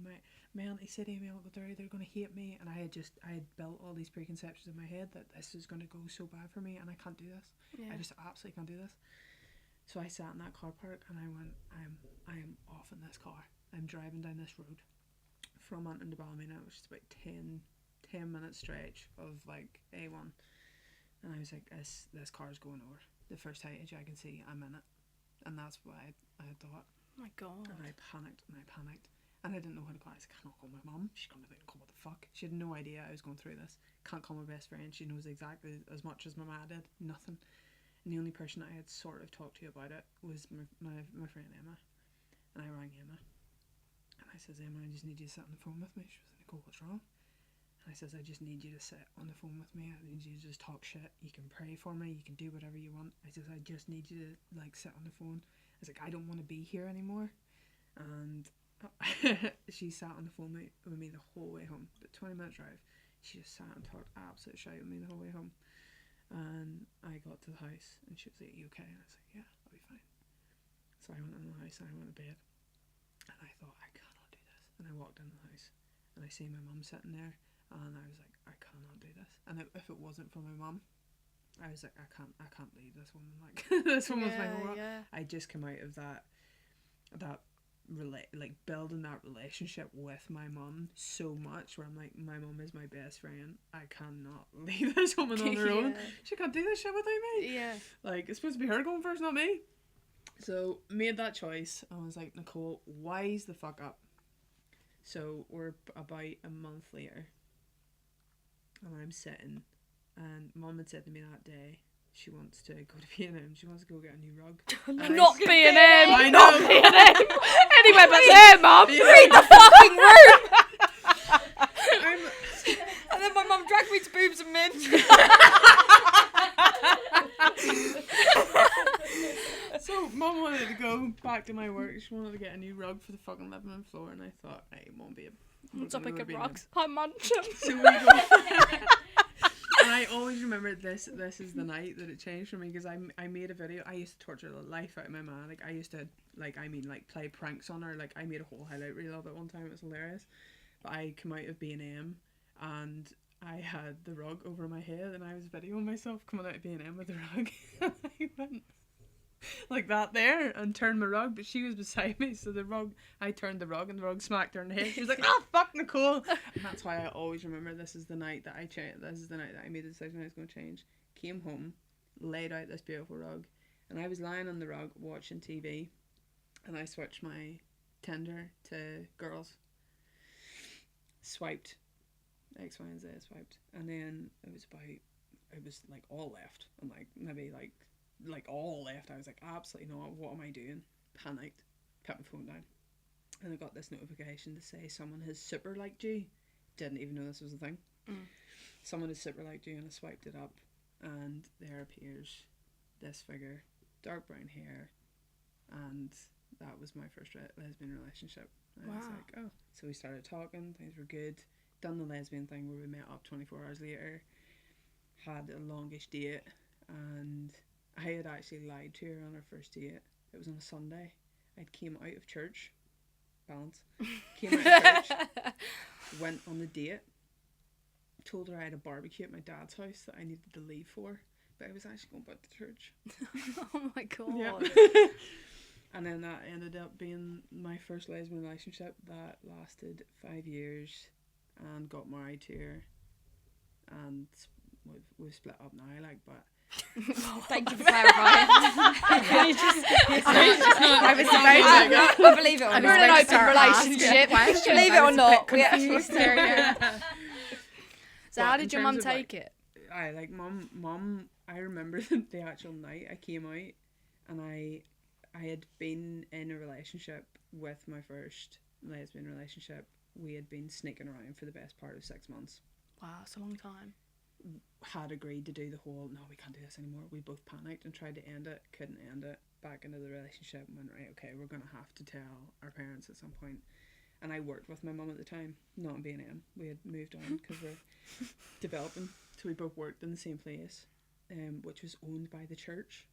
my auntie said to me, "Uncle Derry, they're gonna hate me." And I had built all these preconceptions in my head that this is gonna go so bad for me, and I can't do this. Yeah. I just absolutely can't do this. So I sat in that car park and I went, I am off in this car. I'm driving down this road from Antrim to Ballymena, which is about 10 minute stretch of like A1. And I was like, this car's going over. The first heightage I can see, I'm in it. And that's what I thought. Oh my God. And I panicked. And I didn't know how to call. I said, I cannot call my mum. She's going to be like, what the fuck? She had no idea I was going through this. Can't call my best friend. She knows exactly as much as my ma did. Nothing. And the only person I had sort of talked to about it was my friend Emma. And I rang Emma. And I says, Emma, I just need you to sit on the phone with me. She was like, Nicole, what's wrong? And I says, I just need you to sit on the phone with me. I need you to just talk shit. You can pray for me. You can do whatever you want. I says, I just need you to like sit on the phone. I was like, I don't want to be here anymore. And she sat on the phone with me the whole way home. The 20-minute drive. She just sat and talked absolute shit with me the whole way home. And I got to the house and she was like, are you okay? And I was like, yeah, I'll be fine. So I went in the house and I went to bed. And I thought, I cannot do this. And I walked in the house and I see my mum sitting there. And I was like, I cannot do this. And if it wasn't for my mum, I was like, I can't leave this woman. Like, this woman's my whole lot. Yeah. I just come out of that building that relationship with my mum so much, where I'm like, my mum is my best friend. I cannot leave this woman on her own. She can't do this shit without me. Yeah. Like, it's supposed to be her going first, not me. So made that choice. I was like, Nicole, wise the fuck up. So we're about a month later, and I'm sitting, and Mum had said to me that day she wants to go to B&M. She wants to go get a new rug. Not B&M. I know. Not B&M. Anywhere but there, Mum. Yeah. Read the fucking room. And then my mum dragged me to Boobs and Mint. So Mum wanted to go back to my work. She wanted to get a new rug for the fucking living room floor, and I thought, hey, Mum, babe, Topic of rugs. I munch 'em. So we go. And I always remember this is the night that it changed for me, because I made a video. I used to torture the life out of my mom. Like, I used to play pranks on her. Like, I made a whole highlight reel of it one time. It was hilarious. But I come out of B&M and I had the rug over my head and I was videoing myself coming out of B&M with the rug. I went like that there and turned my rug, but she was beside me, so I turned the rug and the rug smacked her in the head. She was like, "Oh fuck, Nicole!" And that's why I always remember this is the night that I changed. This is the night that I made the decision I was going to change. Came home, laid out this beautiful rug, and I was lying on the rug watching TV, and I switched my Tinder to girls. Swiped. X, Y, and Z swiped. And then it was like all left. I'm like, maybe like all left. I was like, absolutely not. What am I doing? Panicked. Put my phone down. And I got this notification to say someone has super liked you. Didn't even know this was a thing. Someone has super liked you, and I swiped it up. And there appears this figure, dark brown hair. And that was my first lesbian relationship. And I was like, oh. So we started talking. Things were good. Done the lesbian thing where we met up 24 hours later, had a longish date, and I had actually lied to her on our first date. It was on a Sunday. I came out of church, balance, came out of church, went on the date, told her I had a barbecue at my dad's house that I needed to leave for, but I was actually going back to church. Oh my god. Yeah. And then that ended up being my first lesbian relationship that lasted 5 years. And got married to her, and we've split up now. Like, but thank you for clarifying. I was about to. I believe it or I not. was We're in an about to open start relationship. asking Believe it questions. or I was a not. bit confused there, yeah. So how did your mum take it? I like mum. I remember the actual night I came out, and I had been in a relationship with my first lesbian relationship. We had been sneaking around for the best part of 6 months. Wow, it's a long time. Had agreed to do the whole, no, we can't do this anymore. We both panicked and tried to end it. Couldn't end it. Back into the relationship and went, right, okay, we're going to have to tell our parents at some point. And I worked with my mum at the time, not in B&M. We had moved on because we're developing. So we both worked in the same place, which was owned by the church.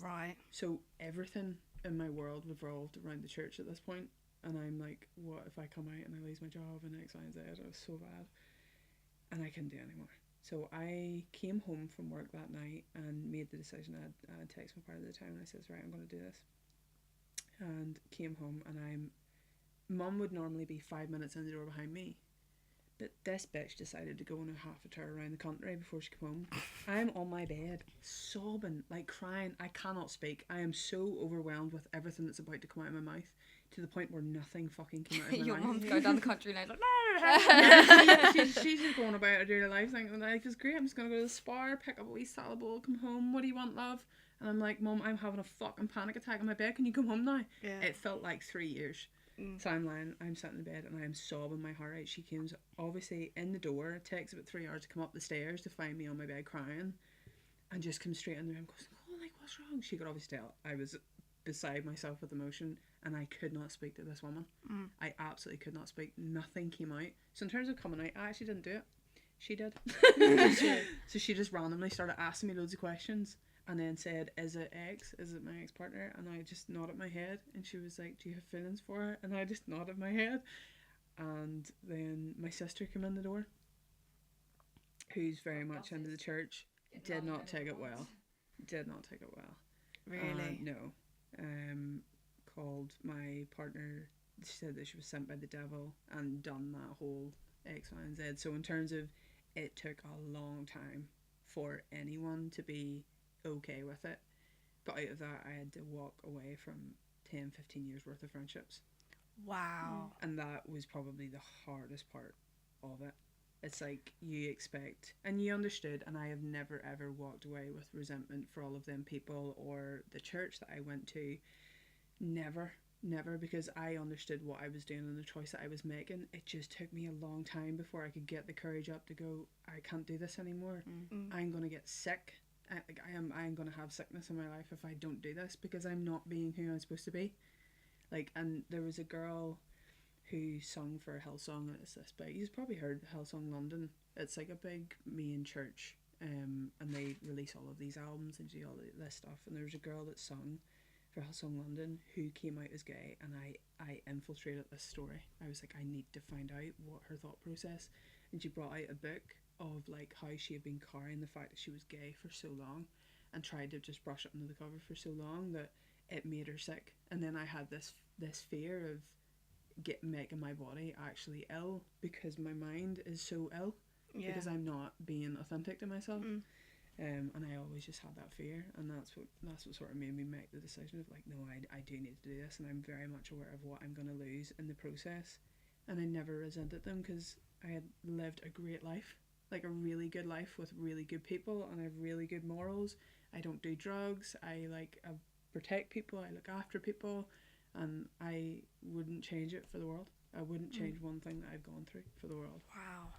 Right. So everything in my world revolved around the church at this point. And I'm like, what if I come out and I lose my job and X, Y, and Z? It was so bad. And I couldn't do it anymore. So I came home from work that night and made the decision. I texted my partner at the time and I said, right, I'm going to do this. And came home and Mum would normally be 5 minutes in the door behind me. But this bitch decided to go on a half a tour around the country before she came home. I'm on my bed, sobbing, like crying. I cannot speak. I am so overwhelmed with everything that's about to come out of my mouth. To the point where nothing fucking came out of my Your mouth. mum's going down the country and like, she's just going about her daily life thinking, like, it's great, I'm just going to go to the spa, pick up a wee salad bowl, come home, what do you want, love? And I'm like, Mum, I'm having a fucking panic attack in my bed, can you come home now? Yeah. It felt like 3 years. So I'm sitting in bed and I am sobbing my heart out. She came obviously in the door, it takes about 3 hours to come up the stairs to find me on my bed crying, and just comes straight in the room and goes, oh, like, what's wrong? She could obviously tell I was beside myself with emotion, and I could not speak to this woman. I absolutely could not speak. Nothing came out. So in terms of coming out, I actually didn't do it. She did. So she just randomly started asking me loads of questions and then said, is it X? Is it my ex-partner? And I just nodded my head, and she was like, do you have feelings for her? And I just nodded my head. And then my sister came in the door, who's very much into the church. Did not take it well. Really? No. Called my partner, she said that she was sent by the devil and done that whole X, Y, and Z. So in terms of, it took a long time for anyone to be okay with it. But out of that, I had to walk away from 10, 15 years worth of friendships. Wow. And that was probably the hardest part of it. It's like you expect, and you understood, and I have never ever walked away with resentment for all of them people or the church that I went to. Never, because I understood what I was doing and the choice that I was making. It just took me a long time before I could get the courage up to go, I can't do this anymore. I'm going to get sick. I'm going to have sickness in my life if I don't do this, because I'm not being who I'm supposed to be. Like, and there was a girl who sung for Hillsong, and it's this big, you've probably heard Hillsong London. It's like a big main church, and they release all of these albums and do all this stuff. And there was a girl that sung for Hillsong London who came out as gay, and I infiltrated this story. I was like, I need to find out what her thought process. And and she brought out a book of like how she had been carrying the fact that she was gay for so long, and tried to just brush it under the cover for so long that it made her sick. And then I had this fear of making my body actually ill, because my mind is so ill, because I'm not being authentic to myself. And I always just had that fear, and that's what sort of made me make the decision of like, no, I do need to do this, and I'm very much aware of what I'm going to lose in the process. And I never resented them, because I had lived a great life, like a really good life with really good people, and I have really good morals. I don't do drugs. I protect people. I look after people, and I wouldn't change it for the world. I wouldn't change one thing that I've gone through for the world. Wow.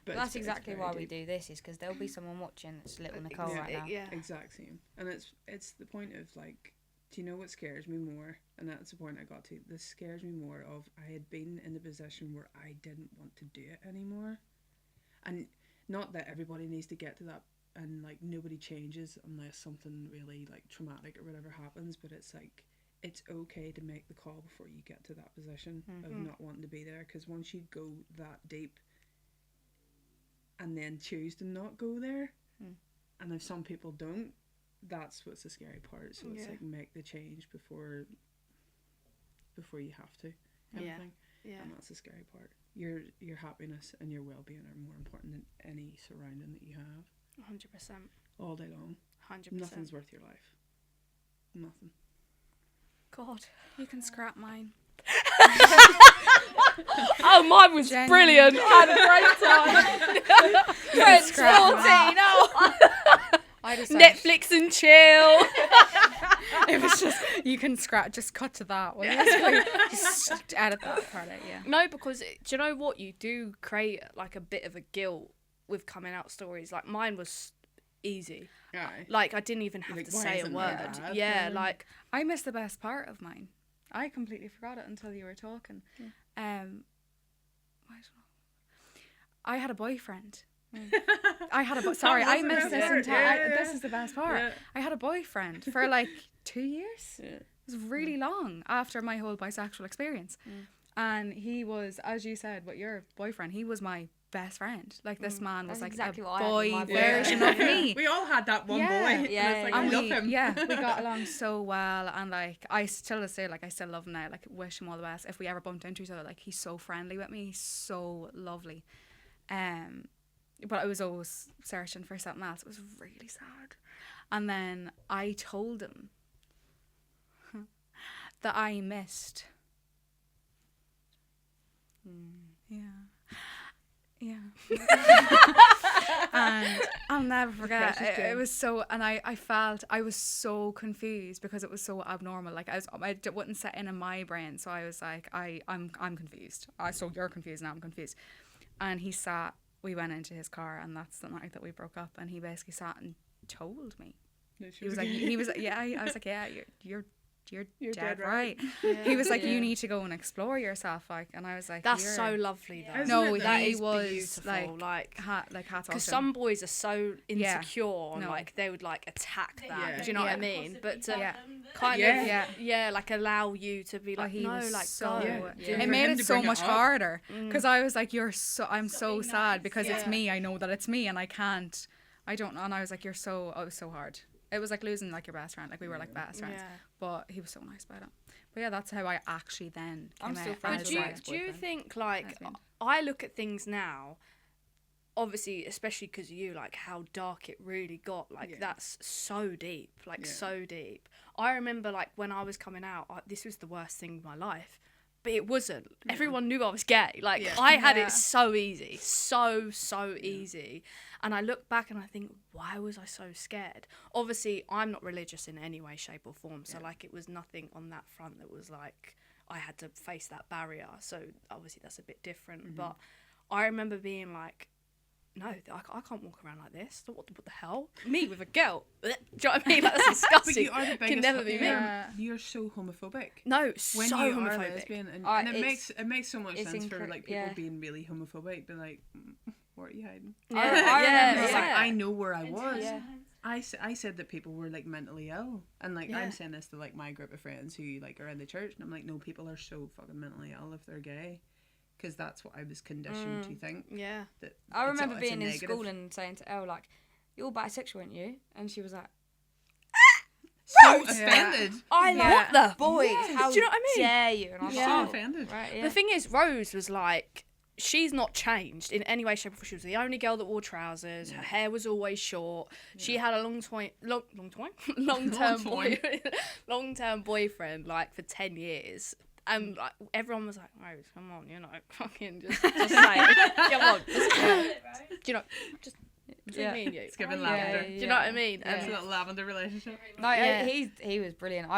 But That's exactly why we deep. do this, is because there'll be someone watching that's little Nicole right now. Yeah. Exact same. And it's the point of like, do you know what scares me more? And that's the point I got to. This scares me more of, I had been in the position where I didn't want to do it anymore. And not that everybody needs to get to that, and like nobody changes unless something really like traumatic or whatever happens, but it's like, it's okay to make the call before you get to that position of not wanting to be there, because once you go that deep and then choose to not go there, and if some people don't, that's what's the scary part. So it's like, make the change before you have to, kind of thing. And that's the scary part. Your happiness and your well-being are more important than any surrounding that you have. 100%. All day long. 100%. Nothing's worth your life. Nothing. God. You can scrap mine. Oh, mine was brilliant. I had a great time. Friends 14. Oh. I just Netflix and chill. It was just, you can just cut to that. Well, just edit that part out, yeah. No, because do you know what? You do create like a bit of a guilt with coming out stories. Like mine was easy. Yeah. Like I didn't even have Like, to why say a isn't my word. dad Yeah, there? like I missed the best part of mine. I completely forgot it until you were talking. I don't know. I had a boyfriend. Sorry, I missed this entire. This is the best part. Yeah. I had a boyfriend for like 2 years. Yeah. It was really long after my whole bisexual experience, and he was, as you said, with your boyfriend, he was my best friend. Like this man was That's like exactly a what I had with my boy boyfriend. version of me. We all had that one Yeah. boy. Yeah, And it's like, yeah. I And love we, him. we got along so well, and like I still love him now. Like wish him all the best. If we ever bumped into each other, like he's so friendly with me, he's so lovely. But I was always searching for something else. It was really sad. And then I told him that I missed. Yeah. And I'll never forget. It was so, and I felt I was so confused because it was so abnormal. Like I wouldn't set in my brain, so I was like, I'm confused. So you're confused, now I'm confused. And we went into his car, and that's the night that we broke up. And he basically sat and told me. I was like, yeah, you're dead right. He was like, you need to go and explore yourself, like, and I was like, that's so lovely though. Isn't it that though? is was beautiful. Like hats off. because some boys are so Yeah. insecure and No. like they would like attack that. Yeah. Do you know what I Yeah. mean? But to Yeah. kind Yeah. of like allow you to be like, he no, was like so, go. Yeah. Do you And it for made him it to so bring it much up. harder because I was like, I'm so sad because it's me. I know that it's me, and I don't know. And I was like, it was so hard. It was like losing like your best friend. Like we were like best friends, Yeah. but he was so nice about it. But yeah, that's how I actually then came I'm still out friends as with Do my you, like, do you boyfriend. think like Husband. I look at things now, obviously especially because of you, like how dark it really got, like Yeah. that's so deep, like Yeah. so deep. I remember like when I was coming out, this was the worst thing of my life, but it wasn't. Everyone knew I was gay. Like Yeah. I had Yeah. it so easy, so easy. And I look back and I think, why was I so scared? Obviously I'm not religious in any way, shape or form, so like it was nothing on that front that was like I had to face that barrier, so obviously that's a bit different. But I remember being like, no, I can't walk around like this. What the hell? Me with a girl? Do you know what I mean? Like, that's But disgusting. you are the biggest. Can never be me. Yeah. You're so homophobic. No, When so you are homophobic. lesbian, and it it's- makes so much it's sense for like people yeah. being really homophobic, but like, what are you hiding? I Yeah, remember, It's like, yeah. I know where I was. Yeah. I said that people were like mentally ill, and like Yeah. I'm saying this to like my group of friends who like are in the church, and I'm like, no, people are so fucking mentally ill if they're gay, because that's what I was conditioned to think. Yeah. That I remember it's a being in negative. school and saying to Elle, like, "You're bisexual, aren't you?" And she was like, So offended. "I Yeah. love the boys. Yes. How Do you know what I mean? dare you?" And I was So like, offended. right, yeah. The thing is, Rose was like, she's not changed in any way, shape, or form. She was the only girl that wore trousers. Her hair was always short. She had a long-term boyfriend like for 10 years. And like everyone was like, Rose, come on, you know, fucking just say it. Come on, you know, just between me and you. It's giving Yeah, lavender. Do you know what I mean? Yeah. It's a little lavender relationship. No, Yeah. he was brilliant.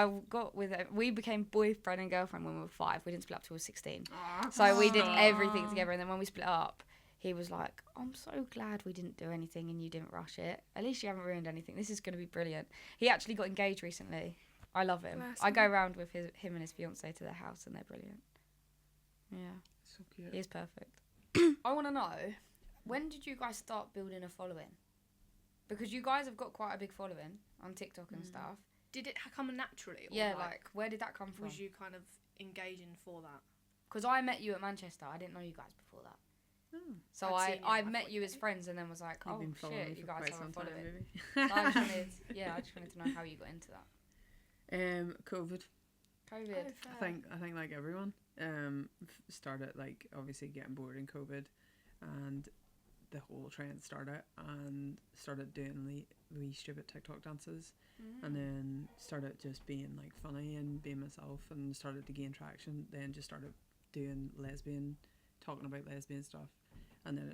We became boyfriend and girlfriend when we were 5. We didn't split up till we were 16. So we did everything together, and then when we split up, he was like, "I'm so glad we didn't do anything and you didn't rush it. At least you haven't ruined anything. This is going to be brilliant." He actually got engaged recently. I love him. Bless I go him. around with him and his fiance to their house, and they're brilliant. Yeah, So cute. he is perfect. I want to know, when did you guys start building a following? Because you guys have got quite a big following on TikTok and stuff. Did it come naturally? Or Yeah, like, where did that come from? was you kind of engaging for that? Because I met you at Manchester. I didn't know you guys before that. So I'd seen you I at met that you point, as friends and then was like, You've oh been following shit, you for guys quite have a some time, following. maybe. So I just wanted to know how you got into that. COVID. COVID. I think like everyone started like obviously getting bored in COVID, and the whole trend started doing the wee stupid TikTok dances, and then started just being like funny and being myself, and started to gain traction. Then just started doing talking about lesbian stuff, and then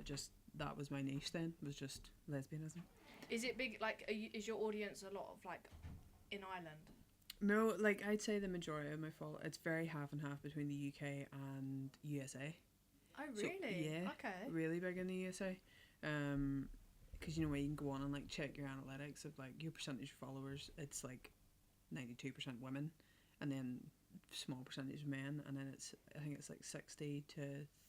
that was my niche. Then was just lesbianism. Is it big? Like, is your audience a lot of like in Ireland? No, like I'd say the majority of my it's very half and half between the UK and USA. Oh, So, really? yeah, Okay. really big in the USA. Because you know where you can go on and like check your analytics of like your percentage of followers. It's like 92% women, and then small percentage of men, and then I think it's like 60 to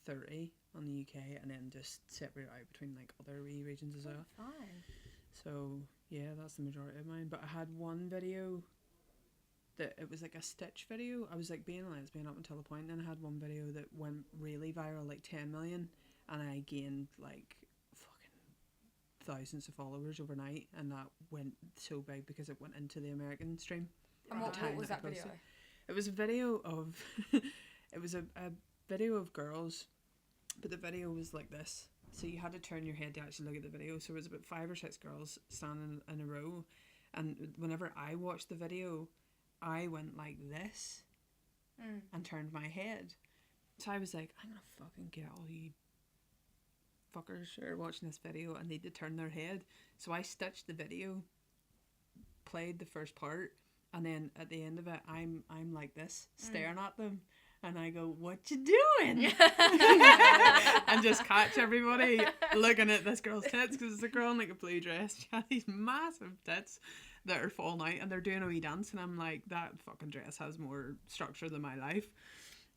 30 on the UK, and then just separate out between like other regions as well. Fine. So yeah, that's the majority of mine. But I had one video that it was like a stitch video. I was like being a lesbian up until a point, then I had one video that went really viral, like 10 million, and I gained like fucking thousands of followers overnight, and that went so big because it went into the American stream. And at what the time was I that video? posted. It was a video of it was a video of girls, but the video was like this. So you had to turn your head to actually look at the video. So it was about 5 or 6 girls standing in a row, and whenever I watched the video, I went like this and turned my head. So I was like, I'm gonna fucking get all you fuckers who are watching this video and need to turn their head. So I stitched the video, played the first part, and then at the end of it, I'm like this, staring at them, and I go, "What you doing?" And just catch everybody looking at this girl's tits, because it's a girl in like a blue dress. She had these massive tits that are falling out, and they're doing a wee dance, and I'm like, that fucking dress has more structure than my life.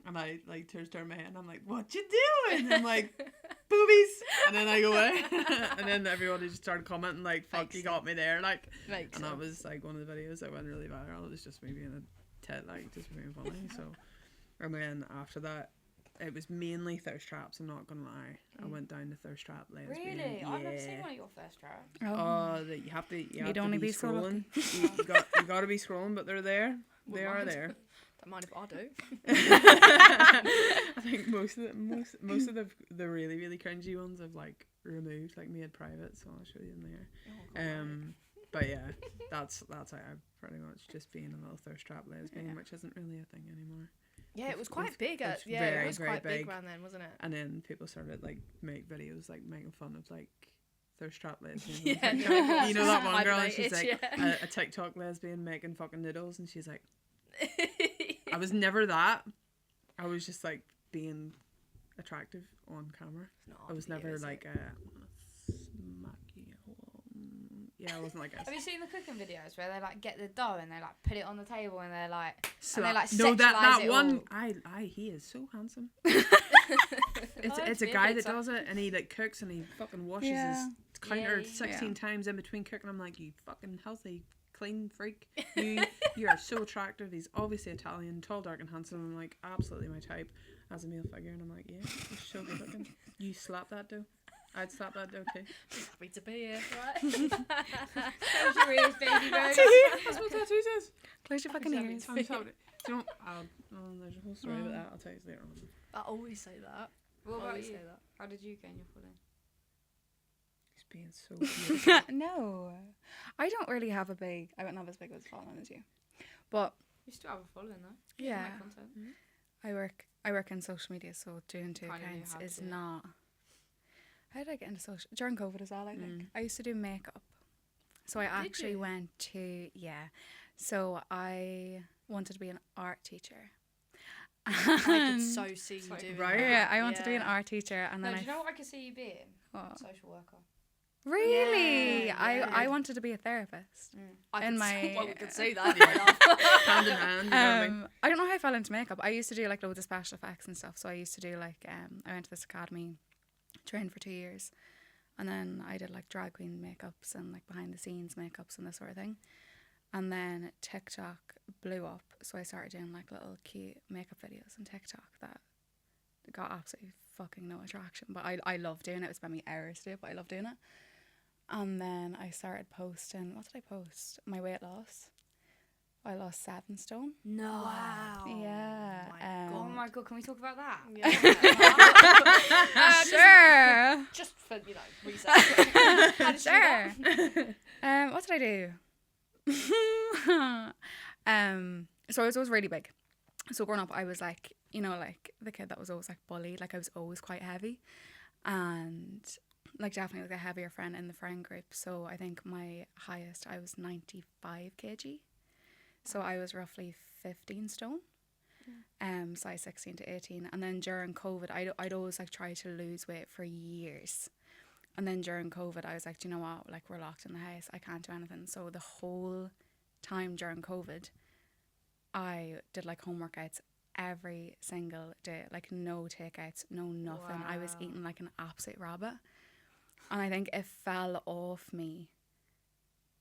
And I like turn my head, and I'm like, "What you doing?" And I'm like, "Boobies." And then I go away, and then everybody just started commenting like, "Fuck, you got me there," like. Makes And that sense. was like one of the videos that went really viral. It was just me being a tit, like just being funny. So, and then after that, it was mainly thirst traps. I'm not gonna lie. I went down the thirst trap lesbian. Really? Yeah. I've never seen one of your first traps. Oh, that you have to. You have You'd to only be be so scrolling. you got to be scrolling, but they're there. They are mind. there. Don't mind if I do. I think most of the really cringy ones I've like removed, like made private, so I'll show you in there. But yeah, that's how I've pretty much just being a little thirst trap lesbian, which isn't really a thing anymore. Yeah, it was quite big. It's Yeah, very, it was very quite big big. around then, wasn't it? And then people started like make videos like making fun of like thirst trap lesbians. Yeah, Like, no, you know that one girl, and she's hibernated, like a TikTok lesbian making fucking noodles, and she's like, I was never that. I was just like being attractive on camera. I was never like I'm gonna smack you. Yeah, I wasn't like Have you seen the cooking videos where they like get the dough and they like put it on the table and they're like so and they like no, that sexualise it one all? he is so handsome. Oh, It's a guy that does it, and he like cooks and he fucking washes his counter Yeah. 16 times in between cooking. I'm like, you fucking healthy, clean freak. You are so attractive. He's obviously Italian, tall, dark, and handsome. I'm like, absolutely my type. as a male figure, and I'm like, yeah, you should be looking. You slap that dough. I'd slap that dough too. Happy to be here. Right. Close your ears, baby bird. That's what tattoo says. Close your fucking ears. I'm sorry. Do you know, there's a whole story about that. I'll tell you later on. I always say that. What about Always you? say that. How did you gain your following? He's being so beautiful. No, I don't really have a big. I don't have as big of a following as you, but You still have a following though. yeah, Make content. I work in social media, so doing two Kinda knew accounts how is to. not. How did I get into social? During COVID as well, I think. I used to do makeup. So I Did actually you? went to, so I wanted to be an art teacher. I could And- so see you Right. doing Right. that. yeah, I wanted to be an art teacher, and No, then do you know what I could see you being? What? Social worker. Really, Yeah, I yeah. wanted to be a therapist. I In could my- see, well, we could see that. Hand in hand. You know what I mean? I don't know how I fell into makeup. I used to do like loads of special effects and stuff. So I used to do like I went to this academy, trained for 2 years, and then I did like drag queen makeups and like behind the scenes makeups and this sort of thing. And then TikTok blew up, so I started doing like little cute makeup videos on TikTok that got absolutely fucking no attraction. But I love doing it. It spent me hours to do it, but I love doing it. And then I started posting. What did I post? My weight loss. I lost 7 stone. No. Wow. Yeah. Oh my god, can we talk about that? Sure. Just for, research. How did you do Sure. that? What did I do? So I was always really big. So growing up, I was like, like the kid that was always like bullied. Like I was always quite heavy, and like definitely like a heavier friend in the friend group. So I think my highest, I was 95 kg. So I was roughly 15 stone. Size 16 to 18. And then during COVID, I'd always like try to lose weight for years. And then during COVID, I was like, do you know what? Like, we're locked in the house. I can't do anything. So the whole time during COVID, I did like home workouts every single day. Like, no takeouts, no nothing. I was Wow. eating like an absolute rabbit. And I think it fell off me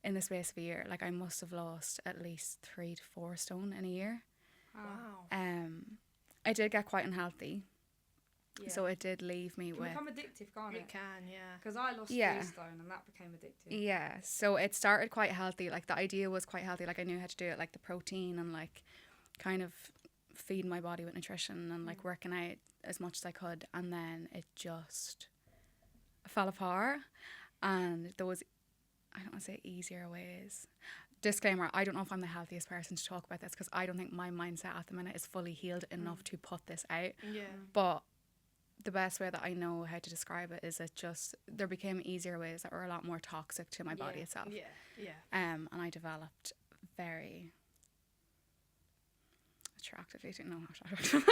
in the space of a year. Like, I must have lost at least 3 to 4 stone in a year. Wow. I did get quite unhealthy. Yeah. So it did leave me It can with... become addictive, can't It it? can, yeah. Because I lost Yeah. 3 stone and that became addictive. Yeah, so it started quite healthy. Like, the idea was quite healthy. Like, I knew how to do it, like the protein and like kind of feed my body with nutrition and like working out as much as I could. And then it just fell apart. And there was, I don't want to say easier ways. Disclaimer, I don't know if I'm the healthiest person to talk about this because I don't think my mindset at the minute is fully healed enough to put this out. Yeah. But the best way that I know how to describe it is it just, there became easier ways that were a lot more toxic to my body itself. Yeah. Yeah. And I developed very attractive eating, no, not attractive.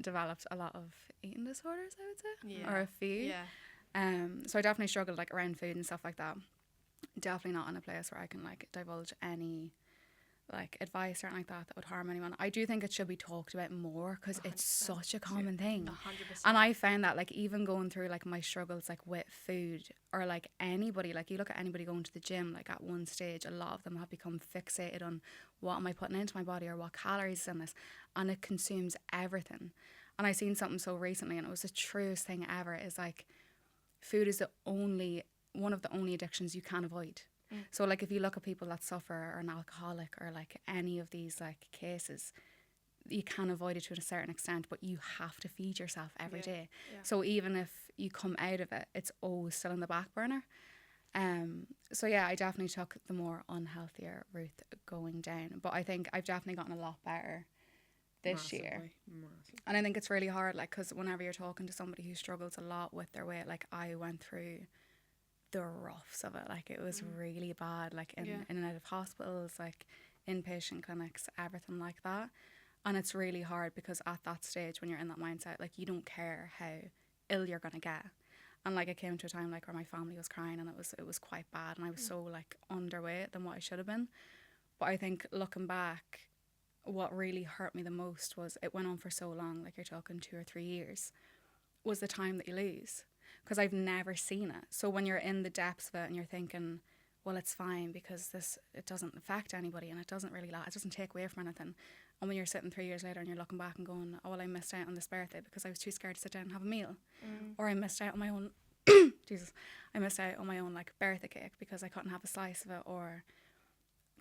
Developed a lot of eating disorders, I would say, Yeah. or a few. Yeah. So I definitely struggled like around food and stuff like that. Definitely not in a place where I can like divulge any like advice or anything like that would harm anyone. I do think it should be talked about more because it's 100%. such a common thing. 100%. And I found that like even going through like my struggles like with food or like anybody, like you look at anybody going to the gym, like at one stage a lot of them have become fixated on what am I putting into my body or what calories is in this, and it consumes everything. And I seen something so recently and it was the truest thing ever, is like food is one of the only addictions you can avoid. So like if you look at people that suffer or an alcoholic or like any of these like cases, you can avoid it to a certain extent, but you have to feed yourself every day. Yeah. So even if you come out of it, it's always still in the back burner. So yeah, I definitely took the more unhealthier route going down, but I think I've definitely gotten a lot better this year. Massively. And I think it's really hard, like, because whenever you're talking to somebody who struggles a lot with their weight, like I went through the roughs of it. Like it was really bad, like in and out of hospitals, like inpatient clinics, everything like that. And it's really hard because at that stage when you're in that mindset, like you don't care how ill you're gonna get. And like it came to a time like where my family was crying and it was quite bad and I was so like underweight than what I should have been. But I think looking back, what really hurt me the most was it went on for so long, like you're talking 2 or 3 years, was the time that you lose. Because I've never seen it. So when you're in the depths of it and you're thinking, well, it's fine because it doesn't affect anybody and it doesn't really it doesn't take away from anything. And when you're sitting 3 years later and you're looking back and going, oh, well, I missed out on this birthday because I was too scared to sit down and have a meal. Or I missed out on my own, I missed out on my own, like, birthday cake because I couldn't have a slice of it. Or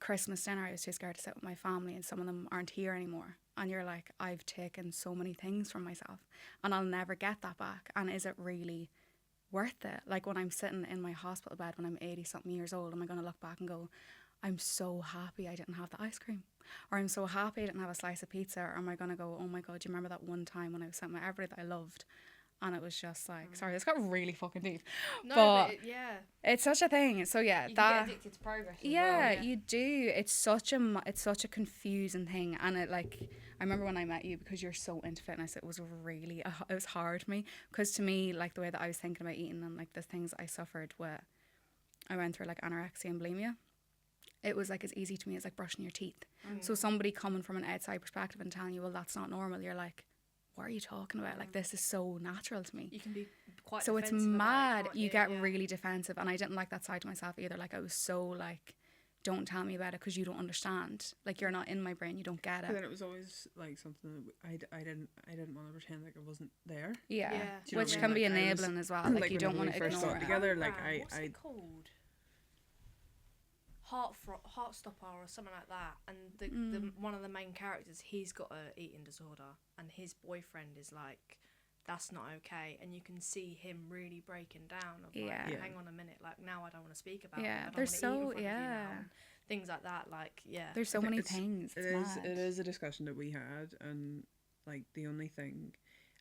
Christmas dinner, I was too scared to sit with my family and some of them aren't here anymore. And you're like, I've taken so many things from myself and I'll never get that back. And is it really worth it? Like, when I'm sitting in my hospital bed when I'm 80-something years old, am I going to look back and go, I'm so happy I didn't have the ice cream? Or I'm so happy I didn't have a slice of pizza? Or am I going to go, oh my God, do you remember that one time when I was sitting with everybody that I loved? And it was just like, sorry, this got really fucking deep. No, but yeah. It's such a thing. So yeah, You that can get addicted to progress. yeah, you do. It's such a confusing thing, and it, like, I remember when I met you, because you're so into fitness, it was really it was hard for me, because to me, like, the way that I was thinking about eating and like the things I suffered with, I went through like anorexia and bulimia. It was like as easy to me as like brushing your teeth. So somebody coming from an outside perspective and telling you, well, that's not normal, you're like, what are you talking about? Like, this is so natural to me. You can be quite So it's defensive about it, mad. can't You get Yeah. really defensive, and I didn't like that side to myself either. Like, I was so like, don't tell me about it because you don't understand. Like, you're not in my brain, you don't get But then it. it was always like something that I didn't want to pretend like it wasn't there. Yeah, Yeah. Do you know which what I can mean? be Like, I was- enabling as well. Like, you don't whenever want we to first ignore got it. together, like Program, what's I it called? Heartstopper or something like that, and the one of the main characters, he's got a eating disorder, and his boyfriend is like, that's not okay, and you can see him really breaking down of like, Yeah. Yeah. hang on a minute, like, now I don't want to speak about Yeah, it, I don't there's wanna eat in so- front of you yeah. now, and things like that, like, yeah. There's so I think many it's- things. It It's is. mad. It is a discussion that we had, and like the only thing,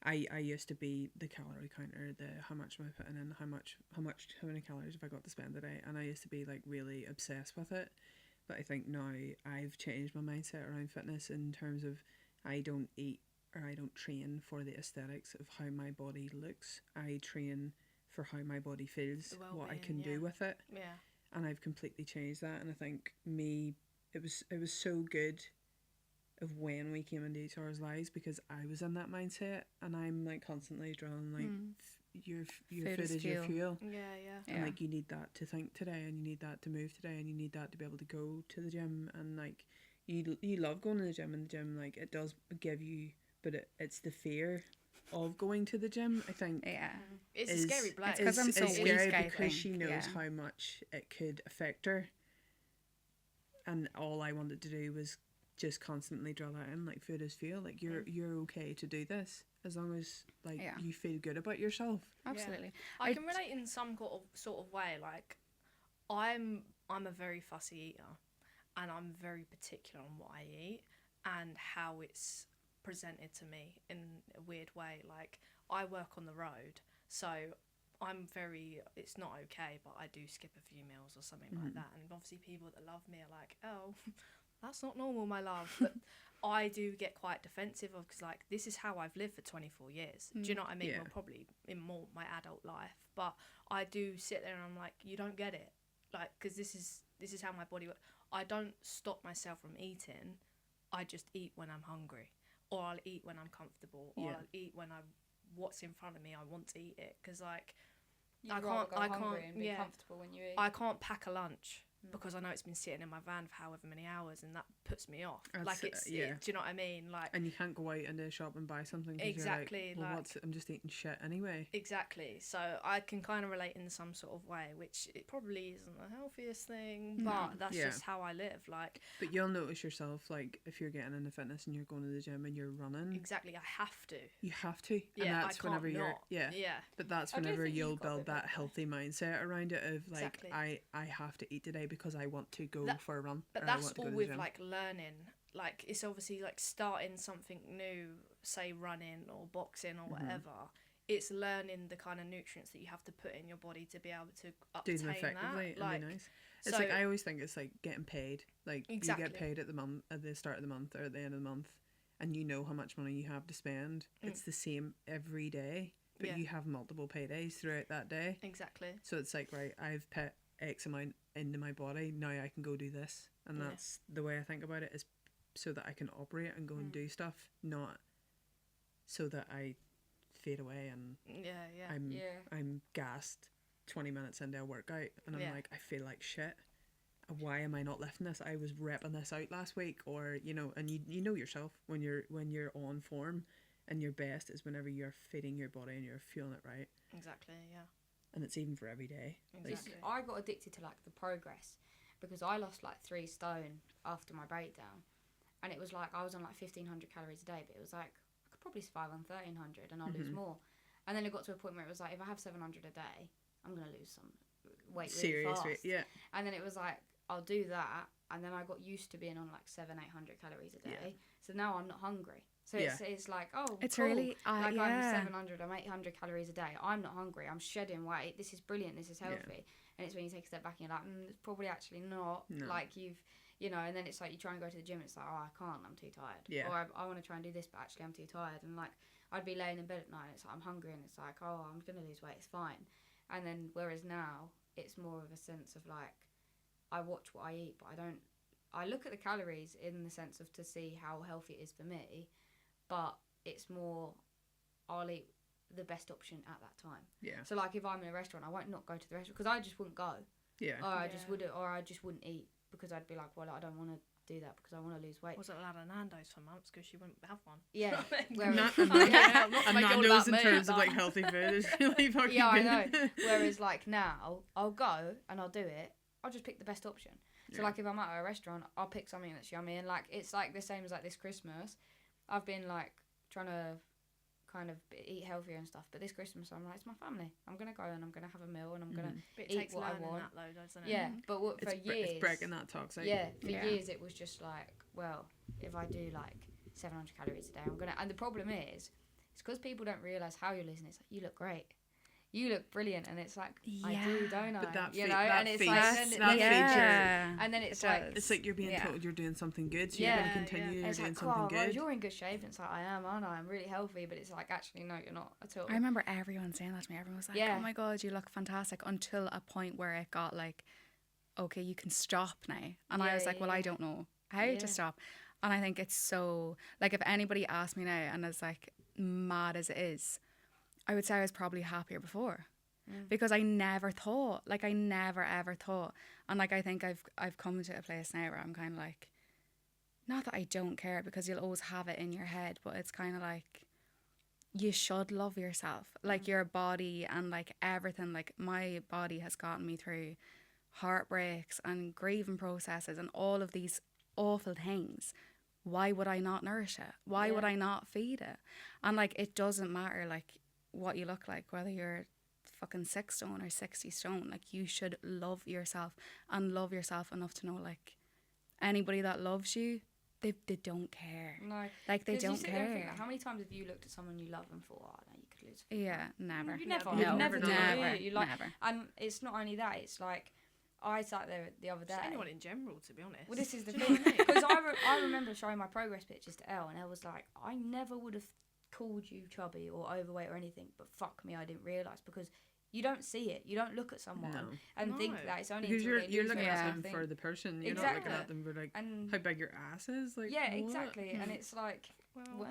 I used to be the calorie counter, the how much am I putting in, how many calories have I got to spend a day, and I used to be like really obsessed with it. But I think now I've changed my mindset around fitness in terms of I don't eat or I don't train for the aesthetics of how my body looks. I train for how my body feels, The what I well-being, can yeah. do with it. Yeah. And I've completely changed that, and I think it was so good of when we came into each other's lives, because I was in that mindset, and I'm like constantly drawing like your food is your fuel. Yeah, yeah. And like, you need that to think today, and you need that to move today, and you need that to be able to go to the gym, and like you love going to the gym, and the gym, like, it does give you, but it's the fear of going to the gym, I think. Yeah. It's is- a scary place. It's 'cause I'm so is weak, scary I because think, she knows yeah. how much it could affect her, and all I wanted to do was just constantly draw that in, like, food is fuel, like, you're okay to do this as long as like Yeah. you feel good about yourself. Absolutely. I can relate in some sort of way. Like, I'm a very fussy eater, and I'm very particular on what I eat and how it's presented to me in a weird way. Like, I work on the road, so it's not okay, but I do skip a few meals or something like that. And obviously people that love me are like, oh, that's not normal, my love. But I do get quite defensive of, because like, this is how I've lived for 24 years. Do you know what I mean? Yeah. Well, probably in more my adult life, but I do sit there and I'm like, you don't get it, like, because this is how my body works. I don't stop myself from eating. I just eat when I'm hungry, or I'll eat when I'm comfortable, or Yeah. I'll eat when what's in front of me, I want to eat it, because like, You'd I rather can't- go I hungry can't- and be yeah. comfortable when you eat. I can't pack a lunch because I know it's been sitting in my van for however many hours, and that puts me off. That's- Like, it's yeah. do you know what I mean? Like, And you can't go out into a shop and buy something 'cause Exactly, you're like, well, like- I'm just eating shit anyway. exactly. So I can kind of relate in some sort of way, which it probably isn't the healthiest thing, but that's Yeah. just how I live. Like, But you'll notice yourself, like, if you're getting into fitness and you're going to the gym and you're running, exactly, I have to. you have to. Yeah, And I that's can't whenever you're not. yeah. But that's I do whenever think you've you'll got a build bit that better. healthy mindset around it of like, Exactly. I have to eat today because I want to go That- for a run. But or I that's want to go all to the with gym. like learning. Like, it's obviously like starting something new, say running or boxing Mm-hmm. or whatever. It's learning the kind of nutrients that you have to put in your body to be able to do obtain them effectively that. Like, and be nice. It's so- like, I always think it's like getting paid. Like, you Exactly. get paid at the start of the month or at the end of the month, and you know how much money you have to spend. It's the same every day, but Yeah. you have multiple paydays throughout that day. exactly. So it's like, right, I've put X amount into my body, now I can go do this. And Yeah. that's the way I think about it, is so that I can operate and go and do stuff, not so that I fade away and Yeah, yeah. I'm Yeah. I'm gassed 20 minutes into a workout and I'm Yeah. like, I feel like shit. why am I not lifting this? I was repping this out last week, or you know, and you know yourself when you're on form, and your best is whenever you're feeding your body and you're feeling it right. Exactly. Yeah. And it's even for every day. Exactly. I got addicted to like the progress because I lost like 3 stone after my breakdown, and it was like I was on like 1,500 calories a day, but it was like I could probably survive on 1,300 and I'll lose more. And then it got to a point where it was like if I have 700 a day, I'm gonna lose some weight really fast. Weight, yeah. And then it was like I'll do that, and then I got used to being on like 700-800 calories a day. Yeah. So now I'm not hungry. So it's like, oh, it's cool. really like yeah. I'm 700, I'm 800 calories a day. I'm not hungry. I'm shedding weight. This is brilliant. This is healthy. And it's when you take a step back and you're like, it's probably actually not. No. Like you know, and then it's like you try and go to the gym. It's like, oh, I can't. I'm too tired. Yeah. Or I want to try and do this, but actually I'm too tired. And like I'd be laying in bed at night and it's like I'm hungry and it's like, oh, I'm gonna lose weight. It's fine. And then whereas now it's more of a sense of like I watch what I eat, but I look at the calories in the sense of to see how healthy it is for me, but it's more I'll eat the best option at that time. Yeah. So like if I'm in a restaurant, I won't not go to the restaurant because I just wouldn't go. Yeah. Or I just wouldn't eat because I'd be like, well, I don't want to do that because I want to lose weight. Wasn't allowed a Nando's for months because she wouldn't have one. Yeah. And Nando's in terms of like healthy food is really fucking yeah, I good. know. Whereas like now, I'll go and I'll do it. I'll just pick the best option. So like if I'm at a restaurant, I'll pick something that's yummy, and like it's like the same as like this Christmas. I've been like trying to kind of eat healthier and stuff, but this Christmas I'm like, it's my family. I'm gonna go and I'm gonna have a meal and I'm gonna eat what I want. That though, doesn't it? Yeah, but for years, it's breaking that toxic. Yeah, for years it was just like, well, if I do like 700 calories a day, I'm gonna. And the problem is, it's because people don't realise how you're losing. It's like you look great. You look brilliant, and it's like I do, don't I? But that you know, that and it's feeds, like and then it's like it's like you're being told you're doing something good, so you're going to continue doing like, something good. You're in good shape. And it's like I am, aren't I? I'm really healthy, but it's like actually no, you're not at all. I remember everyone saying that to me. Everyone was like, "Oh my god, you look fantastic," until a point where it got like, "Okay, you can stop now," and I was like, "Well, I don't know how to stop." And I think it's so like if anybody asked me now, and as like mad as it is, I would say I was probably happier before. Because I never thought, like I never ever thought, and like I think I've come to a place now where I'm kind of like, not that I don't care because you'll always have it in your head, but it's kind of like you should love yourself, like your body and like everything. Like my body has gotten me through heartbreaks and grieving processes and all of these awful things. Why would I not nourish it? Why would I not feed it? And like it doesn't matter like what you look like, whether you're fucking 6 stone or 60 stone. Like you should love yourself and love yourself enough to know like anybody that loves you, they don't care. No, like they don't care. Think, like, how many times have you looked at someone you love and thought, oh no, you could lose? Yeah, never. You never. No, never. You like, never. and it's not only that. It's like I sat there the other day. Just anyone in general, to be honest. Well, this is the thing because I remember showing my progress pictures to Elle, and Elle was like, I never would have called you chubby or overweight or anything, but fuck me, I didn't realise because you don't see it. You don't look at someone and think that it's only because you're looking at them thing. for the person. You're not looking at them for like how big your ass is. Like yeah, exactly. And it's like, well.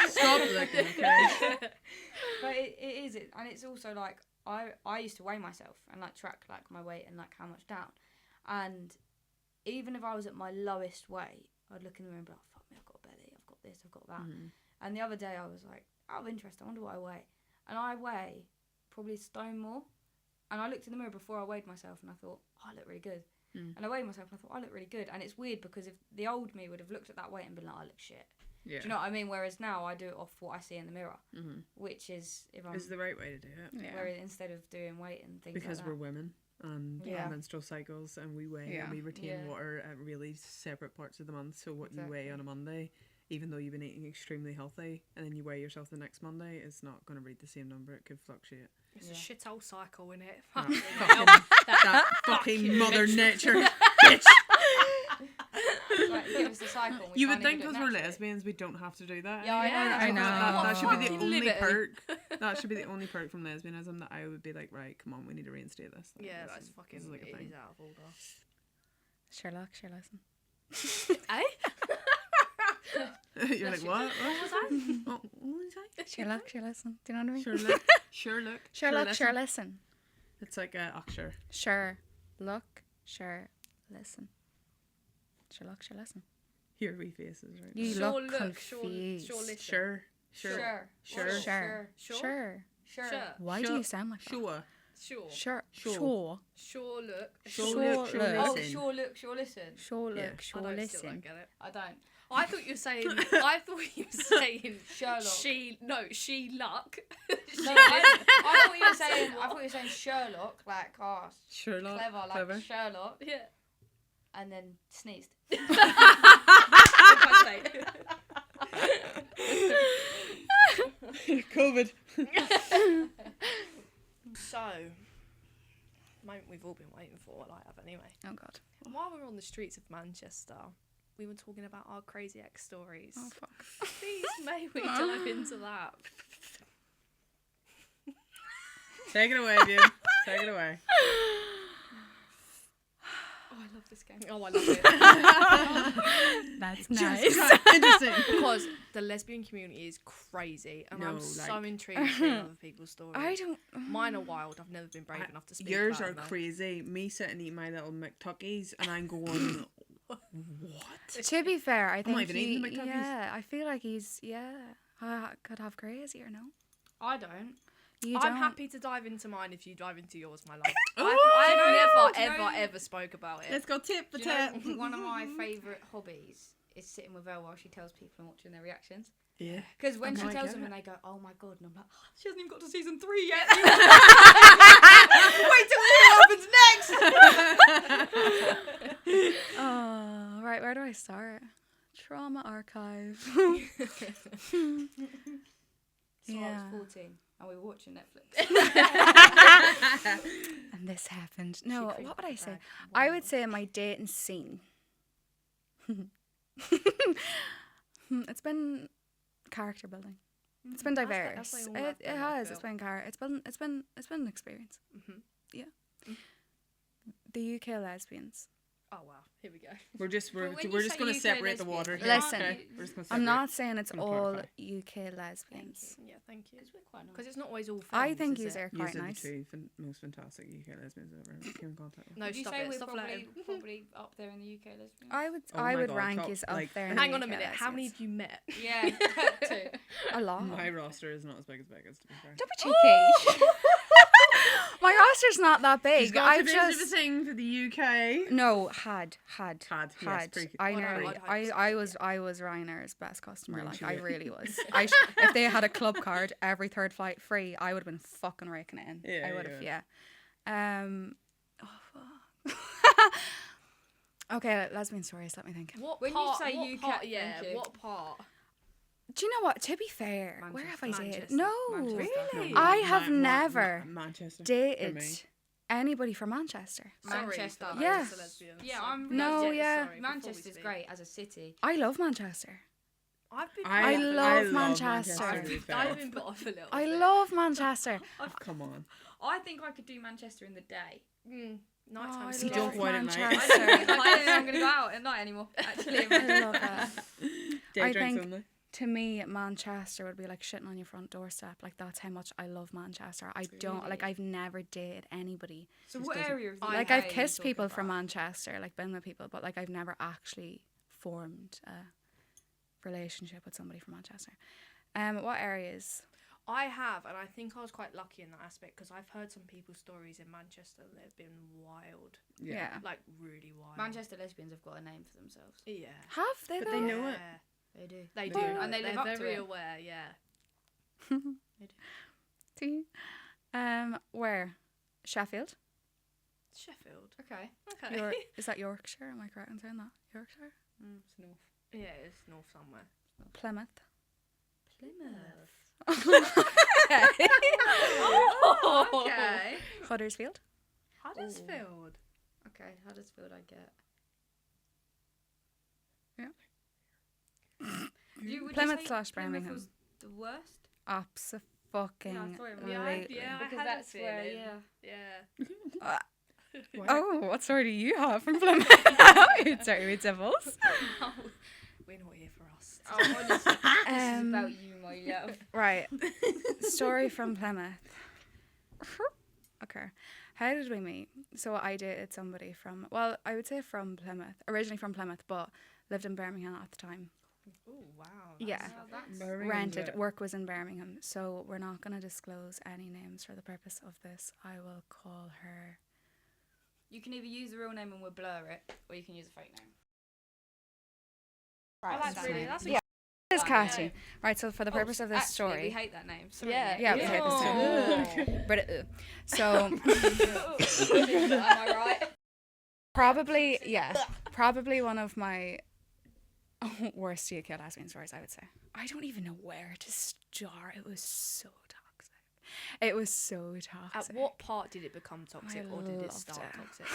Stop looking, okay? But it is it, and it's also like I used to weigh myself and like track like my weight and like how much down, and even if I was at my lowest weight, I'd look in the mirror and be like, fuck me, I've got a belly, I've got this, I've got that. And the other day I was like, out of interest, I wonder what I weigh, and I weigh probably a stone more, and I looked in the mirror before I weighed myself and I thought, oh, I look really good. And I weighed myself and I thought, I look really good. And it's weird because if the old me would have looked at that weight and been like, I look shit. Yeah. Do you know what I mean? Whereas now I do it off what I see in the mirror, which is is the right way to do it. Yeah. Whereas instead of doing weight and things because like that. we're women and menstrual cycles and we weigh and we retain water at really separate parts of the month. So what you weigh on a Monday, even though you've been eating extremely healthy, and then you weigh yourself the next Monday, it's not going to read the same number. It could fluctuate. It's a shit old cycle, innit? That fucking mother nature bitch. Like, give us the cycle. You would think because we're lesbians we don't have to do that. Yeah, I know. That should be the only perk. That should be the only perk from lesbianism that I would be like, right, come on, we need to reinstate this. Like, yeah, that's fucking. This is like a thing. It is out of order. Sherlock, listen. Eh? You're like, what? What was that? What was that? Sherlock, listen. Do you know what I mean? Sherlock. Sherlock, listen. It's like a Sure. Sure. Look. Sure, listen. Your wee faces, right? You Sure look look, confused. sure listen. Sure. Sure. Sure. Why do you sound like that? Sure. Sure. Sure. Sure look. Sure Sure look, sure look. Oh, listen. sure look, sure listen. Sure Yeah. look, sure I still listen. don't get it. I don't. I thought you were saying. Sherlock. She luck. No, I thought you were saying Sherlock, like Sherlock. clever, like Sherlock, Yeah. and then sneezed. COVID. So, moment we've all been waiting for, well, I have anyway. Oh God. While we're on the streets of Manchester, we were talking about our crazy ex stories. Oh fuck. Please, may we dive into that? Take it away, dude. Take it away. Oh, I love this game. Oh, I love it. That's Just nice. right, interesting. Because the lesbian community is crazy, and I'm so intrigued to hear other people's stories. I don't. Mine are wild. I've never been brave enough to speak. Yours about are them. crazy. Me sitting eating my little McTuckies and I'm going, what? To be fair, I not think even eating the McTuckies. yeah, I feel like he's could have crazier, no? I don't. You I'm don't. happy to dive into mine if you dive into yours, my love. Ooh, I've do you never, know- ever spoke about it. Let's go tip for Do you tip. know, one of my favourite hobbies is sitting with Elle while she tells people and watching their reactions. Yeah. Because when she my tells God. them and they go, "Oh my God," and I'm like, oh, "She hasn't even got to season 3 yet." Wait till what happens next. Oh, right. Where do I start? Trauma archive. So I Yeah. was 14 and we were watching Netflix. And this happened. No, creeped what would I the say? bag. I would say my dating scene. It's been character building. It's been That's diverse. like all It I've done, I has. feel. It's been an experience. Mhm. Yeah. The UK lesbians. Oh wow, here we go. We're just But when you we're just say going to UK separate the lesbian, water. you here, Listen, okay? We're just gonna I'm separate. not saying it's Gonna all clarify. UK lesbians. Yeah, thank you. Because we're quite nice. Because it's not always all. I films, think is yous it? are Yous quite are the nice. two most fantastic UK lesbians I've ever came in contact with. No, Would you stop say it. we're Stop flirting. probably up there in the UK lesbians? I would Oh I my would God, rank top, is up like- there. in Hang the on a UK minute. How many lesbians. have you met? Yeah, 2. A lot. My roster is not as big as Becca's, to be fair. Don't be cheeky. My roster's not that big. She's got I've to visit just a thing for the UK. no had. Yes, pretty- I Oh, no, nearly. I'd I was Ryanair's best customer. Yeah, Like she I did. really was. If they had a club card every third flight free, I would have been fucking raking it in. Yeah, I would have. yeah. Yeah. Oh fuck. Okay, lesbian stories. Let me think. What When you part? say what UK part, yeah. thank you. What part? Do you know what? To be fair, where have I dated? Manchester. No, Really? I have never Manchester. dated me. anybody from Manchester. Manchester. Sorry, Yeah. for lesbians. Yeah, Sorry. I'm- No, yeah. sorry, before we Manchester's speak. great as a city. I love Manchester. I've been. I love Manchester. to be fair. I've been put off a little. I bit. love Manchester. Come on. I think I could do Manchester in the day. Nighttime. Oh, I You sleep. don't love go out at night. I Manchester. don't think I'm going to go out at night anymore, actually. I love that. Day I drinks think- only. To me, Manchester would be like shitting on your front doorstep. Like that's how much I love Manchester. I don't like. I've never dated anybody. So what area of the Like UK I've are you kissed talking people from about? Manchester, like been with people, but like I've never actually formed a relationship with somebody from Manchester. What areas? I have, and I think I was quite lucky in that aspect because I've heard some people's stories in Manchester that have been wild, Yeah. like really wild. Manchester lesbians have got a name for themselves. Yeah. Have they? But though? they know it. They do. They They do, do. And they live They're up to very it. aware. Yeah. Do you? Where? Sheffield. Sheffield. Okay. Okay. Is that Yorkshire? Am I correct in saying that? Yorkshire. It's north. Yeah, it's north somewhere. Plymouth. Plymouth. Oh, Okay. Huddersfield. Huddersfield. Okay, Huddersfield I get. Yeah. Would Plymouth say /Birmingham. Plymouth was the worst? Abso-fucking-lutely. Yeah, I thought it was. Yeah, I Because had that's a where, feeling. yeah. Yeah. Oh, what story do you have from Plymouth? Sorry, with devils. We're not here for us. Oh, honestly, this is about you, my love. Right. Story from Plymouth. Okay. How did we meet? So I dated somebody from, well, I would say from Plymouth, originally from Plymouth, but lived in Birmingham at the time. Oh wow. Yeah. Rented. Work was in Birmingham. So we're not going to disclose any names for the purpose of this. I will call her. You can either use the real name and we'll blur it, or you can use a fake name. Oh, Right, that's really, that's a Yeah. It's catchy. Yeah. Right, so for the purpose of this Actually, story. we hate that name. Sorry, Yeah. Nick. Yeah, we hate this too. But so Am I right? probably one of my worst UK lesbian stories, I would say. I don't even know where to start. It was so toxic. It was so toxic. At what part did it become toxic, I or did it loved start it. toxic?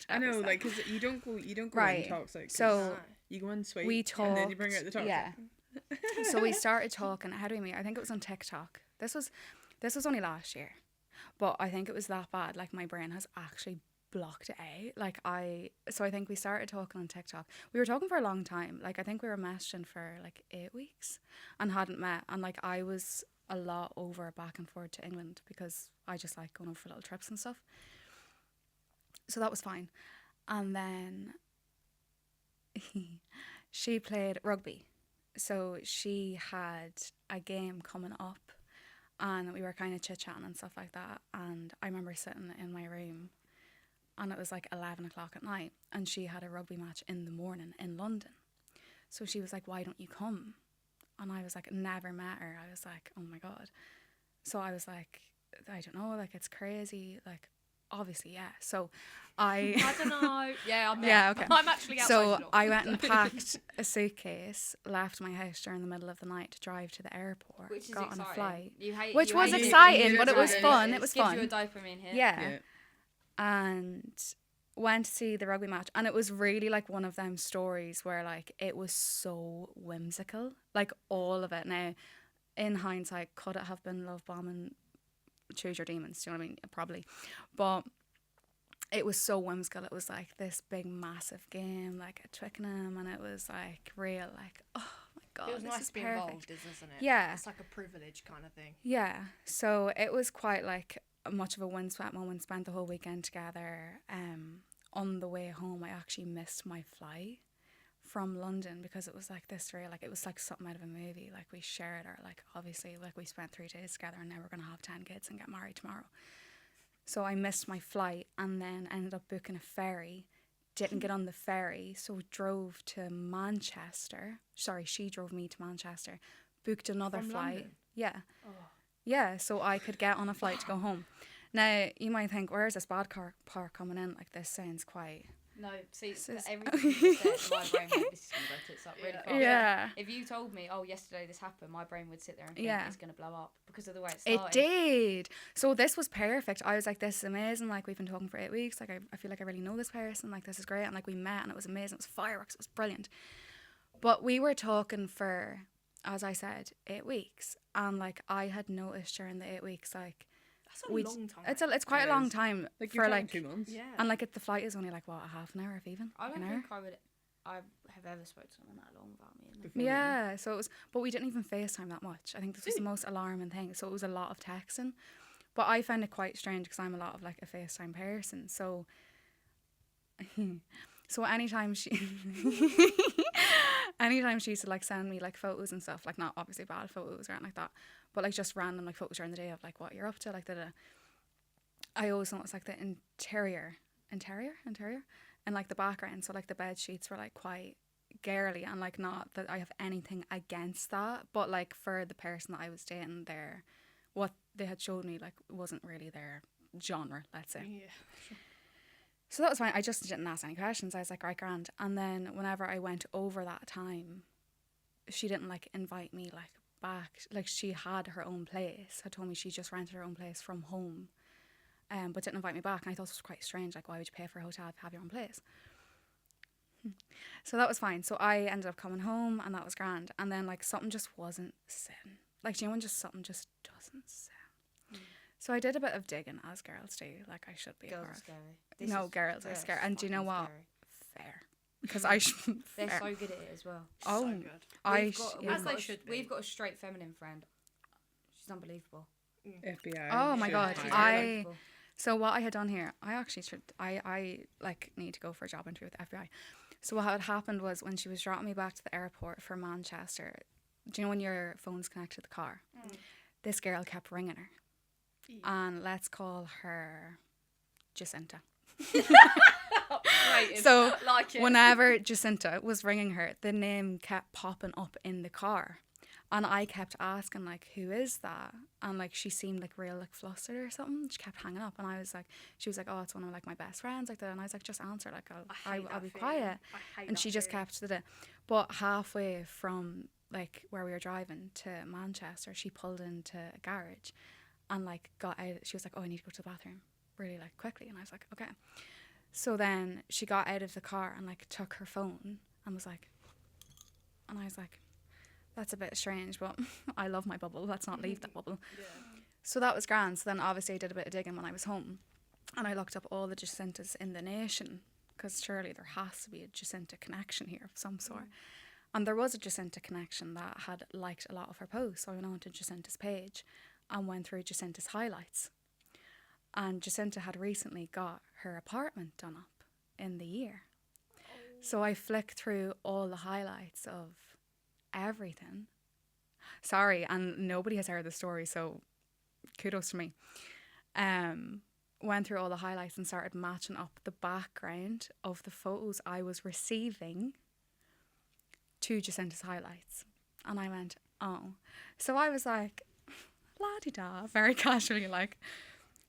I know, like, because you don't go Right. in toxic. 'cause So you go in sweet, we and then you bring out the toxic. Yeah. So we started talking. How do we meet? I think it was on TikTok. This was only last year, but I think it was that bad. Like my brain has actually blocked it out. I think we started talking on TikTok. We were talking for a long time. Like I think we were messaging for like 8 weeks and hadn't met. And like I was a lot over back and forth to England because I just like going over for little trips and stuff. So that was fine. And then she played rugby. So she had a game coming up and we were kind of chit-chatting and stuff like that. And I remember sitting in my room and it was like 11 o'clock at night and she had a rugby match in the morning in London. So she was like, why don't you come? And I was like, never met her. I was like, oh my God. So I was like, I don't know, like it's crazy. Like, obviously, yeah. So I don't know. Yeah, I'm there. Yeah, okay. I'm actually outside So the door. I went and packed a suitcase, left my house during the middle of the night to drive to the airport, Which is got exciting. on a flight. Which Was hate exciting, but it was fun. It was gives fun. you a dopamine hit. Yeah. And went to see the rugby match and it was really like one of them stories where like it was so whimsical, like all of it. Now in hindsight, could it have been love bombing, choose your demons, do you know what I mean? Probably, but it was so whimsical. It was like this big massive game like at Twickenham and it was like real like, oh my God, It was this nice is to be perfect. involved, isn't it? Yeah. It's like a privilege kind of thing. Yeah, so it was quite like much of a windswept moment. Spent the whole weekend together. On the way home, I actually missed my flight from London because it was like this real, like it was like something out of a movie. Like we shared our, like obviously, like we spent 3 days together and now we're gonna have 10 kids and get married tomorrow. So I missed my flight and then ended up booking a ferry. Didn't get on the ferry, so drove to Manchester. Sorry, she drove me to Manchester. Booked another From flight. London? Yeah. Oh. Yeah, so I could get on a flight to go home. Now, you might think, where's this bad car coming in? Like, this sounds quite... No, see, This is- everything you said, my brain went, this is going to go tits up really fast. Yeah. If you told me, oh, yesterday this happened, my brain would sit there and think Yeah. it's going to blow up because of the way it It started. did. So this was perfect. I was like, this is amazing. Like, we've been talking for 8 weeks. Like, I feel like I really know this person. Like, this is great. And, like, we met and it was amazing. It was fireworks. It was brilliant. But we were talking for, as I said, 8 weeks. And, like, I had noticed during the 8 weeks, like... That's a long time. It's quite It a long is. time Like, for, you're like... talking 2 months. Yeah. And, like, the flight is only, like, what, a half an hour, if even? I don't an hour? think I have ever spoken to someone that long without me. In them. Before Yeah, so it was, but we didn't even FaceTime that much. I think this was the most alarming thing. So it was a lot of texting, but I found it quite strange because I'm a lot of like a FaceTime person. So, so anytime she used to like send me like photos and stuff, like not obviously bad photos or anything like that, but like just random like photos during the day of like what you're up to, like I always noticed like the interior, and like the background. So like the bed sheets were like quite girly, and like not that I have anything against that, but like for the person that I was dating, there, what they had showed me like wasn't really their genre, let's say. Yeah. So that was fine. I just didn't ask any questions. I was like, right, grand. And then whenever I went over that time, she didn't like invite me like back. Like she had her own place. Had told me she just rented her own place from home, but didn't invite me back. And I thought this was quite strange. Like, why would you pay for a hotel to have your own place? So that was fine. So I ended up coming home, and that was grand. And then like something just wasn't sitting. Like genuine, just something just doesn't sit. So I did a bit of digging, as girls do. Like I should be. Girls a are girl. scary. No, girls are scary. And do you know fucking what? scary. Fair. Because I should. They're fair. so good at it as well. Oh, So good. I As they should be. We've got a straight feminine friend. She's unbelievable. FBI. Oh my should God, hire She's her. I- unbelievable. So what I had done here, I actually I like need to go for a job interview with the FBI. So what had happened was when she was dropping me back to the airport for Manchester, do you know when your phone's connected to the car? This girl kept ringing her. And let's call her Jacinta. Right, So like it. whenever Jacinta was ringing her, the name kept popping up in the car. And I kept asking, like, who is that? And, like, she seemed, like, real, like, flustered or something. She kept hanging up. And I was like, she was like, oh, it's one of, like, my best friends, like that. And I was like, just answer, like, I'll be quiet. And she just kept did it. But halfway from, like, where we were driving to Manchester, she pulled into a garage and, like, got out. She was like, oh, I need to go to the bathroom really, like, quickly. And I was like, okay. So then she got out of the car and, like, took her phone and was like, and I was like, that's a bit strange, but I love my bubble. Let's not leave that bubble. Yeah. So that was grand. So then obviously I did a bit of digging when I was home. And I looked up all the Jacintas in the nation, because surely there has to be a Jacinta connection here of some sort. And there was a Jacinta connection that had liked a lot of her posts. So I went on to Jacinta's page and went through Jacinta's highlights. And Jacinta had recently got her apartment done up in the year. So I flicked through all the highlights of everything. Sorry, and nobody has heard the story, so kudos to me. Went through all the highlights and started matching up the background of the photos I was receiving to Jacinta's highlights. And I went, oh. So I was like, la-di-da, very casually, like,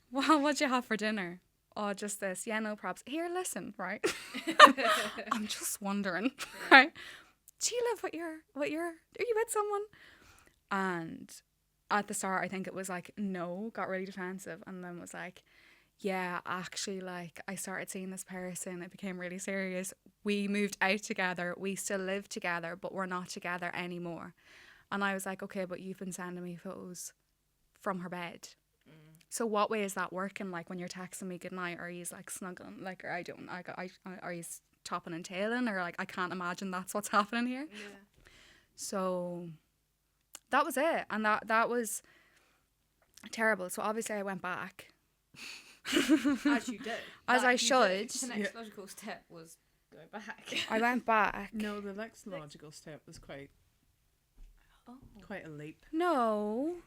well, what'd you have for dinner? Oh, just this. Yeah, no probs. Here, listen, right? I'm just wondering, right? Do you live are you with someone? And at the start, I think it was like, no, got really defensive. And then was like, yeah, actually, like, I started seeing this person. It became really serious. We moved out together. We still live together, but we're not together anymore. And I was like, okay, but you've been sending me photos from her bed. So what way is that working? Like, when you're texting me goodnight, are you like snuggling? Like, or are you topping and tailing? Or like, I can't imagine that's what's happening here. Yeah. So that was it. And that was terrible. So obviously I went back. As you do. As I should. The next logical step was go back. I went back. No, the next logical step was quite a leap. No.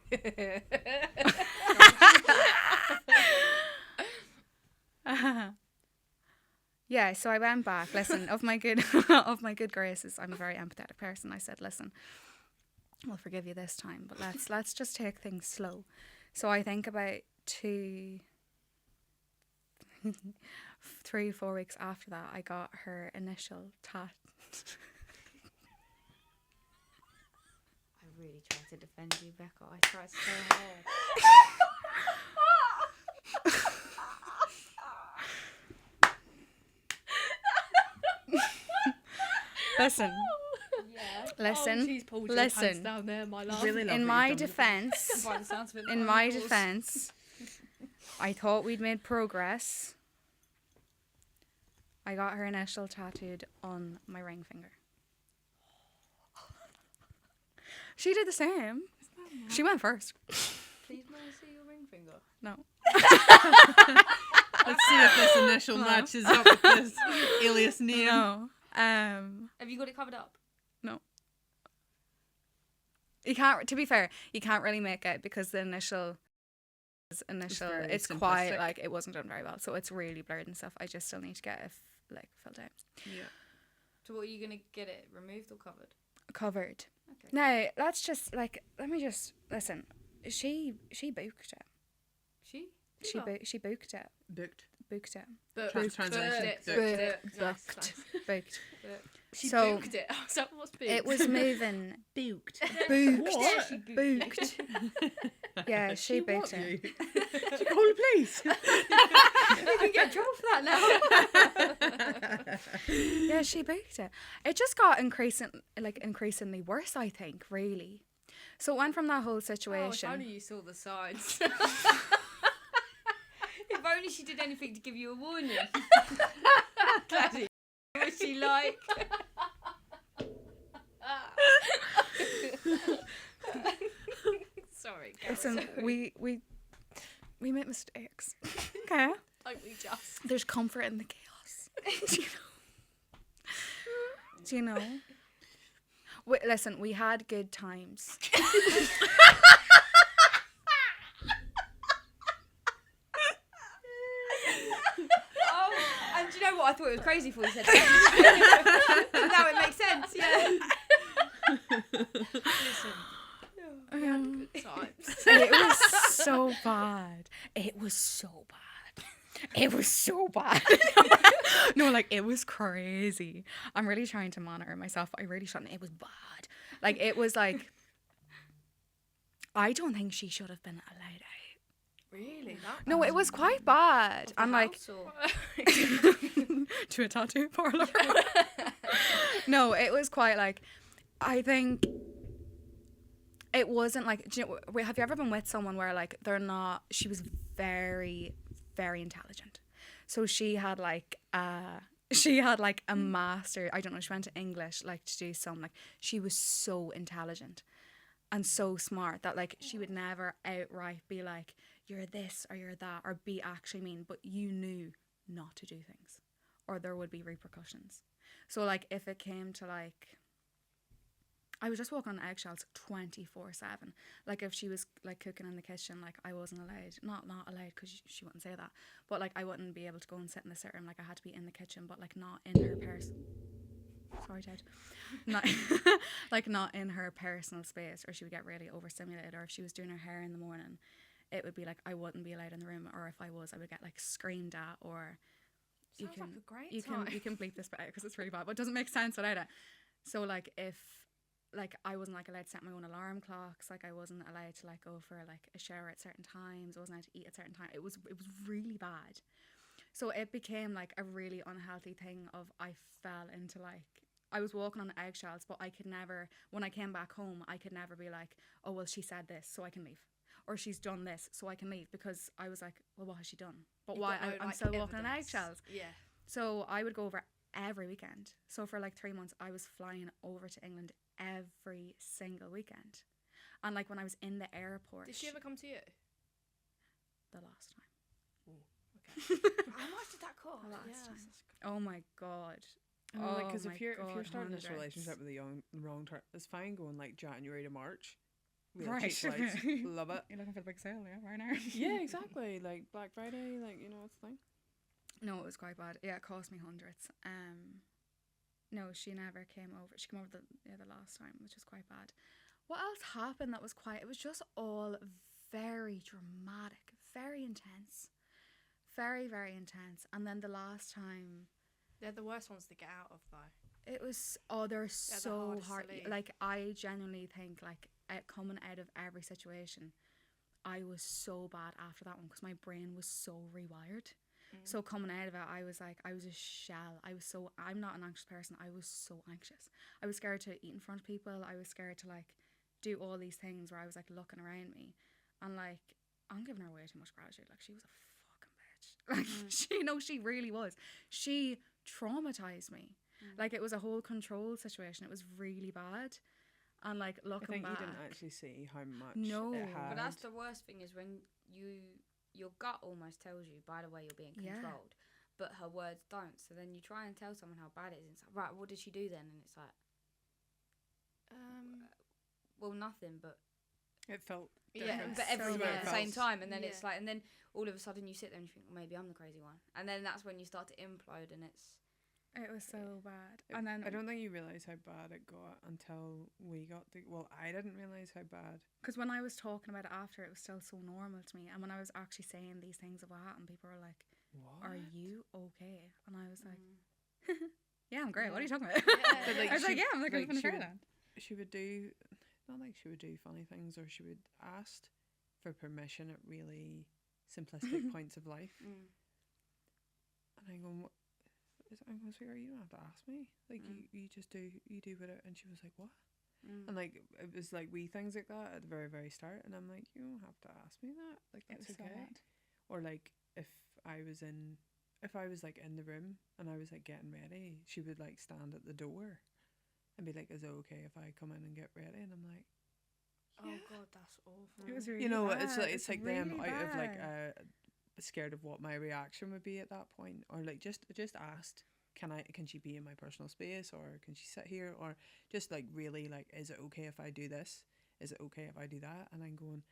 Yeah, so I went back. Listen, of my good graces, I'm a very empathetic person. I said, listen, I'll forgive you this time, but let's just take things slow. So I think about 3-4 weeks after that, I got her initial tat. I really tried to defend you, Becca. I tried so hard. Listen. Yeah. Listen. Oh, she's pulled your Listen. pants down there, my love. Really love In what my you've done. defense, By the sounds of it, in my defense, I thought we'd made progress. I got her initial tattooed on my ring finger. She did the same. She went first. Please may I see your ring finger? No. Let's see if this initial matches up with this alias name. No. Have you got it covered up? You can't. To be fair, you can't really make it because the initial. very It's quite simplistic. like it wasn't done very well, so it's really blurred and stuff. I just still need to get it filled out. Yeah. So what are you gonna get it removed or covered? Covered. Okay. Now let's just like let me just listen. She booked it. She She booked it. Booked. Booked it. Translation. Booked. Booked. She So- booked it. Oh, so what's booked? It was moving. Booked. Booked. What? Booked. Yeah, she booked it. Did you call the police? You can get trouble for that now. Yeah, she booked it. It just got increasingly worse, I think, really. So it went from that whole Oh, if situation. only you saw the signs. If only she did anything to give you a warning. Gladys, was she like? Sorry, Listen, we make mistakes. okay. Like we just. There's comfort in the chaos. Do you know? Wait, listen, we had good times. Oh, and do you know what? I thought it was crazy before you said that. Now it makes sense, yeah. Listen. We had good times. It was so bad. It was so bad. It was so bad. No, like, it was crazy. I'm really trying to monitor myself, but I really shouldn't. It was bad. Like, it was like, I don't think she should have been allowed out. Really? That No, it was quite bad. I'm like, to a tattoo parlor. No, it was quite like, I think it wasn't like, do you know, have you ever been with someone where like she was very, very intelligent. So she had like a master, I don't know, she went to English like to do some, like she was so intelligent and so smart that like she would never outright be like, you're this or you're that, or be actually mean, but you knew not to do things or there would be repercussions. So like if it came to like, I was just walking on eggshells 24/7. Like if she was like cooking in the kitchen, like I wasn't allowed, not allowed because she wouldn't say that, but like I wouldn't be able to go and sit in the sit room. Like I had to be in the kitchen, but like not in her sorry, Ted. Not like not in her personal space, or she would get really overstimulated. Or if she was doing her hair in the morning, it would be like I wouldn't be allowed in the room, or if I was, I would get like screamed at. Or Sounds like a great you time. can bleep this out because it's really bad, but it doesn't make sense without it. So like if like I wasn't like allowed to set my own alarm clocks, like I wasn't allowed to like go for like a shower at certain times, I wasn't allowed to eat at certain times. It was really bad. So it became like a really unhealthy thing of I fell into like, I was walking on eggshells, but I could never, when I came back home, I could never be like, oh well she said this so I can leave, or she's done this so I can leave, because I was like, well what has she done? But You've why got no, I'm like, still walking on evidence. eggshells. Yeah. So I would go over every weekend. So for like 3 months I was flying over to England every single weekend. And like when I was in the airport, Did she ever come to you? the last time. How much did that cost? The last Yes, time. that's Oh my god. Because my if you're God, starting this hundreds. relationship with the wrong term, it's fine going like January to March. Real Right. cheap flights. Love it. You're looking for the big sale, yeah, right now. Yeah, exactly. Like Black Friday, like it's the thing. No, it was quite bad. Yeah, it cost me hundreds. No, she never came over. She came over the last time, which was quite bad. What else happened that was quite... It was just all very dramatic, very intense. Very, very intense. And then the last time... They're the worst ones to get out of, though. It was... Oh, they're so hardest to hard. leave. Like, I genuinely think, like, coming out of every situation, I was so bad after that one because my brain was so rewired. So coming out of it, I was like, I was a shell. I'm not an anxious person. I was so anxious. I was scared to eat in front of people. I was scared to like do all these things where I was like looking around me. And like, I'm giving her way too much gratitude. Like she was a fucking bitch. Like she really was. She traumatized me. Like it was a whole control situation. It was really bad. And like I looking think back, you didn't actually see how much No. it had. But that's the worst thing, is when your gut almost tells you, by the way, you're being Yeah. controlled, but her words don't. So then you try and tell someone how bad it is, and it's like, right, what did she do then? And it's like, well, nothing, but It felt Yeah, different. but so everything bad. at the same time, and then it's Yeah. like, and then all of a sudden you sit there and you think, well, maybe I'm the crazy one, and then that's when you start to implode, and it's it was so bad. And then I don't think you realise how bad it got until we got the... Well, I didn't realise how bad. because when I was talking about it after, it was still so normal to me. And when I was actually saying these things of what happened, people were like, What? are you okay? And I was like, yeah, I'm great. What are you talking about? Yeah. But, like, I was like, she- yeah, I'm like, I'm like, gonna she try would- that. She would do... Not like she would do funny things, or she would ask for permission at really simplistic points of life. And I'm going, what? I'm going, sweetheart, you don't have to ask me. Like, you just do, you do whatever. And she was like, what? And like, it was like wee things like that at the very, very start. And I'm like, you don't have to ask me that. Like, It that's was so okay. bad. Or like, if I was like in the room and I was like getting ready, she would like stand at the door and be like, is it okay if I come in and get ready? And I'm like, Oh god, that's awful. It was really you know, bad. it's like them really out of like bad. scared of what my reaction would be at that point, or like just asked, can she be in my personal space, or can she sit here, or just like really like, is it okay if I do this? Is it okay if I do that? And I'm going,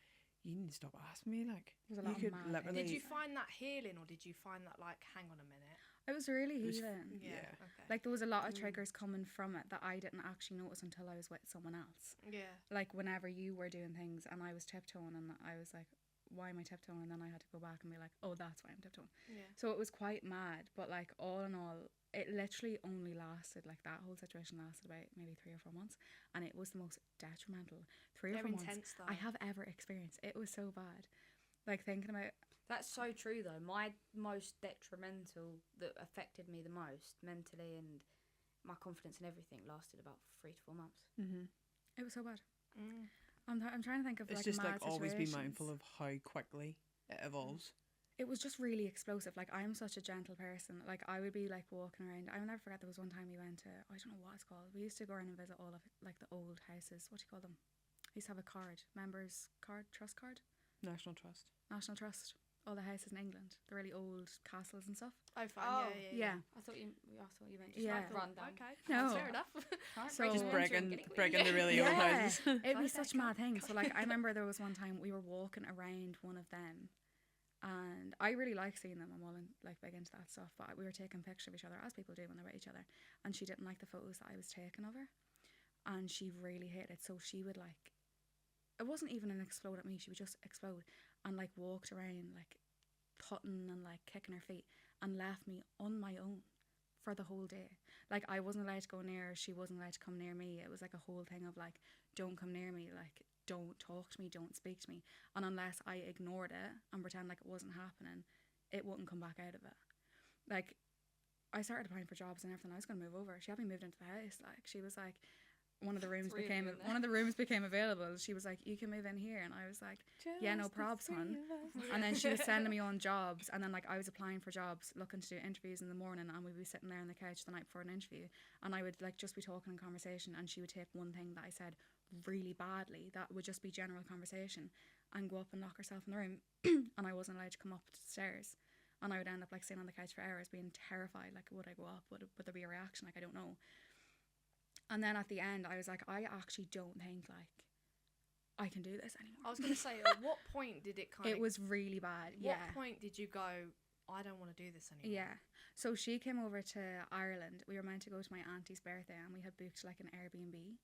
you need to stop asking me. Like, There's a lot you of could mad literally. Did you find that healing, or did you find that like, hang on a minute? It was really was- healing. Yeah. Okay. Like there was a lot of triggers coming from it that I didn't actually notice until I was with someone else. Yeah. Like whenever you were doing things and I was tiptoeing and I was like, why am I tiptoeing? And then I had to go back and be like, oh, that's why I'm tiptoeing. Yeah. So it was quite mad, but like all in all, it literally only lasted, like that whole situation lasted about maybe 3 or 4 months, and it was the most detrimental 3 or They're 4 months intense though. I have ever experienced. It was so bad. Like thinking about, That's so true though. My most detrimental that affected me the most mentally and my confidence and everything lasted about 3 to 4 months. Mm-hmm. it was so bad. Mm. I'm trying to think of It's like just mad like always be situations. mindful of how quickly it evolves. It was just really explosive. Like I'm such a gentle person. Like I would be like walking around. I will never forget there was one time we went to, I don't know what it's called. We used to go around and visit all of like the old houses. What do you call them? I used to have a card, members card, trust card, National Trust. National Trust. All the houses in England, the really old castles and stuff. Oh, fine. Oh, Yeah. I thought you meant just Yeah. like run down. Okay. No. Fair enough. So- Just Oh. breaking the really old Yeah, houses. it'd be Okay, such cool. mad things. So like I remember there was one time we were walking around one of them, and I really like seeing them. I'm all in, like big into that stuff. But we were taking pictures of each other, as people do when they're with each other. And she didn't like the photos that I was taking of her, and she really hated it. So she would like, it wasn't even an explode at me. She would just explode and like walked around like putting and like kicking her feet, and left me on my own for the whole day. Like I wasn't allowed to go near her, she wasn't allowed to come near me. It was like a whole thing of like, don't come near me, like don't talk to me, don't speak to me. And unless I ignored it and pretend like it wasn't happening, it wouldn't come back out of it. Like I started applying for jobs and everything. I was going to move over. She had me moved into the house. Like she was like, one of the rooms Three of you in there. became available. She was like, you can move in here. And I was like, yeah, no probs, hon. And then she was sending me on jobs, and then like I was applying for jobs, looking to do interviews in the morning, and we'd be sitting there on the couch the night before an interview, and I would like just be talking in conversation, and she would take one thing that I said really badly that would just be general conversation and go up and lock herself in the room and I wasn't allowed to come up the stairs, and I would end up like sitting on the couch for hours being terrified, like would I go up, would there be a reaction, like I don't know. And then at the end I was like, I actually don't think like I can do this anymore. I was going to say, at what point did it kind of... It was really bad. What Yeah. point did you go, I don't want to do this anymore? Yeah. So she came over to Ireland. We were meant to go to my auntie's birthday, and we had booked like an Airbnb.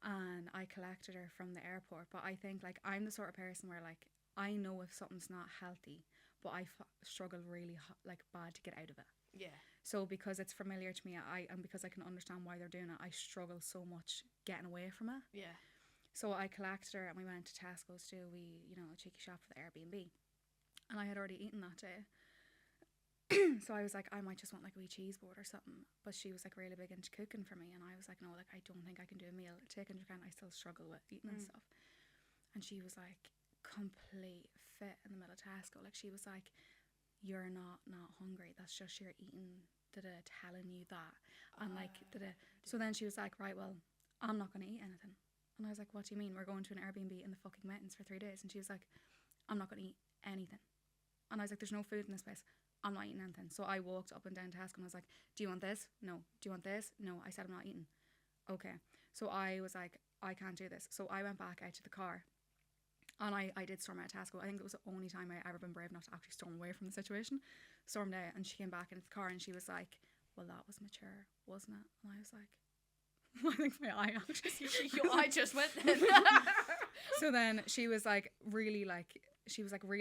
And I collected her from the airport. But I think like I'm the sort of person where like I know if something's not healthy, but I struggle really like bad to get out of it. Yeah. So because it's familiar to me, and because I can understand why they're doing it, I struggle so much getting away from it. Yeah. So I collected her and we went to Tesco's to do a cheeky shop for the Airbnb. And I had already eaten that day. So I was like, I might just want like a wee cheese board or something. But she was like really big into cooking for me. And I was like, no, like I don't think I can do a meal. Take into account I still struggle with eating and stuff. And she was like complete fit in the middle of Tesco. Like she was like, you're not hungry. That's just your eating telling you that. And like so then she was like, right, well, I'm not going to eat anything. And I was like, what do you mean? We're going to an Airbnb in the fucking mountains for 3 days. And she was like, I'm not going to eat anything. And I was like, there's no food in this place. I'm not eating anything. So I walked up and down Tesco and I was like, do you want this? No. Do you want this? No. I said I'm not eating. Okay. So I was like, I can't do this. So I went back out to the car. And I did storm out of Tesco. I think it was the only time I ever been brave enough to actually storm away from the situation. Stormed out, and she came back into the car and she was like, well, that was mature, wasn't it? And I was like, I think my eye actually... Your eye just went then. So then she was like really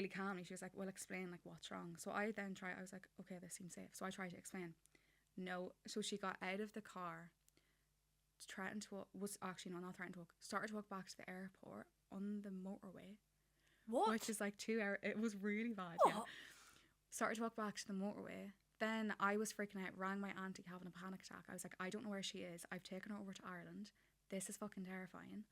calmly. She was like, well, explain like what's wrong. So I was like, okay, this seems safe. So I tried to explain. No. So she got out of the car, started to walk back to the airport on the motorway. What? Which is like 2 hours. It was really bad. What? Yeah. Started to walk back to the motorway. Then I was freaking out, rang my auntie having a panic attack. I was like, I don't know where she is. I've taken her over to Ireland. This is fucking terrifying.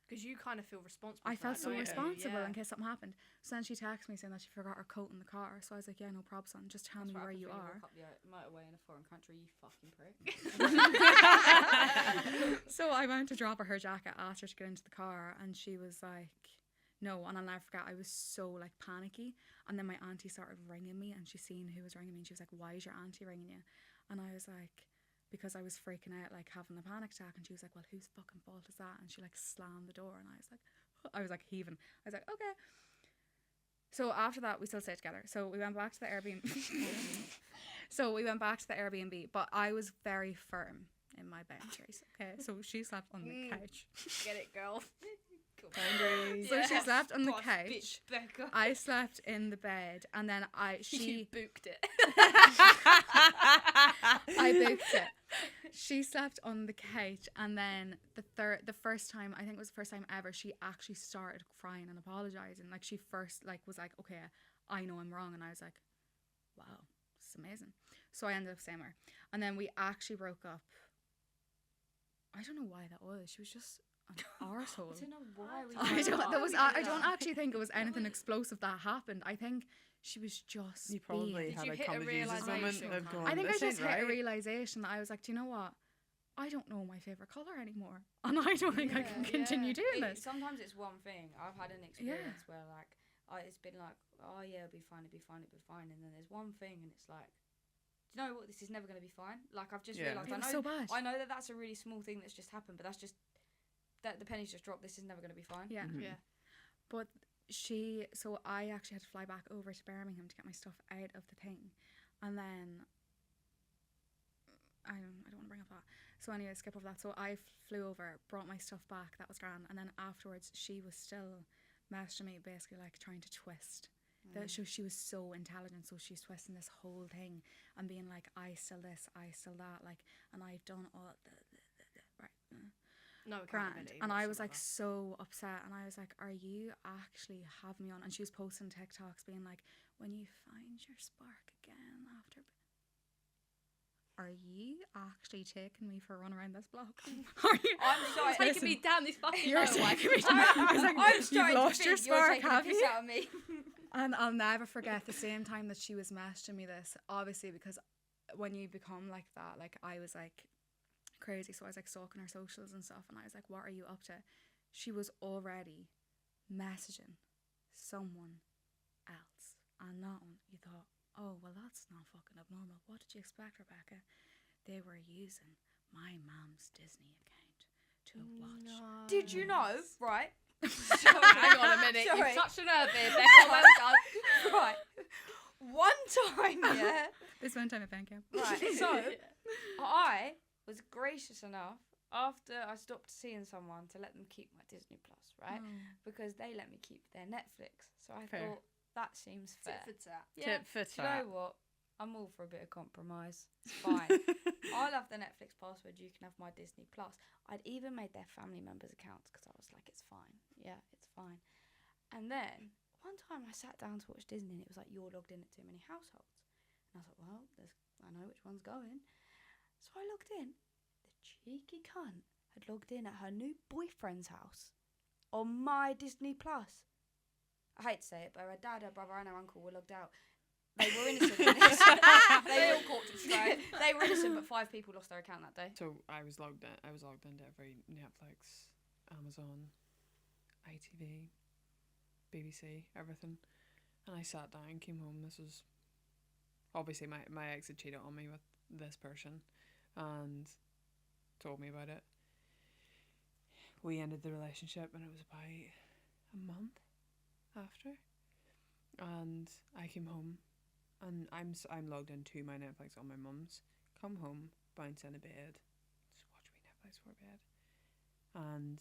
Because you kind of feel responsible. I for felt that, so don't you? responsible Yeah. in case something happened. So then she texted me saying that she forgot her coat in the car. So I was like, yeah, no problem, son. Just tell me where you are. Walk up the motorway in a foreign country, you fucking prick. So I went to drop her jacket, asked her to get into the car, and she was like, no. And I'll never forget, I was so like panicky. And then my auntie started ringing me, and she seen who was ringing me, and she was like, why is your auntie ringing you? And I was like, because I was freaking out, like having a panic attack. And she was like, well, whose fucking fault is that? And she like slammed the door, and I was like heaving. I was like, okay. So after that, we still stayed together. So we went back to the Airbnb. But I was very firm in my boundaries. Okay, so she slept on the couch. Get it, girl. Boundaries. So she slept on the Boss couch. bitch, Becca. I slept in the bed, and then You she booked it. I booked it. She slept on the couch, and then the first time, I think it was the first time ever, she actually started crying and apologizing. Like she first like was like, okay, I know I'm wrong, and I was like, wow, this is amazing. So I ended up staying with her, and then we actually broke up. I don't know why that was. She was just an arsehole. I don't know why we I don't actually think it was anything explosive that happened. I think she was just You probably being. had you a hit a come to Jesus moment realisation? of going, I think I this just ain't hit a right. realisation that I was like, do you know what? I don't know my favourite colour anymore. And I don't think I can continue doing this. Sometimes it's one thing. I've had an experience where like it's been like, oh yeah, it'll be fine, and then there's one thing, and it's like, do you know what? This is never going to be fine. Like I've just realised. It I was know. so bad. I know that that's a really small thing that's just happened, but that's just that the penny's just dropped. This is never going to be fine. Yeah. Mhm. Yeah. But so I actually had to fly back over to Birmingham to get my stuff out of the thing. And then, I don't want to bring up that. So anyway, skip over that. So I flew over, brought my stuff back, that was grand. And then afterwards, she was still messaging me, basically like trying to twist. So she was so intelligent, so she's twisting this whole thing and being like, I still this, I still that, like, and I've done all right. No Grand. accountability. And I was like whatsoever. so upset, and I was like, are you actually having me on? And she was posting TikToks being like, when you find your spark again after are you actually taking me for a run around this block? Are you? I'm sorry. taking me down this fucking You're motorway. taking me down. I was like, I'm you've starting lost to your think you're spark, taking have the piss you? out of me. And I'll never forget the same time that she was messaging me this, obviously, because when you become like that, like I was like crazy, so I was like stalking her socials and stuff, and I was like, what are you up to? She was already messaging someone else, and not one. You thought, oh well, that's not fucking abnormal. What did you expect, Rebecca? They were using my mum's Disney account to watch. Did you know? Right. Hang on a minute. Sorry. You've touched a nerve here, Becca. Well done. Right. One time, yeah. This one time at band camp. Right. So I was gracious enough after I stopped seeing someone to let them keep my Disney Plus, right? Because they let me keep their Netflix. So I Fair. thought that seems fair. Tit for tat. Yeah. Tit for Do you know tat. what? I'm all for a bit of compromise. It's fine. I'll have the Netflix password. You can have my Disney Plus. I'd even made their family members' accounts because I was like, it's fine. Yeah, it's fine. And then one time I sat down to watch Disney, and it was like, you're logged in at too many households. And I thought, well, I know which one's going. So I logged in. The cheeky cunt had logged in at her new boyfriend's house on my Disney Plus. I hate to say it, but her dad, her brother, and her uncle were logged out. They were innocent. They all caught to straight. They were innocent, but 5 people lost their account that day. So I was logged into every Netflix, Amazon, ITV, BBC, everything. And I sat down, came home. This was obviously my ex had cheated on me with this person and told me about it. We ended the relationship, and it was about a month after. And I came home, and I'm logged into my Netflix on my mum's. Come home, bounce in a bed, just watch me Netflix for a bed. And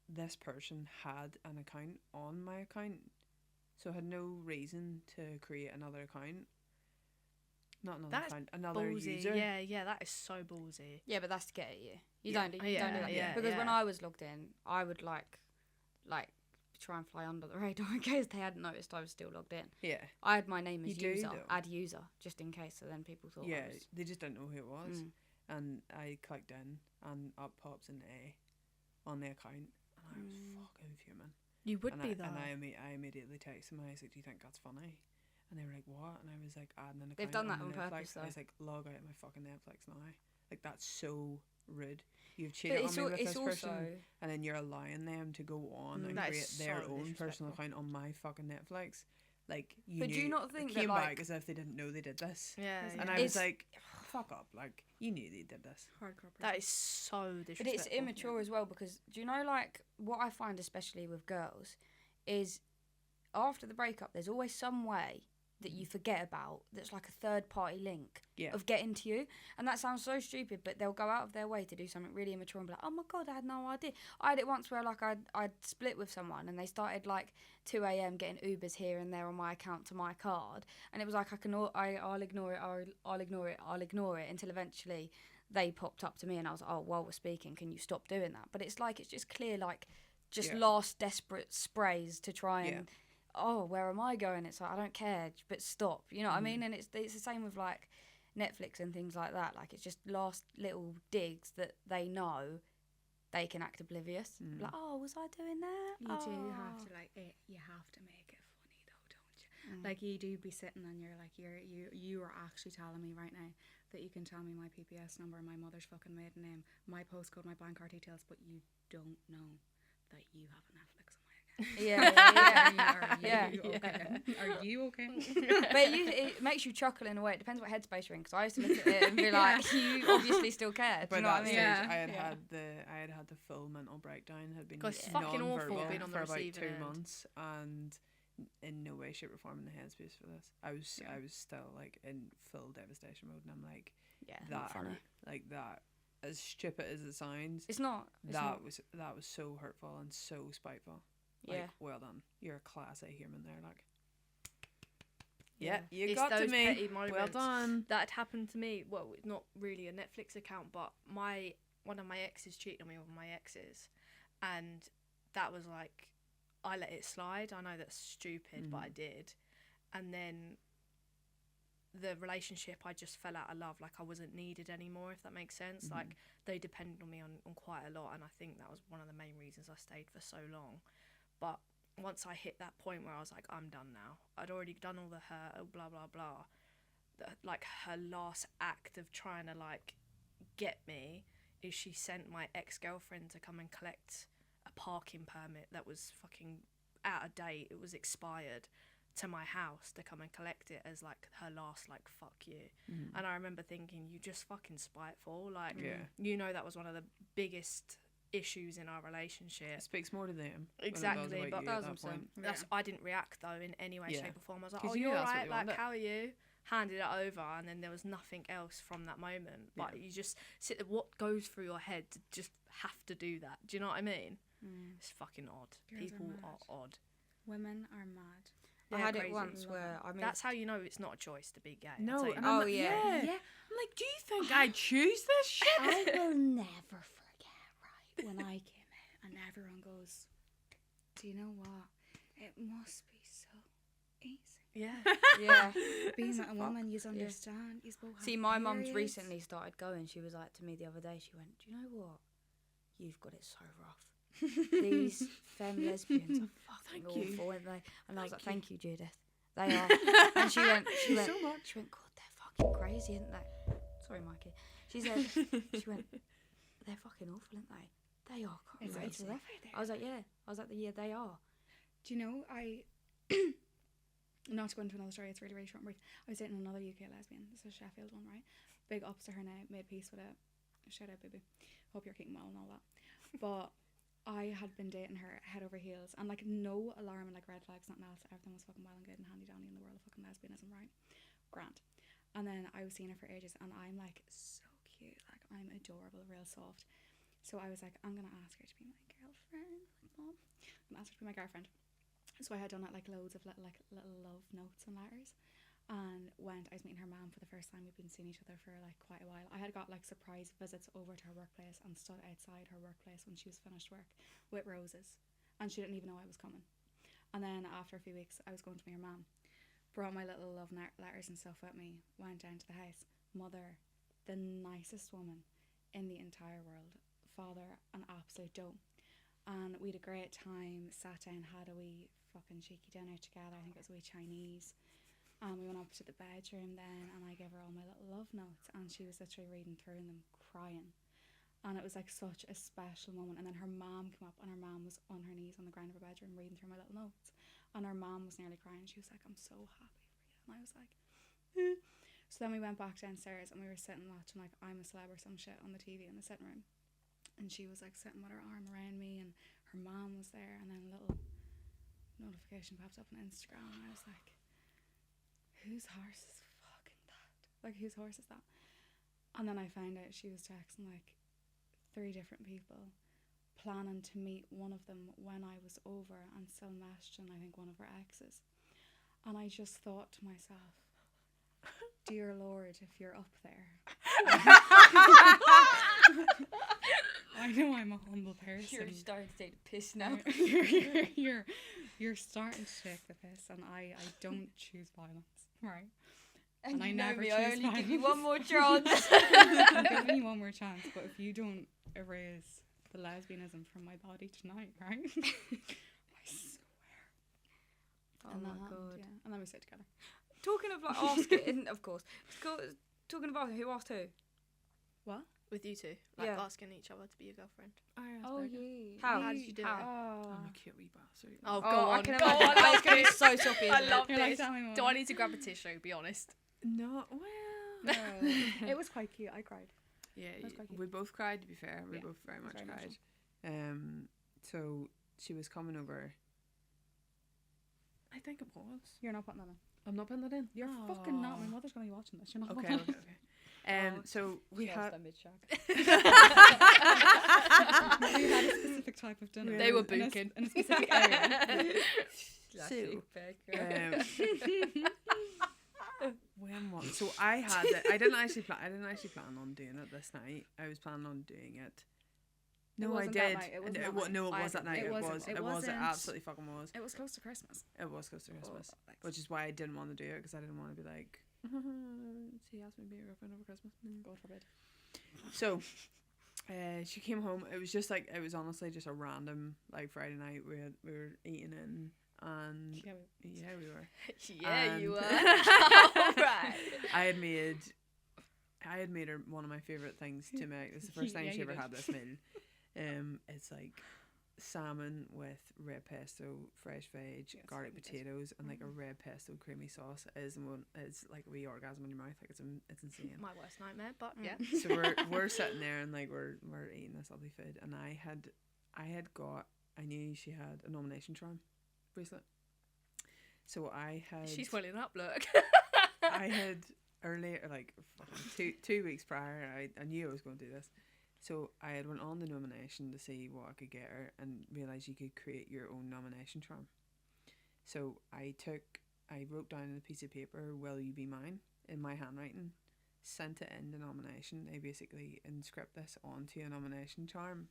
this person had an account on my account, so had no reason to create another account. Not another That's account, another Ballsy. user. Yeah, that is so ballsy. Yeah, but that's to get at you. You Yeah. don't do that. Yeah, Because when yeah. I was logged in, I would like try and fly under the radar in case they hadn't noticed I was still logged in. Yeah, I had my name as You do, user, though. add user, just in case. So then people thought yeah. I was. They just didn't know who it was, Mm. and I clicked in, and up pops an A on the account, and I was fucking fuming. You would and be I, though. And I immediately texted them. I was like, "Do you think that's funny?" And they were like, "What?" And I was like, "Adding an account." They've done that the on Netflix. purpose, I though. was like, "Log out of my fucking Netflix now." Like, that's so rude. You've But cheated on me with it's this person, also and then you're allowing them to go on and That create is their so own personal disrespectful. account on my fucking Netflix. Like, you But knew, do you not think it that, came like- back as if they didn't know they did this. Yeah, And yeah. I was It's- like, fuck up. Like, you knew they did this. Hardcore. That is so But disrespectful. it's immature as well, because do you know, like, what I find especially with girls is after the breakup there's always some way that you forget about that's like a third party link Yeah. of getting to you, and that sounds so stupid, but they'll go out of their way to do something really immature and be like, oh my god, I had no idea. I had it once where like I'd split with someone and they started like 2 a.m. getting Ubers here and there on my account to my card, and it was like I'll ignore it until eventually they popped up to me and I was like, oh, while we're speaking, can you stop doing that? But it's like, it's just clear, like, just Yeah. last desperate sprays to try and, Yeah. oh, where am I going? It's like, I don't care, but stop. You know what I mean? And it's the same with, like, Netflix and things like that. Like, it's just last little digs that they know they can act oblivious. Like, oh, was I doing that? You do Oh. have to you have to make it funny though, don't you? Like, you do be sitting and you're like, you are actually telling me right now that you can tell me my PPS number, my mother's fucking maiden name, my postcode, my bank card details, but you don't know that you have a Netflix on my account. Yeah. Are you okay? Are you okay? But it makes you chuckle in a way. It depends what headspace you're in. Because I used to look at it and be like, you obviously still care. Do By you know that what I mean? stage, Yeah. I had had the full mental breakdown. Had been God, it's fucking awful non-verbal being on the for about receiving 2 end. months, and in no way, shape, or form in the headspace for this. I was still like in full devastation mode, and I'm like, Yeah, not that funny. hurt. Like, that, as stupid as it sounds, It's not. It's not. that was so hurtful and so spiteful. Yeah. Like, well done. You're a class A human there, like. Yeah. Yeah, you It's got to those me. petty Well moments. done. That had happened to me. Well, it's not really a Netflix account, but one of my exes cheated on me with my exes, and that was like, I let it slide. I know that's stupid, but I did. And then the relationship, I just fell out of love. Like, I wasn't needed anymore, if that makes sense. Like, they depended on me on quite a lot, and I think that was one of the main reasons I stayed for so long. But once I hit that point where I was like, I'm done now. I'd already done all the hurt, blah, blah, blah. Like, her last act of trying to, like, get me is she sent my ex-girlfriend to come and collect a parking permit that was fucking out of date. It was expired, to my house to come and collect it as, like, her last, like, fuck you. And I remember thinking, you just fucking spiteful. Like, you know, that was one of the biggest issues in our relationship. It speaks more to them. Exactly, than it does but about you at that 1000%. point. That's, I didn't react though in any way, Yeah. shape or form. I was like, 'Cause oh, you knew you're that's what right, you like, wanted. how are you? Handed it over, and then there was nothing else from that moment. But Yeah. you just sit there, what goes through your head to just have to do that? Do you know what I mean? It's fucking odd. Girls are People mad. are odd. Women are mad. I Yeah, had it crazy. once where I moved. That's how you know it's not a choice to be gay. I'll No, tell you and that. I'm Oh, like, yeah. yeah. I'm like, do you think I choose this shit? I will never forget, right, when I came out and everyone goes, do you know what? It must be so easy. Yeah. Yeah. Being with a woman, you understand. You both have See, my mum's periods. recently started going. She was like to me the other day, she went, do you know what? You've got it so rough. These femme lesbians are fucking Thank you. awful, aren't they? And I was like, thank you, Judith. They are. And she went, so much. she went, God, they're fucking crazy, aren't they? Sorry, Mikey. She said, she went, they're fucking awful, aren't they? They are It's crazy. rough out there. I was like, yeah. I was like, yeah, they are. Do you know, not to go into another story, it's really, really short and brief. I was dating another UK lesbian. This is a Sheffield one, right? Big ups to her now, made peace with it. Shout out, baby. Hope you're keeping well and all that. But I had been dating her head over heels, and like no alarm and like red flags, nothing else. Everything was fucking well and good and handy dandy in the world of fucking lesbianism, right? Grand. And then I was seeing her for ages, and I'm like so cute, like I'm adorable, real soft. So I was like, I'm gonna ask her to be my girlfriend. Like, Mom, I'm gonna ask her to be my girlfriend. So I had done like loads of little love notes and letters, and I was meeting her mum for the first time. We'd been seeing each other for like quite a while. I had got like surprise visits over to her workplace and stood outside her workplace when she was finished work with roses, and she didn't even know I was coming. And then after a few weeks, I was going to meet her mum, brought my little love letters and stuff with me, went down to the house. Mother, the nicest woman in the entire world. Father, an absolute dope. And we had a great time, sat down, had a wee fucking cheeky dinner together. I think it was a wee Chinese. And we went up to the bedroom then, and I gave her all my little love notes, and she was literally reading through them, crying. And it was like such a special moment. And then her mom came up, and her mom was on her knees on the ground of her bedroom reading through my little notes. And her mom was nearly crying. She was like, I'm so happy for you. And I was like, eh. So then we went back downstairs, and we were sitting watching like I'm a Celeb or some shit on the TV in the sitting room. And she was like sitting with her arm around me, and her mom was there. And then a little notification popped up on Instagram, and I was like, whose horse is fucking that? Like, whose horse is that? And then I found out she was texting like 3 different people, planning to meet one of them when I was over, and still messaging I think one of her exes. And I just thought to myself, dear Lord, if you're up there, I know I'm a humble person. You're starting to take the piss now. you're starting to take the piss, and I don't choose violence, right? And I you know never me, choose I only give you violence. one more chance. I'm giving you one more chance, but if you don't erase the lesbianism from my body tonight, right? I swear. Oh And my that happened, God. yeah. And then we stayed together. Talking of like asking, of course. Talking about who asked who? What? With you two, like Yeah. asking each other to be your girlfriend. Oh yeah. How did you do it? I'm a cute wee bastard. Oh, Oh, go I on. can Go imagine. on, I was love going to be this. so soppy. I love You're like, this. tell me more. Do I need to grab a tissue? Be honest. No, well. No. It was quite cute. I cried. Yeah, That's quite cute. we both cried, to be fair. We Yeah, both very much very cried. emotional. So she was coming over. I think it was. You're not putting that in. I'm not putting that in. You're fucking not. My mother's gonna be watching this. You're not. Okay, putting okay, okay. So we had. We had a specific type of dinner. They were in a booking. in a specific area. So, when was so I had it. I didn't actually plan on doing it this night. I was planning on doing it. No, I wasn't that did. night. It wasn't It that wa- night. no, it I- was that night. it It wasn't. was. It It was. It wasn't. absolutely fucking was. It was close to Christmas. It was close to Christmas, Oh, which is why I didn't want to do it, because I didn't want to be like, she asked me to be your girlfriend over Christmas. God forbid. So, she came home. It was just like, it was honestly just a random like Friday night. We were eating in, and yeah, we were. Yeah, you were. And- Alright. I had made her one of my favorite things to make. This is the first time Yeah, she you ever did. had this meal. It's like salmon with red pesto, fresh veg, Yes, garlic really good. potatoes, and like a red pesto creamy sauce. It's like a wee orgasm in your mouth. Like it's insane. My worst nightmare, but yeah. So we're sitting there, and like we're eating this lovely food, and I knew she had a nomination charm bracelet. So I had. She's welling up, look. I had earlier, like fucking 2 weeks prior, I knew I was going to do this. So I had went on the nomination to see what I could get her, and realised you could create your own nomination charm. So I wrote down on a piece of paper, "Will you be mine?" in my handwriting, sent it in the nomination. They basically inscript this onto a nomination charm,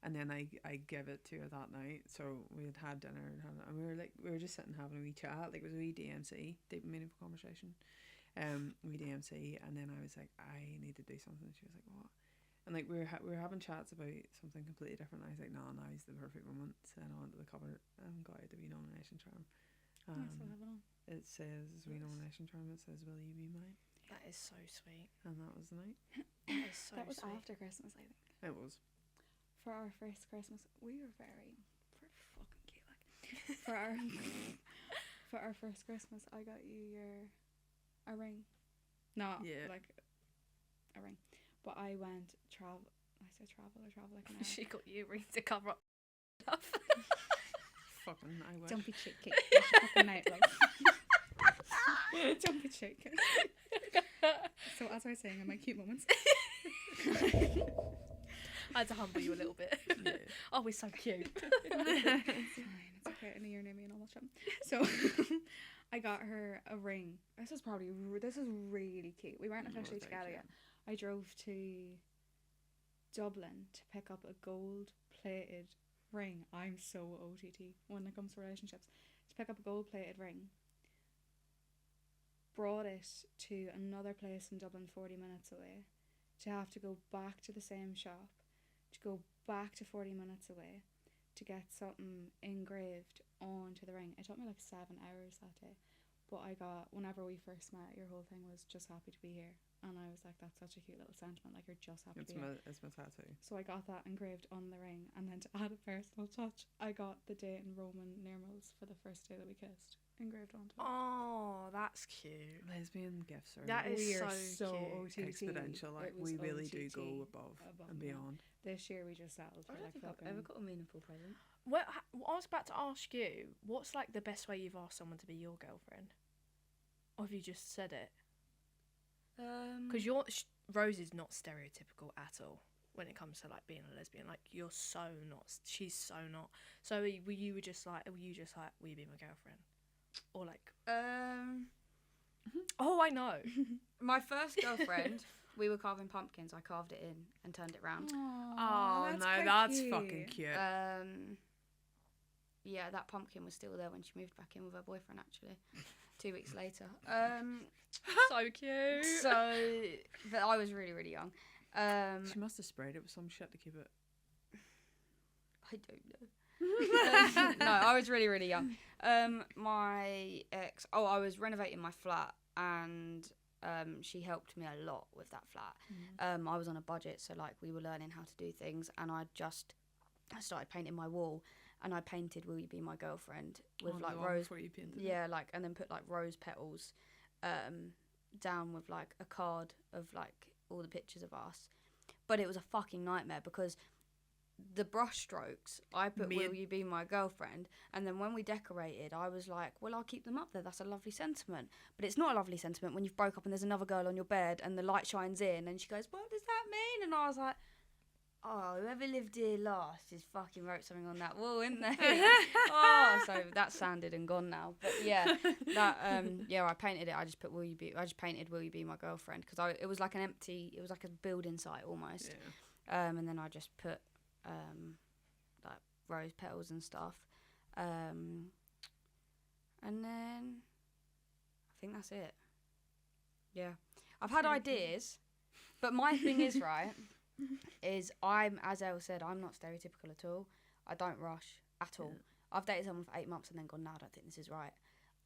and then I give it to her that night. So we had dinner, and we were just sitting having a wee chat. Like, it was a wee DMC, deep and meaningful conversation. We DMC, and then I was like, I need to do something. She was like, what? And like we were having chats about something completely different. I was like, no, now is the perfect moment. And I went to the cupboard and got out the wee nomination charm. I still have it on. It says, wee nomination charm, it says, "Will you be mine?" That is so sweet. And that was the night. That is so That was sweet. after Christmas, I think. It was. For our first Christmas, we were very fucking cute. Like, for our first Christmas, I got you a ring. No, Yeah. like a ring. But I went travel. I say travel like an hour. She got you a ring to cover up stuff. Fucking, I wish. Don't be cheeky. Watch your fucking night, like. Don't be cheeky. So as I was saying in my cute moments. I had to humble you a little bit. Yeah. Oh, we're so cute. It's fine. It's okay. I know your name and all that shit. So I got her a ring. This is really cute. We weren't It was officially very together cute. yet. I drove to Dublin to pick up a gold-plated ring. I'm so OTT when it comes to relationships. To pick up a gold-plated ring. Brought it to another place in Dublin 40 minutes away. To have to go back to the same shop. To go back to 40 minutes away. To get something engraved onto the ring. It took me like 7 hours that day. But I got, whenever we first met, your whole thing was just happy to be here. and I was like, that's such a cute little sentiment. Like, you're just happy. It's my tattoo. So I got that engraved on the ring, and then to add a personal touch, I got the date in Roman numerals for the first day that we kissed engraved onto it. Oh, that's cute. Lesbian gifts are That is We are so OTT. exponential. Like, It was we really do OTT go above and beyond. This year we just settled for I don't like think I've fucking... ever got a meaningful present. Well, I was about to ask you, what's like the best way you've asked someone to be your girlfriend? Or have you just said it? Because Rose is not stereotypical at all when it comes to like being a lesbian. Like, you're so not. She's so not. So were you just like, will you be my girlfriend? Or like, oh, I know. My first girlfriend, we were carving pumpkins. I carved it in and turned it round. Oh, that's no, quite that's cute. fucking cute. Yeah, that pumpkin was still there when she moved back in with her boyfriend, actually, 2 weeks later. So cute. So, but I was really, really young. She must have sprayed it with some shit to keep it. I don't know. No, I was really, really young. My ex, I was renovating my flat, and she helped me a lot with that flat. I was on a budget, so like we were learning how to do things, and I started painting my wall, and I painted "Will You Be My Girlfriend" with like rose. Before you painted it. Yeah, like, and then put like rose petals down with like a card of like all the pictures of us. But it was a fucking nightmare because the brush strokes, I put "Will You Be My Girlfriend," and then when we decorated, I was like, well, I'll keep them up there, that's a lovely sentiment. But it's not a lovely sentiment when you've broke up and there's another girl on your bed and the light shines in and she goes, what does that mean? And I was like, oh, whoever lived here last just fucking wrote something on that wall, isn't they? So that's sanded and gone now. But yeah, that I painted it. I just painted "Will You Be My Girlfriend" because it was like it was like a building site almost. Yeah. And then I just put like rose petals and stuff. And then I think that's it. Yeah, I've had ideas, but my thing is right. Is as Elle said, I'm not stereotypical at all. I don't rush at all. I've dated someone for 8 months and then gone, no, I don't think this is right.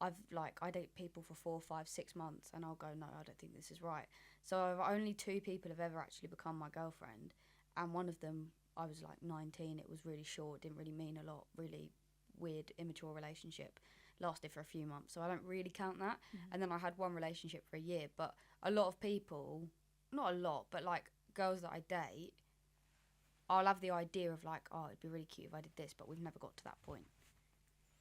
I date people for 4, 5, 6 months and I'll go, no, I don't think this is right. So only 2 people have ever actually become my girlfriend, and one of them, I was like 19. It was really short, didn't really mean a lot, really weird, immature relationship. Lasted for a few months, so I don't really count that. And then I had one relationship for a year, but a lot of people, not a lot, but like girls that I date, I'll have the idea of like, oh, it'd be really cute if I did this, but we've never got to that point.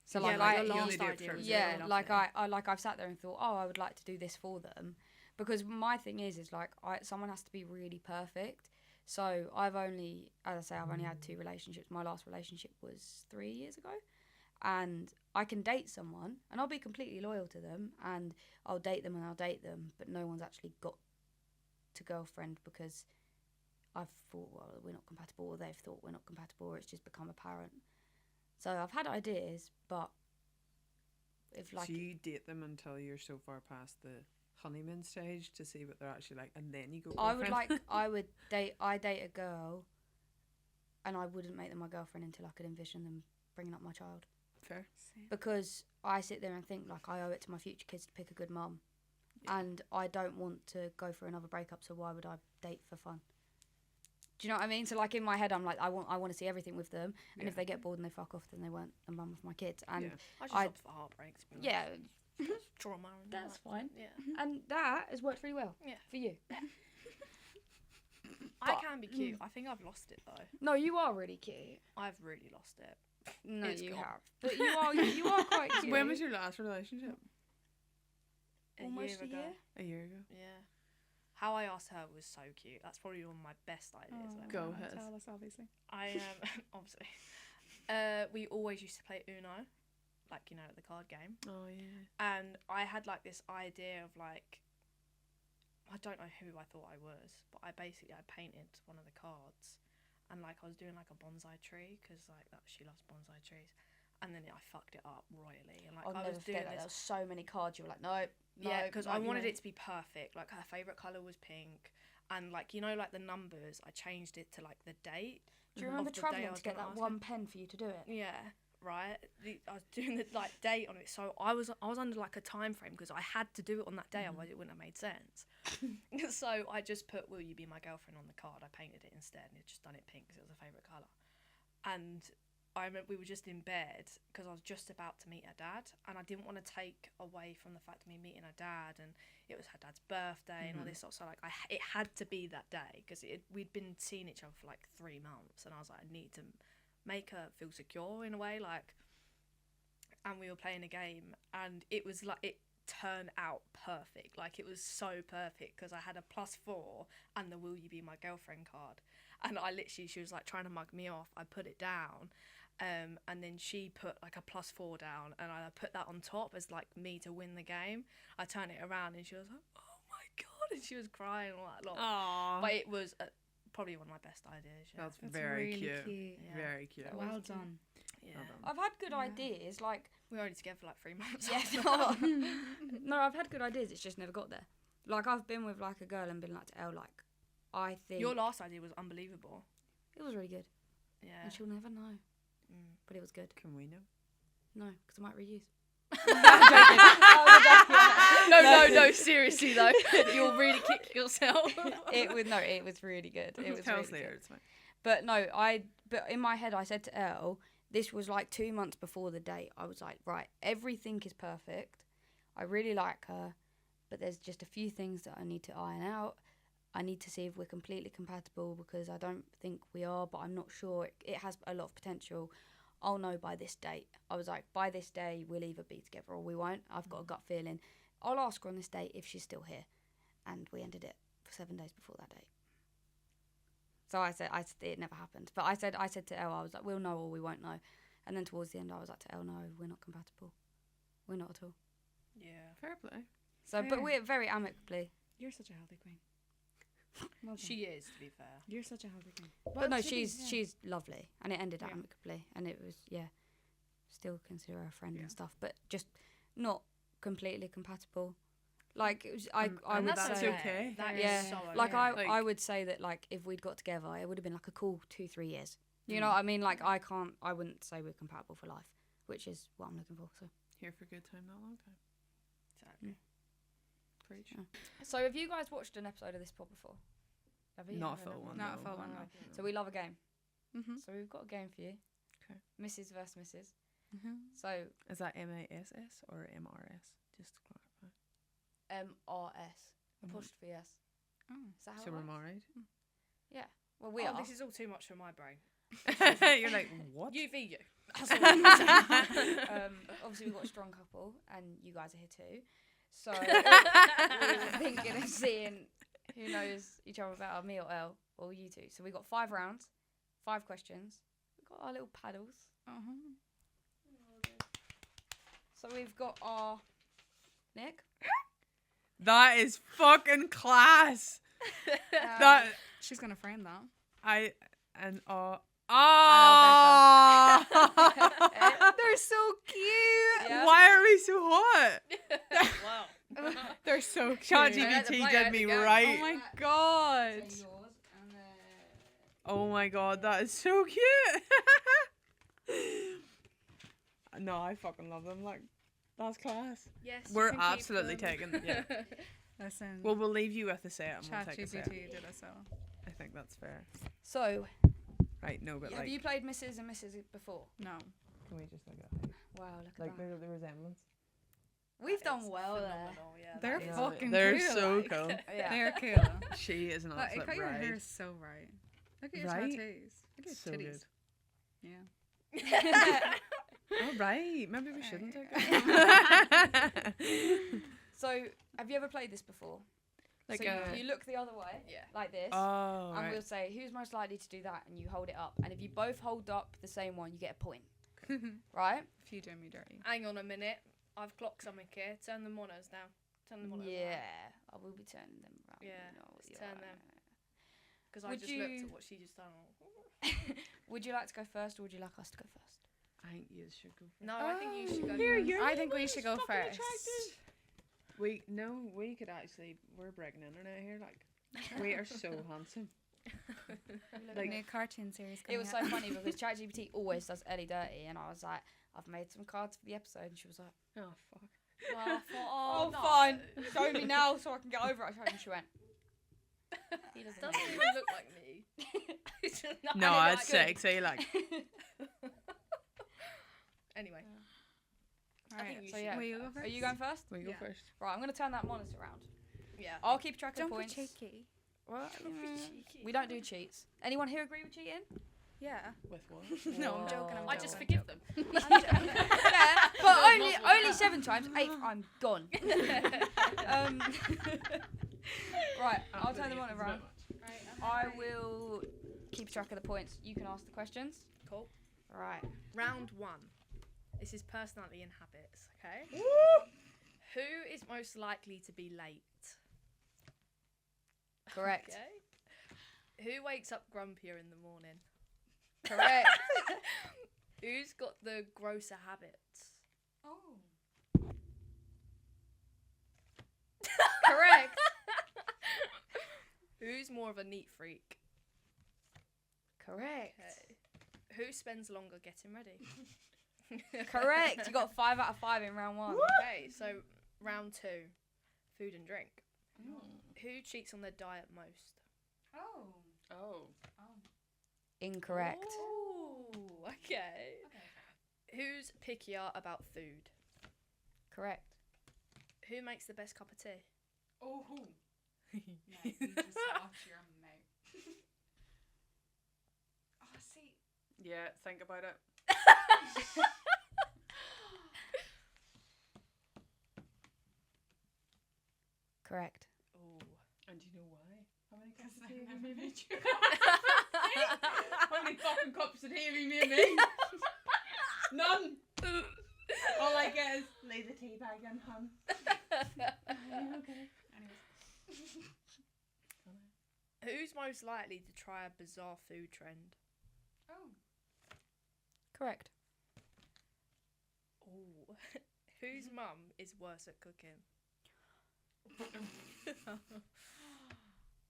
So like, your last idea was really like lovely. I've sat there and thought, oh, I would like to do this for them, because my thing is like someone has to be really perfect. So I've only had 2 relationships. My last relationship was 3 years ago, and I can date someone and I'll be completely loyal to them and I'll date them, but no one's actually got to girlfriend because I've thought, well, we're not compatible, or they've thought we're not compatible, or it's just become apparent. So I've had ideas, but if like... So you date them until you're so far past the honeymoon stage to see what they're actually like, and then you go girlfriend? I date a girl and I wouldn't make them my girlfriend until I could envision them bringing up my child. Fair. Because I sit there and think like I owe it to my future kids to pick a good mum. Yeah. And I don't want to go for another breakup, so why would I date for fun? Do you know what I mean? So like in my head, I'm like, I want to see everything with them, and if they get bored and they fuck off, then they weren't a mum of my kids. And I just opt for heartbreaks. Yeah, trauma. And that's fine. Yeah, and that has worked really well. Yeah, for you. I can be cute. I think I've lost it though. No, you are really cute. I've really lost it. No, It's you gone. have. But you are quite cute. When was your last relationship? Almost a year. A year ago. Yeah. How I asked her was so cute. That's probably one of my best ideas. Go ahead. Tell us, obviously. I obviously. We always used to play Uno, like the card game. Oh yeah. And I had like this idea of like, I don't know who I thought I was, but I painted one of the cards, and like I was doing like a bonsai tree because like she loves bonsai trees, and then I fucked it up royally. And like I'll I never was doing forget that. this. There was so many cards. You were like, no. Yeah, because I wanted it to be perfect. Like her favourite colour was pink, and like like the numbers, I changed it to like the date. Do you remember of the day I travelling was to get gonna that ask one her. pen for you to do it? Yeah, right? I was doing the like date on it, so I was under like a time frame because I had to do it on that day, otherwise it wouldn't have made sense. So I just put "Will you be my girlfriend" on the card. I painted it instead, and it just done it pink because it was a favourite colour. And I remember we were just in bed because I was just about to meet her dad, and I didn't want to take away from the fact of me meeting her dad, and it was her dad's birthday and all this sort. So like it had to be that day because we'd been seeing each other for like 3 months, and I was like, I need to make her feel secure in a way, like. And we were playing a game, and it was like it turned out perfect. Like it was so perfect because I had a +4 and the "Will you be my girlfriend" card, and she was like trying to mug me off. I put it down. And then she put like a +4 down, and I put that on top as like me to win the game. I turned it around, and she was like, "Oh my god!" and she was crying all that lot. Aww. But it was probably one of my best ideas. Yeah. That's very really cute. Yeah. Very cute. Well done. Yeah. Well done. I've had good ideas, like We were only together for like 3 months. no, I've had good ideas. It's just never got there. Like I've been with like a girl and been like to Elle, like I think Your last idea was unbelievable. it was really good, Yeah. and she'll never know, but it was good. Can we know? No, because I might reuse. No, seriously though, you'll really kick yourself. It was really good. It was Tell really us later. good. It's fine. But no, but in my head I said to Elle, this was like 2 months before the date. I was like, right, everything is perfect. I really like her, but there's just a few things that I need to iron out. I need to see if we're completely compatible because I don't think we are, but I'm not sure. It has a lot of potential. I'll know by this date. I was like, by this day, we'll either be together or we won't. I've got a gut feeling. I'll ask her on this date if she's still here. And we ended it for 7 days before that date. So I said it never happened. But I said to Elle, I was like, we'll know or we won't know. And then towards the end, I was like to Elle, no, we're not compatible. We're not at all. Yeah. Fair play. So, Fair. but we're very amicably. You're such a healthy queen. Well done. She is, to be fair. You're such a healthy queen. But no, she's lovely, and it ended Yeah. amicably, and it was still consider her a friend Yeah. and stuff, but just not completely compatible. Like it was, I And would that's say, okay. That is yeah, so like okay. I would say that like if we'd got together, it would have been like a cool 2-3 years. You Mm. know what I mean? Like I wouldn't say we're compatible for life, which is what I'm looking for. So Here for a good time, not a long time. Exactly. Preach. Yeah. So have you guys watched an episode of this pod before? Have you? Not a Have full you? one. Not a no. full one, no. So we love a game. Mm-hmm. So we've got a game for you. Okay. Mrs. versus Mrs. Mm-hmm. So Is that MASS or MRS? Just to clarify. MRS Mhm. apostrophe S. Oh. Is that how So it we're works? married. Well, we are. This is all too much for my brain. You're like, what? You v you. Obviously, we've got a strong couple, and you guys are here too. So we were thinking of seeing who knows each other better, me or Elle, or you two. So we got 5 rounds, 5 questions. We've got our little paddles. Uh-huh. So we've got our Nick. That is fucking class. Um, That She's gonna frame that. I and Becca. They're so cute. Yeah. Why are we so hot? Wow. They're so cute. Let the ChatGPT player did me go. right. Oh my god. Say yours, and then Oh my god, that is so cute. No, I fucking love them. Like, that's class. Yes. you We're can keep absolutely them. taking. Yeah. Listen. Well, we'll leave you with a set and we'll take a set. ChatGPT did us all. I think that's fair. So, Right, no, but have like, you played Mrs. and Mrs. before? No. can we just look at Wow, look at like that. the resemblance? We've That done is well there. phenomenal, yeah, They're that is- fucking They're cool, so like. cool. Yeah. They're cool. She is an Like, absolute got your hair bride. so right. Look at your Right? tattoos. Look at your So titties. good. Yeah. All right, maybe we shouldn't take Alright. it. So, have you ever played this before? Like so a. you look the other way, Yeah. like this, Oh, and right. we'll say who's most likely to do that, and you hold it up. And if you both hold up the same one, you get a point, right? If you do me dirty. Hang on a minute. I've clocked something here. Turn them on us now. Turn them on us. Yeah, I will be turning them around. Yeah, you know, let's you're turn right. them. Because I Would just looked you- at what she just done. Would you like to go first, or would you like us to go first? I think you should go. No, I think you should go Here, first. you're I think we should go fucking first. attractive. We could actually. We're breaking internet here. Like, we are so handsome. Like new cartoon series. It was so coming out. funny because ChatGPT always does Ellie dirty, and I was like, I've made some cards for the episode, and she was like, Oh fuck. Well, I thought, no. fine, show me now so I can get over it. I showed her and she went, he doesn't Doesn't know. even look like me. It's just not No, really I'd like- say so like. Anyway. All I right. think you So should yeah, Will you go first? are you going first? We go Yeah. first. Right, I'm gonna turn that monitor around. Yeah. I'll keep track of Don't the be points. cheeky. Well, Don't be cheeky. we don't do cheats. Anyone here agree with cheating? Yeah. With what? No, I'm joking. Whoa. I just forgive them. Yeah, but only 7 times. 8th, I'm gone. Right, I'll turn the monitor around. I will keep track of the points. You can ask the questions. Cool. Right. Round 1. This is personality and habits, okay? Who is most likely to be late? Correct. Okay. Who wakes up grumpier in the morning? Correct. Who's got the grosser habits? Oh. Correct. Who's more of a neat freak? Correct. Okay. Who spends longer getting ready? Correct. You got 5 out of 5 in round 1. Okay, so round 2, food and drink. Who cheats on their diet most? Oh. Oh. Incorrect. Ooh, okay. Who's pickier about food? Correct. Who makes the best cup of tea? Oh. No, you just watch your mouth. Oh, see. Yeah, think about it. Correct. Ooh. And do you know why? How many cups of Because tea I have you never made me? made you. How many fucking cups of tea have you made me? None. All I get is lay the tea bag and hum. Okay. Anyways. Who's most likely to try a bizarre food trend? Oh. Correct. Ooh. Whose mum is worse at cooking?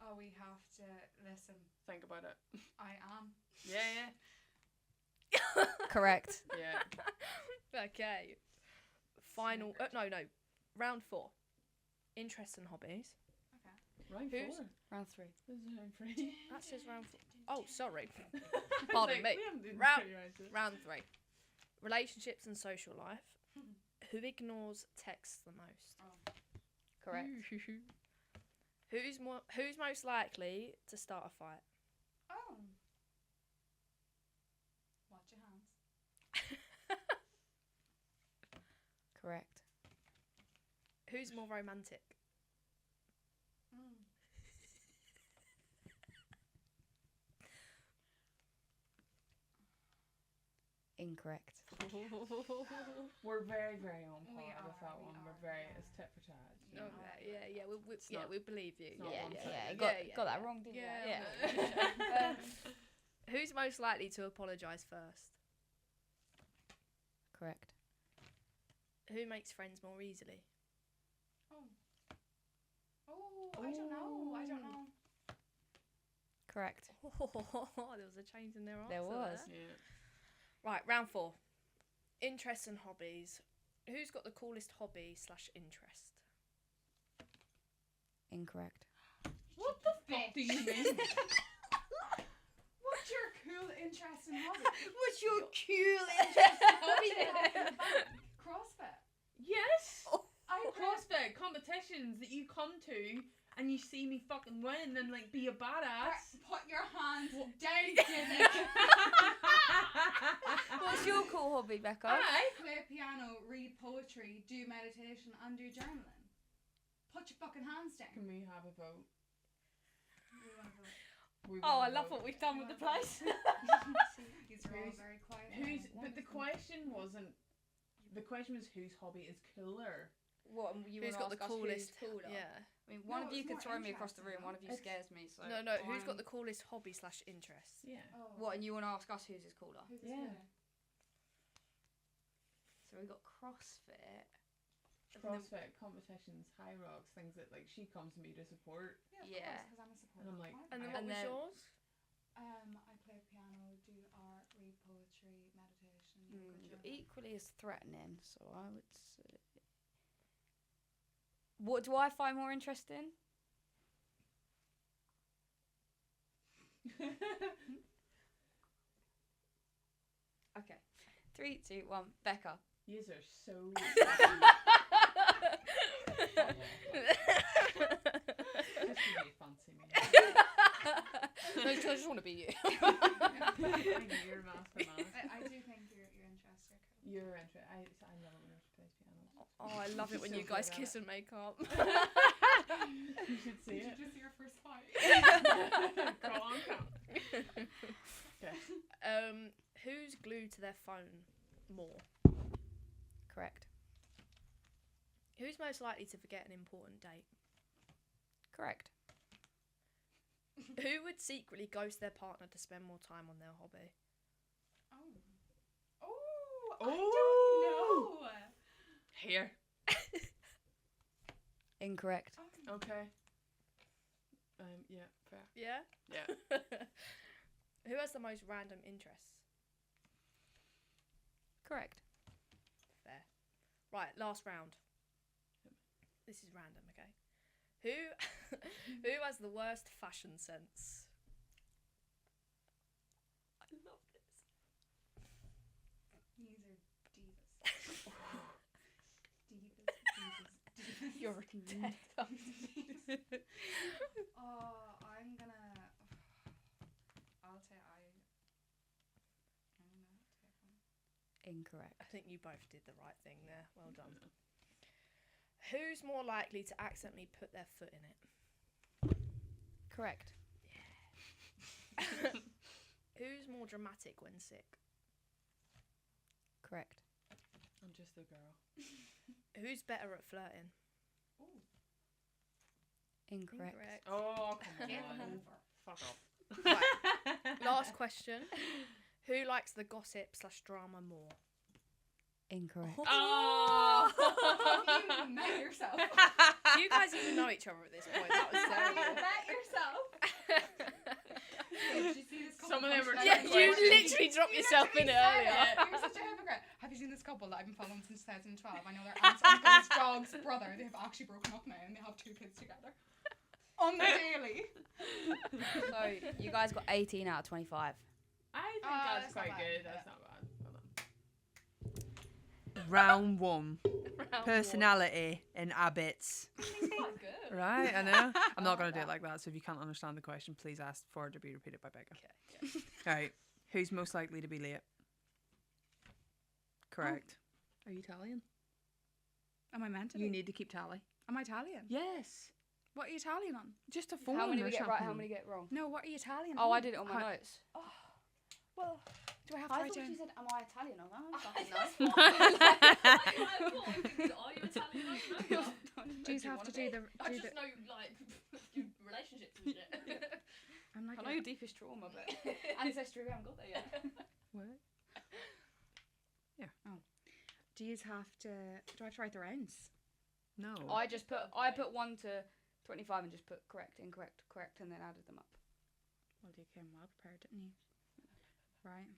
Oh, we have to listen. Think about it. I am. Yeah, Correct. yeah. Okay. Final. No. Round 4. Interests and hobbies. Round Who's- 4. Round 3. This is round 3. That says round 4. Oh, sorry. Pardon me. We haven't done Round- 3 rounds yet. Round 3. Relationships and social life. Who ignores texts the most? Correct. Who's most likely to start a fight? Oh. Watch your hands. Correct. Who's more romantic? Incorrect. We're very, very on We par are, with that we one. are, We're very, yeah. it's tit for tat. you Okay, know. yeah, It's not- we believe you. it's not Yeah, one yeah, sided. yeah. Got that wrong, didn't Yeah. you? Yeah. Who's most likely to apologise first? Correct. Who makes friends more easily? Oh, I don't know. Correct. There was a change in their answer. There was. Yeah. Right, round 4. Interests and hobbies. Who's got the coolest hobby/interest? Incorrect. What the fuck do you mean? What's your cool interest in hobby? What's your cool CrossFit. Yes! Oh. CrossFit competitions that you come to and you see me fucking win and like be a badass. Put your hands down, Jimmy. What's your cool hobby, Becca? Aye. Play piano, read poetry, do meditation, and do journaling. Put your fucking hands down. Can we have a vote? We want to vote. We Oh, I want a love vote. what we've done with the place. These are all very quiet. Who's? But the question wasn't. The question was whose hobby is cooler. What? You Who's got the coolest? Cooler? Yeah. I mean, one No, of you it's could more throw me across the room. interesting, One of you though. scares me. So No. Who's got I'm- the coolest hobby/interest? Yeah. Oh. What? And you want to ask us whose is cooler? Who's Yeah. cooler? So we got CrossFit. CrossFit competitions, high rocks, things that like she comes to me to support. Yeah. Because I'm a supporter. And I'm like, And then right. what was yours? I play piano, do art, read poetry, meditation. yoga, You're journal. equally as threatening, so I would say. What do I find more interesting? Okay. 3, 2, 1. Becca. Yous are so. Just you fancy me. No, I just want to be you. I know you're mask for mask. I do think you're interested. You're interested. I love it when she plays piano. Oh, I love it when So you guys good at kiss it. and make up. You should see it. just see your first fight? Go on, come. Okay. Who's glued to their phone more? Correct. Who's most likely to forget an important date? Correct. Who would secretly ghost their partner to spend more time on their hobby? Oh, Oh. I don't know. Here. Incorrect. Okay. Yeah, fair. Yeah? Yeah. Who has the most random interests? Correct. Fair. Right, last round. This is random, okay? Who has the worst fashion sense? I love this. These are divas. divas. You're dead. Oh, I'm gonna. I'll say I don't know. Take one. Incorrect. I think you both did the right thing there. Well done. Who's more likely to accidentally put their foot in it? Correct. Who's more dramatic when sick? Correct. I'm just a girl. Who's better at flirting? Incorrect. Oh, come Get on. over. Fuck off. Right. Last question. Who likes the gossip/drama more? Incorrect. Oh! Have you met yourself? Do you guys even know each other at this point? That was Have you terrible. met yourself? Did you see this couple? Some of them were punch Yeah, that you question? literally dropped yourself in it literally earlier. said it. You're such a hypocrite. Have you seen this couple that I've been following since 2012? I know their aunt's uncle's dog's brother. They have actually broken up now and they have 2 kids together. On the daily. So you guys got 18 out of 25. I think Oh, that's that's not quite bad. good. Yeah. That's not bad. Well done. Round 1. Round Personality in habits. It's quite good. Right, I know. I'm not going to do it like that, so if you can't understand the question, please ask for it to be repeated by Becca. Okay. Alright, who's most likely to be late? Correct. Are you Italian? Am I meant to You be? need to keep tally. Am I Italian? Yes. What are you Italian on? Just a phone How many or we get something. right? How many get wrong? No, what are you Italian Oh, on? I did it on my Hi- notes. Well, do I have to I write thought down? you said, "Am I Italian?" I'm like, Are you Italian? Do you have to do the... I just know like your relationships and shit. I'm like I know your deepest trauma, but ancestry, we haven't got there yet. What? Do you have to... Do I have to write the rounds? No. I just put 1 to 25 and just put correct, incorrect, correct, and then added them up. Well, you came well prepared, didn't you? Right.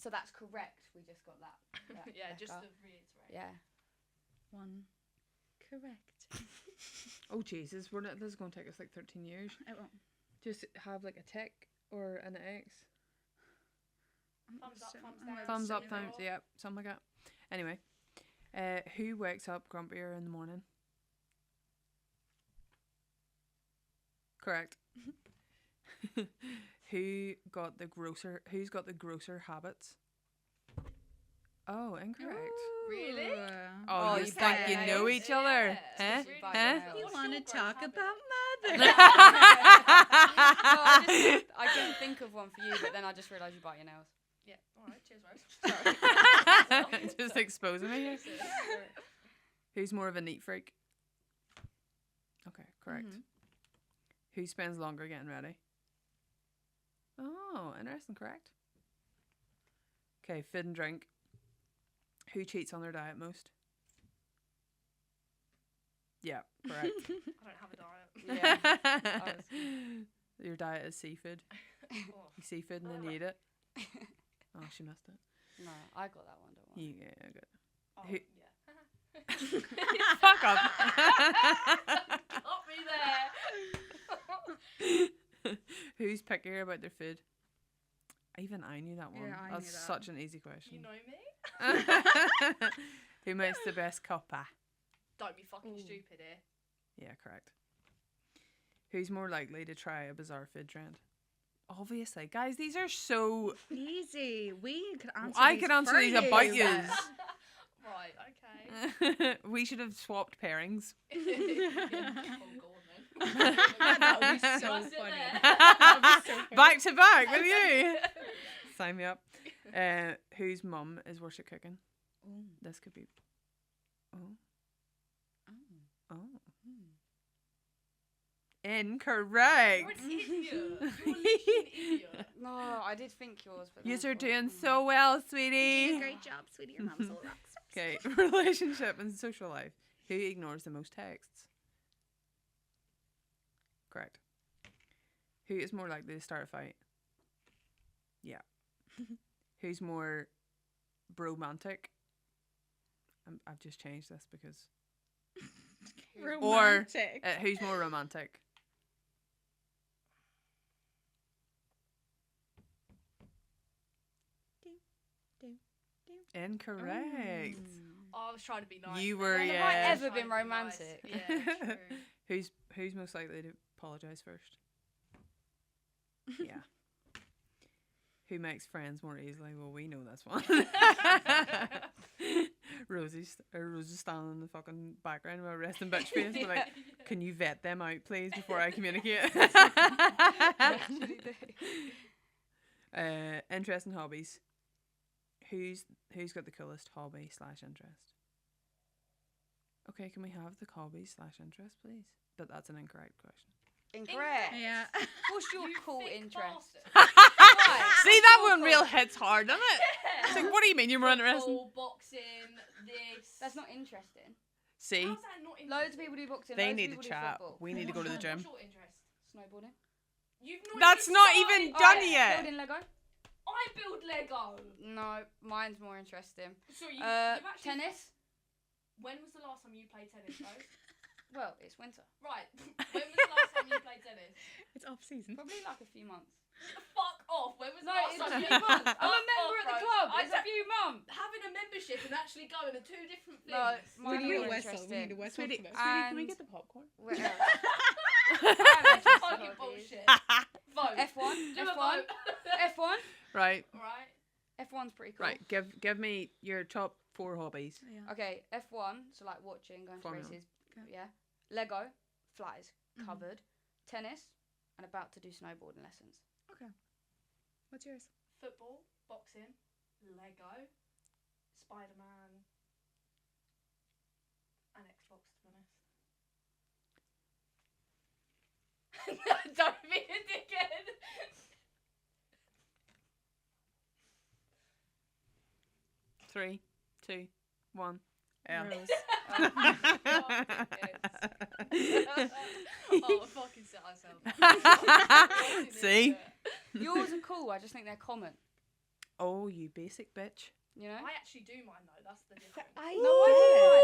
So that's correct. We just got that. Yeah, just to Becca. reiterate. Yeah. 1. Correct. Oh Jesus, we're not. This is going to take us like 13 years. It won't. Just have like a tick or an X. Thumbs up, thumbs down. Thumbs up, Same thumbs. roll. Yeah, something like that. Anyway, who wakes up grumpier in the morning? Correct. Who's got the grosser habits? Oh, incorrect. Really? Oh, you you think you bet. know each other? Yeah. Huh? Really Huh? good. You What's want your to gross talk habit? about mother? I couldn't think of one for you, but then I just realised you bite your nails. Yeah. All right. Cheers, Rose. Just exposing me here. Who's more of a neat freak? Okay, correct. Mhm. Who spends longer getting ready? Oh, interesting, correct. Okay, food and drink. Who cheats on their diet most? Yeah, correct. I don't have a diet. Yeah. Your diet is seafood. Oh. You seafood and then you eat it. Oh, she missed it. No, I got that one. Don't worry. Yeah, good. Oh, Who- yeah. Fuck up. Got me there. Who's pickier about their food? Even I knew that one. Yeah, I That's knew that. such an easy question. You know me? Who makes the best cuppa? Don't be fucking Ooh. stupid here. Yeah, correct. Who's more likely to try a bizarre food trend? Obviously, guys, these are so. Easy. We could answer. I these could answer for these about you. Right, okay. We should have swapped pairings. Oh, go on then. That would be so That's it funny. there. Back to back with you. Sign me up. Whose mum is worse at cooking? Ooh. This could be. Oh. Oh. Oh. Incorrect. You're an idiot. You're literally an idiot. No, I did think yours, but Yous then I are thought, doing mm. so well, You did sweetie. a great job, sweetie. Your mom's all rocks. Okay, relationship and social life. Who ignores the most texts? Correct. Who is more likely to start a fight? Yeah. Who's more romantic? I've just changed this because. Romantic. Who's more romantic? Incorrect. I was trying to be nice. You were, Have yeah. I I was ever trying been to be nice. romantic? Yeah, true. Who's most likely to apologise first? Yeah. Who makes friends more easily? Well, we know this one. Rosie's standing in the fucking background with a resting bitch face. But like, can you vet them out, please, before I communicate? Actually do. Interesting hobbies. Who's got the coolest hobby / interest? Okay, can we have the hobby / interest, please? But that's an incorrect question. Incorrect. Yeah. What's your You cool thick interest? bastard. Right. See, that one real hits hard, doesn't it? It's like, what do you mean you're more interested? Football, boxing, this. That's not interesting. See, How's that not interesting? Loads of people do boxing. they loads need of to people do chat. football. We need to go to the gym. What's your interest? Snowboarding. You've not That's even not started. even done Alright, yet. Building Lego. I build Lego. No, mine's more interesting. So you've actually. Tennis. When was the last time you played tennis, Rose? Well, it's winter. Right. When was the last time you played tennis? It's off season. Probably like a few months. Fuck off. When was the No, last it's time a you few months. I'm a Fuck member off, at the Rose. club. I It's a don't- few months. Having a membership and actually going are two different things. No, We mine need are a more whistle. We interesting. need a whistle Sweetie, for this. sweetie, can we And- get the popcorn? Where else? I'm interested in Fucking hobbies. bullshit. Vote. F1. Do a F1. vote. F1. Right, Right. F1's pretty cool. right. Give me your top 4 hobbies. Yeah. Okay, F1, so like watching, going to Formula. races. Okay. Yeah. Lego, flies, Mhm. covered. Tennis, and about to do snowboarding lessons. What's yours? Football, boxing, Lego, Spider-Man, and Xbox, to be honest. Don't be a dickhead. Three, two, one. Yeah. Rose. Oh, fucking set ourselves. See? Yours are cool, I just think they're common. Oh, you basic bitch. You know? I actually do mine though. That's the difference. I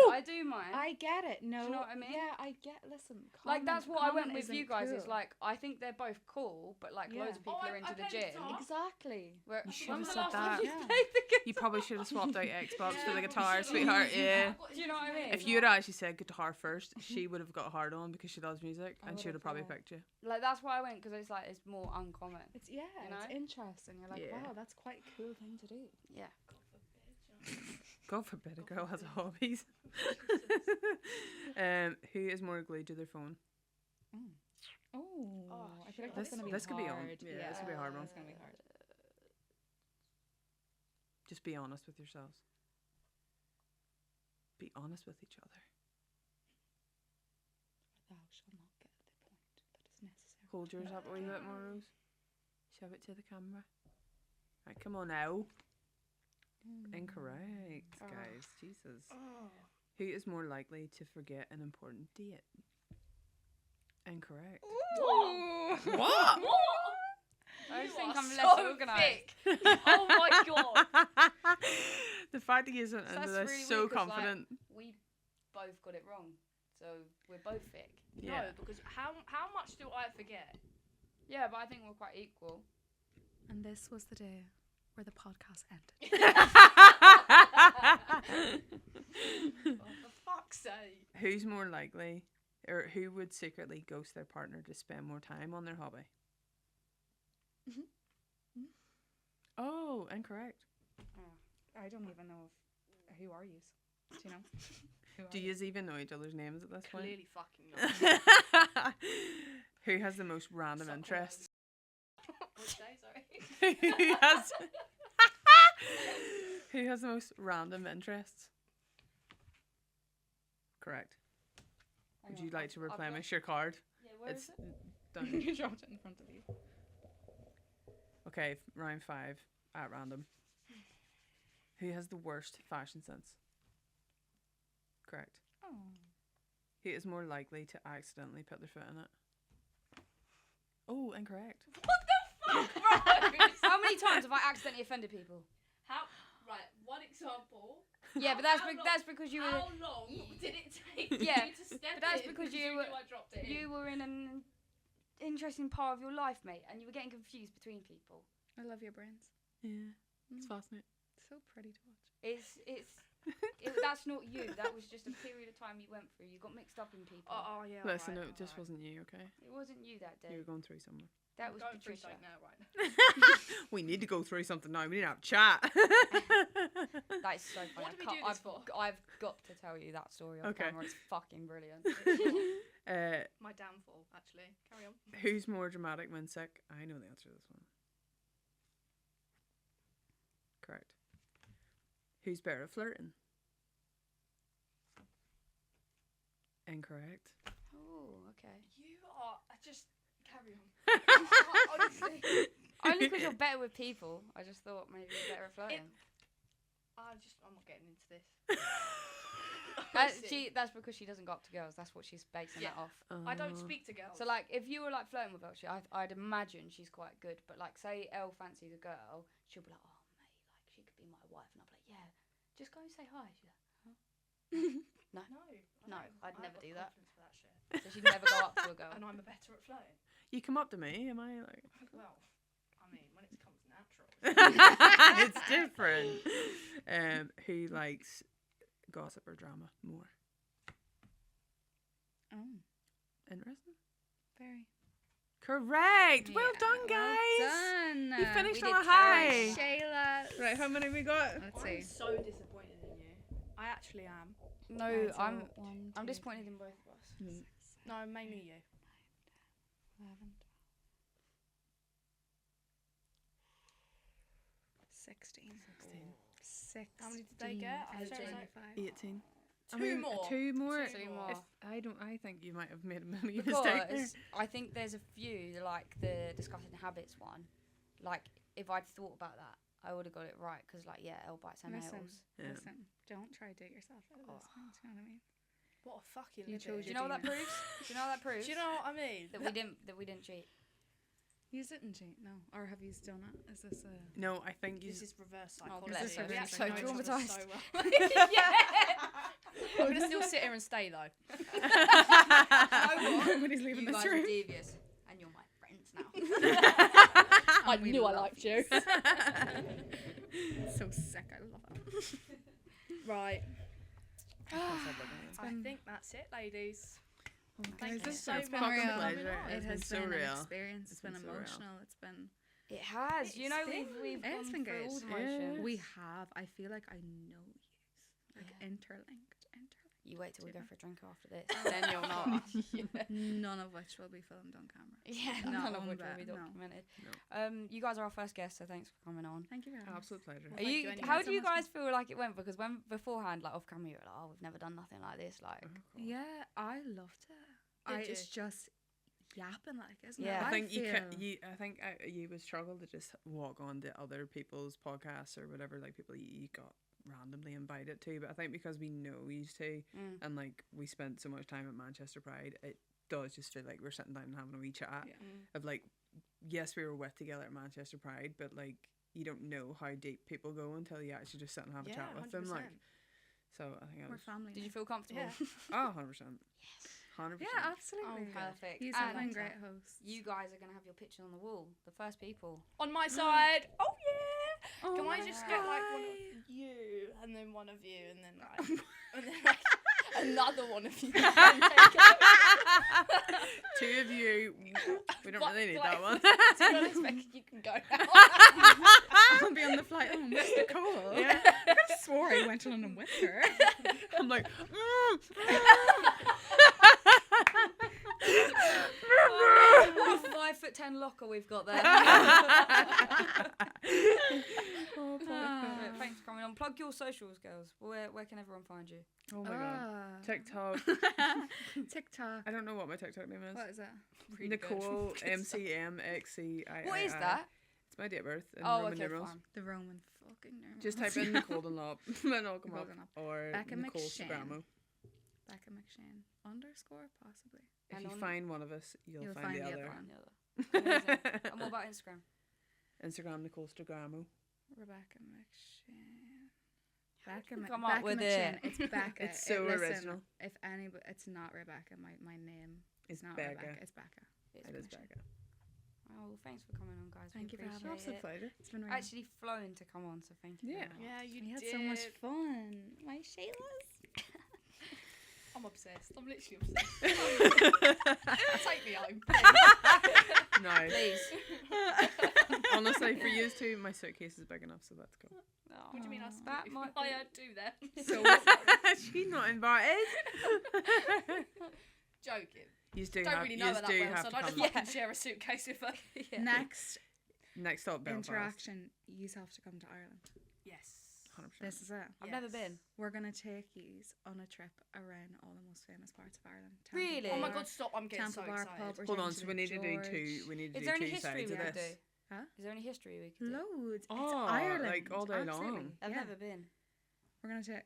I do mine. I get it. No. Do you know what I mean? Yeah, I get. Listen. Like that's what I went common with you isn't guys. It's cool. like I think they're both cool, but like Yeah. loads of people Oh, are into I the played gym. guitar. Exactly. Where, You should when have was the said last time that. you Yeah. played the guitar? You probably should have swapped out Xbox for the Yeah, guitar, we should've. sweetheart. Yeah. Do you know what I mean? If you had actually said guitar first, she would have got hard on because she loves music, I and she would have would've probably thought. picked you. Like that's why I went because it's like it's more uncommon. It's it's know? interesting. You're like, Yeah. wow, that's quite a cool thing to do. Yeah. God forbid a girl has hobbies. Who is more glued to their phone? Oh, I feel like shit. that's gonna be This could be on. hard. Yeah, this could be a hard one. It's gonna be hard. Just be honest with yourselves. Be honest with each other. Thou shalt not get the point that is necessary. Hold yours up a wee bit more, Rose. Shove it to the camera. Right, come on now. Incorrect, guys. Jesus. Who is more likely to forget an important date? Incorrect. What? I You think are I'm less so organised. thick. Oh my god. The fact that he isn't So into that's this really so weird 'cause, like, confident. We both got it wrong, so we're both thick. Yeah. No, because how much do I forget? Yeah, but I think we're quite equal. And this was the day where the podcast ended. Oh, for fuck's sake. Who's more likely, or who would secretly ghost their partner to spend more time on their hobby? Oh, incorrect. I don't even know who are you. Do you know? Do you even know each other's names at this point? Clearly fucking not. Who has the most random Suck interests? What'd you say, sorry? Who has the most random interests? Correct. Would you like to replenish your card? Yeah, where It's is it? done. You dropped it in front of you. Okay, round 5 at random. Who has the worst fashion sense? Correct. Oh. Who is more likely to accidentally put their foot in it? Oh, incorrect. Fuck, Rose. How many times have I accidentally offended people? Right, one example. Yeah, but How long- that's because you were How long did it take Yeah, you to step but that's in because you knew were- I dropped it in? you were in an interesting part of your life, mate, and you were getting confused between people. I love your brains. Yeah, it's fascinating. So pretty to watch. That's not you. That was just a period of time you went through. You got mixed up in people. Oh, yeah. Listen, alright, it just alright. wasn't you, okay? It wasn't you that You day. were going through something. That I'm was going through Patricia. something now, right? We need to go through something now. We need to have a chat. That is so funny. What did we do this for? I've got to tell you that story on Okay. camera. It's fucking brilliant. My downfall, actually. Carry on. Who's more dramatic when sick? I know the answer to this one. Correct. Who's better at flirting? Incorrect. Oh, okay. You are just carry on. Honestly, Only because you're better with people. I just thought maybe you're better at flirting. I'm not getting into this. Honestly, That's because she doesn't go up to girls. That's what she's basing Yeah. that off. I don't speak to girls. So like, if you were like flirting with Elsie, I'd imagine she's quite good. But like, say Elle fancies a girl, she'll be like, "Oh mate, like she could be my wife," and I'll be like, "Yeah, just go and say hi." She's like, "Huh?" No. No, I'd I've never got do that. confidence for that shit. So she'd never go up to a girl. And I'm better at flirting. You come up to me, am I like? Well, I mean, when it comes natural. It's different. Who likes gossip or drama more? Oh, Interesting. very. Correct. Well Yeah, done, guys. Well done. You finished we on a did high. carry. Shayla. Right, how many we got? Let's I'm see. so disappointed in you. I actually am. No, Right, so I'm 1, I'm 2, disappointed in both of us. No, mainly you. 11, 16. 16. How many did they get? I was gonna say- 18. Two more. Two more. Two more. I think you might have made a million mistake there. Because I think there's a few, like the discussing habits one. Like, if I'd thought about that, I would have got it right. Because, like, yeah, Elle bites her Listen, nails. Yeah. listen. Don't try to dig yourself out of this. one, Do you know what I mean? What a fucking You living. chose Do you know what that Dina. proves? Do you know what that proves? Do you know what I mean? that we didn't cheat. You didn't cheat, no. Or have you done it? Is this a... No, I think you. This is reverse Oh, psychology. bless her. We I'm actually so know each other traumatised. so well. Yeah. I'm gonna still sit here and stay though. Nobody's leaving You this guys are room. devious, and you're my friends now. I knew I liked you. So sick. I love it. Right. I been- think that's it, ladies. Guys, Thank you this so has much been for real. coming pleasure. on. It It's has been so been real. an experience. It's been been so real. emotional. It's been... It has. You know, we've It's gone been through good. all the Yeah. motions. We have. I feel like I know you. Like interlinked. You wait till we go Yeah. for a drink after this, then you'll not. None of which will be filmed on camera. Yeah, Not none of one which will bit, be no. documented. You guys are our first guests, so thanks for coming on. Thank you very much. Absolute pleasure. Are Thank you? you anyway. How So do you much guys feel like it went? Because when beforehand, like off camera, you were like, "Oh, we've never done nothing like this." Like, Yeah, I loved it. Did It's just yapping, like, isn't Yeah. it? I think feel- I think you would struggle to just walk on to other people's podcasts or whatever, like people you got randomly invited to. But I think because we know you two and like we spent so much time at Manchester Pride, it does just feel like we're sitting down and having a wee chat of like, yes, we were with together at Manchester Pride, but like you don't know how deep people go until you actually just sit and have a chat with them. Like, so I think I We're was family. Did you now. feel comfortable? Yeah. 100%. 100%. Yeah, absolutely. Oh, perfect. He's have And been great hosts. you guys are going to have your picture on the wall. The first people. On my side. Oh yeah. Oh, Can I just get like one of you and then one of you and then like and then like another one of you? And take it. Two of you, we don't But, really need like, that one. To be honest, Becky, you can go now. I'll be on the flight home with Nicole. Yeah. I could have swore I went on with her. I'm like, What a 5'10" locker we've got there. oh, Right, thanks for coming on. Plug your socials, girls. Where can everyone find you? oh my god. TikTok. TikTok. I don't know what my TikTok name is. What is it? Nicole MCMXCI. What is that? It's my date of birth in Oh, Roman okay, numerals. fine. The Roman fucking numerals. Just type in Nicole Dunlop and it'll come Nicole up. Dunlop. Or Becca Nicole McShane. Instagramo. Becca McShane. Underscore, possibly. If And you on- find one of us, you'll find the other. one. Amazing. And what about Instagram? Instagram Nicole Instagramo. Rebecca McShane. Come up with McShane. it. It's Becca. It's so Listen, original. If anybody, it's not Rebecca. My name. It's not Becca. Rebecca. It's Becca. It is Becca. Oh, well, thanks for coming on, guys. Thank We you for having appreciate us. it. pleasure. It's been really. Actually flown to come on, so thank you. Yeah. very much. Yeah, you we had did. so much fun. My Shayla's. I'm obsessed. I'm literally obsessed. Take me home. No. Please. Honestly, for you two, my suitcase is big enough, so that's cool. What do you mean I That split? might I be- do that. So she's not invited. Joking. You do Don't have, really know her that do well, have so to I don't come. just fucking share a suitcase with her. Yeah. Next Next stop, Belfast. interaction, you have to come to Ireland. Yes. 100%. This is it. I've never been. We're gonna take yous on a trip around all the most famous parts of Ireland. Really? Oh my Bar, god, stop. I'm getting so Temple Bar excited. pub. We're Hold on, taking so to we the need to do George. two. We need to Is do there any two history sides we of could this. do? Huh? Is there any history we could do? Loads. Oh, It's Ireland. like all day long. Absolutely. I've Yeah. never been. We're gonna take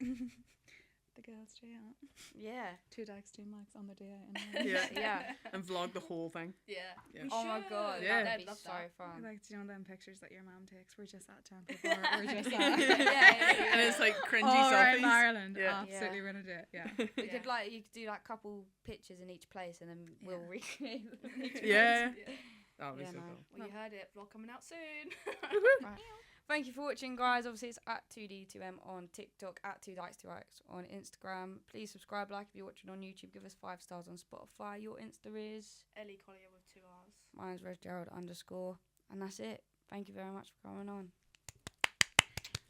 the girls stay out. Yeah. 2 Dykes, 2 mics on the day out. Yeah. Yeah. And vlog the whole thing. Yeah. Yeah. We Oh my should. god. Yeah. That'd be Love so that. fun. Like, do you know them pictures that your mum takes? We're just at Temple Bar. We're just Yeah, at. yeah. And it's like cringy All around selfies. Ireland. Yeah. Absolutely, Yeah. we're gonna do it. Yeah. You Yeah. could like you could do like couple pictures in each place and then we'll Yeah. recreate them. Yeah. Yeah. That'll be Yeah, so no. cool. Well, you heard it. Vlog coming out soon. Right. Thank you for watching, guys. Obviously, it's at 2D2M on TikTok, at 2Dykes2X on Instagram. Please subscribe, like if you're watching on YouTube. Give us 5 stars on Spotify. Your Insta is Ellie Collier with 2 R's. mine's ResGerald_. And that's it. Thank you very much for coming on.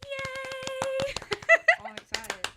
Yay! I'm excited.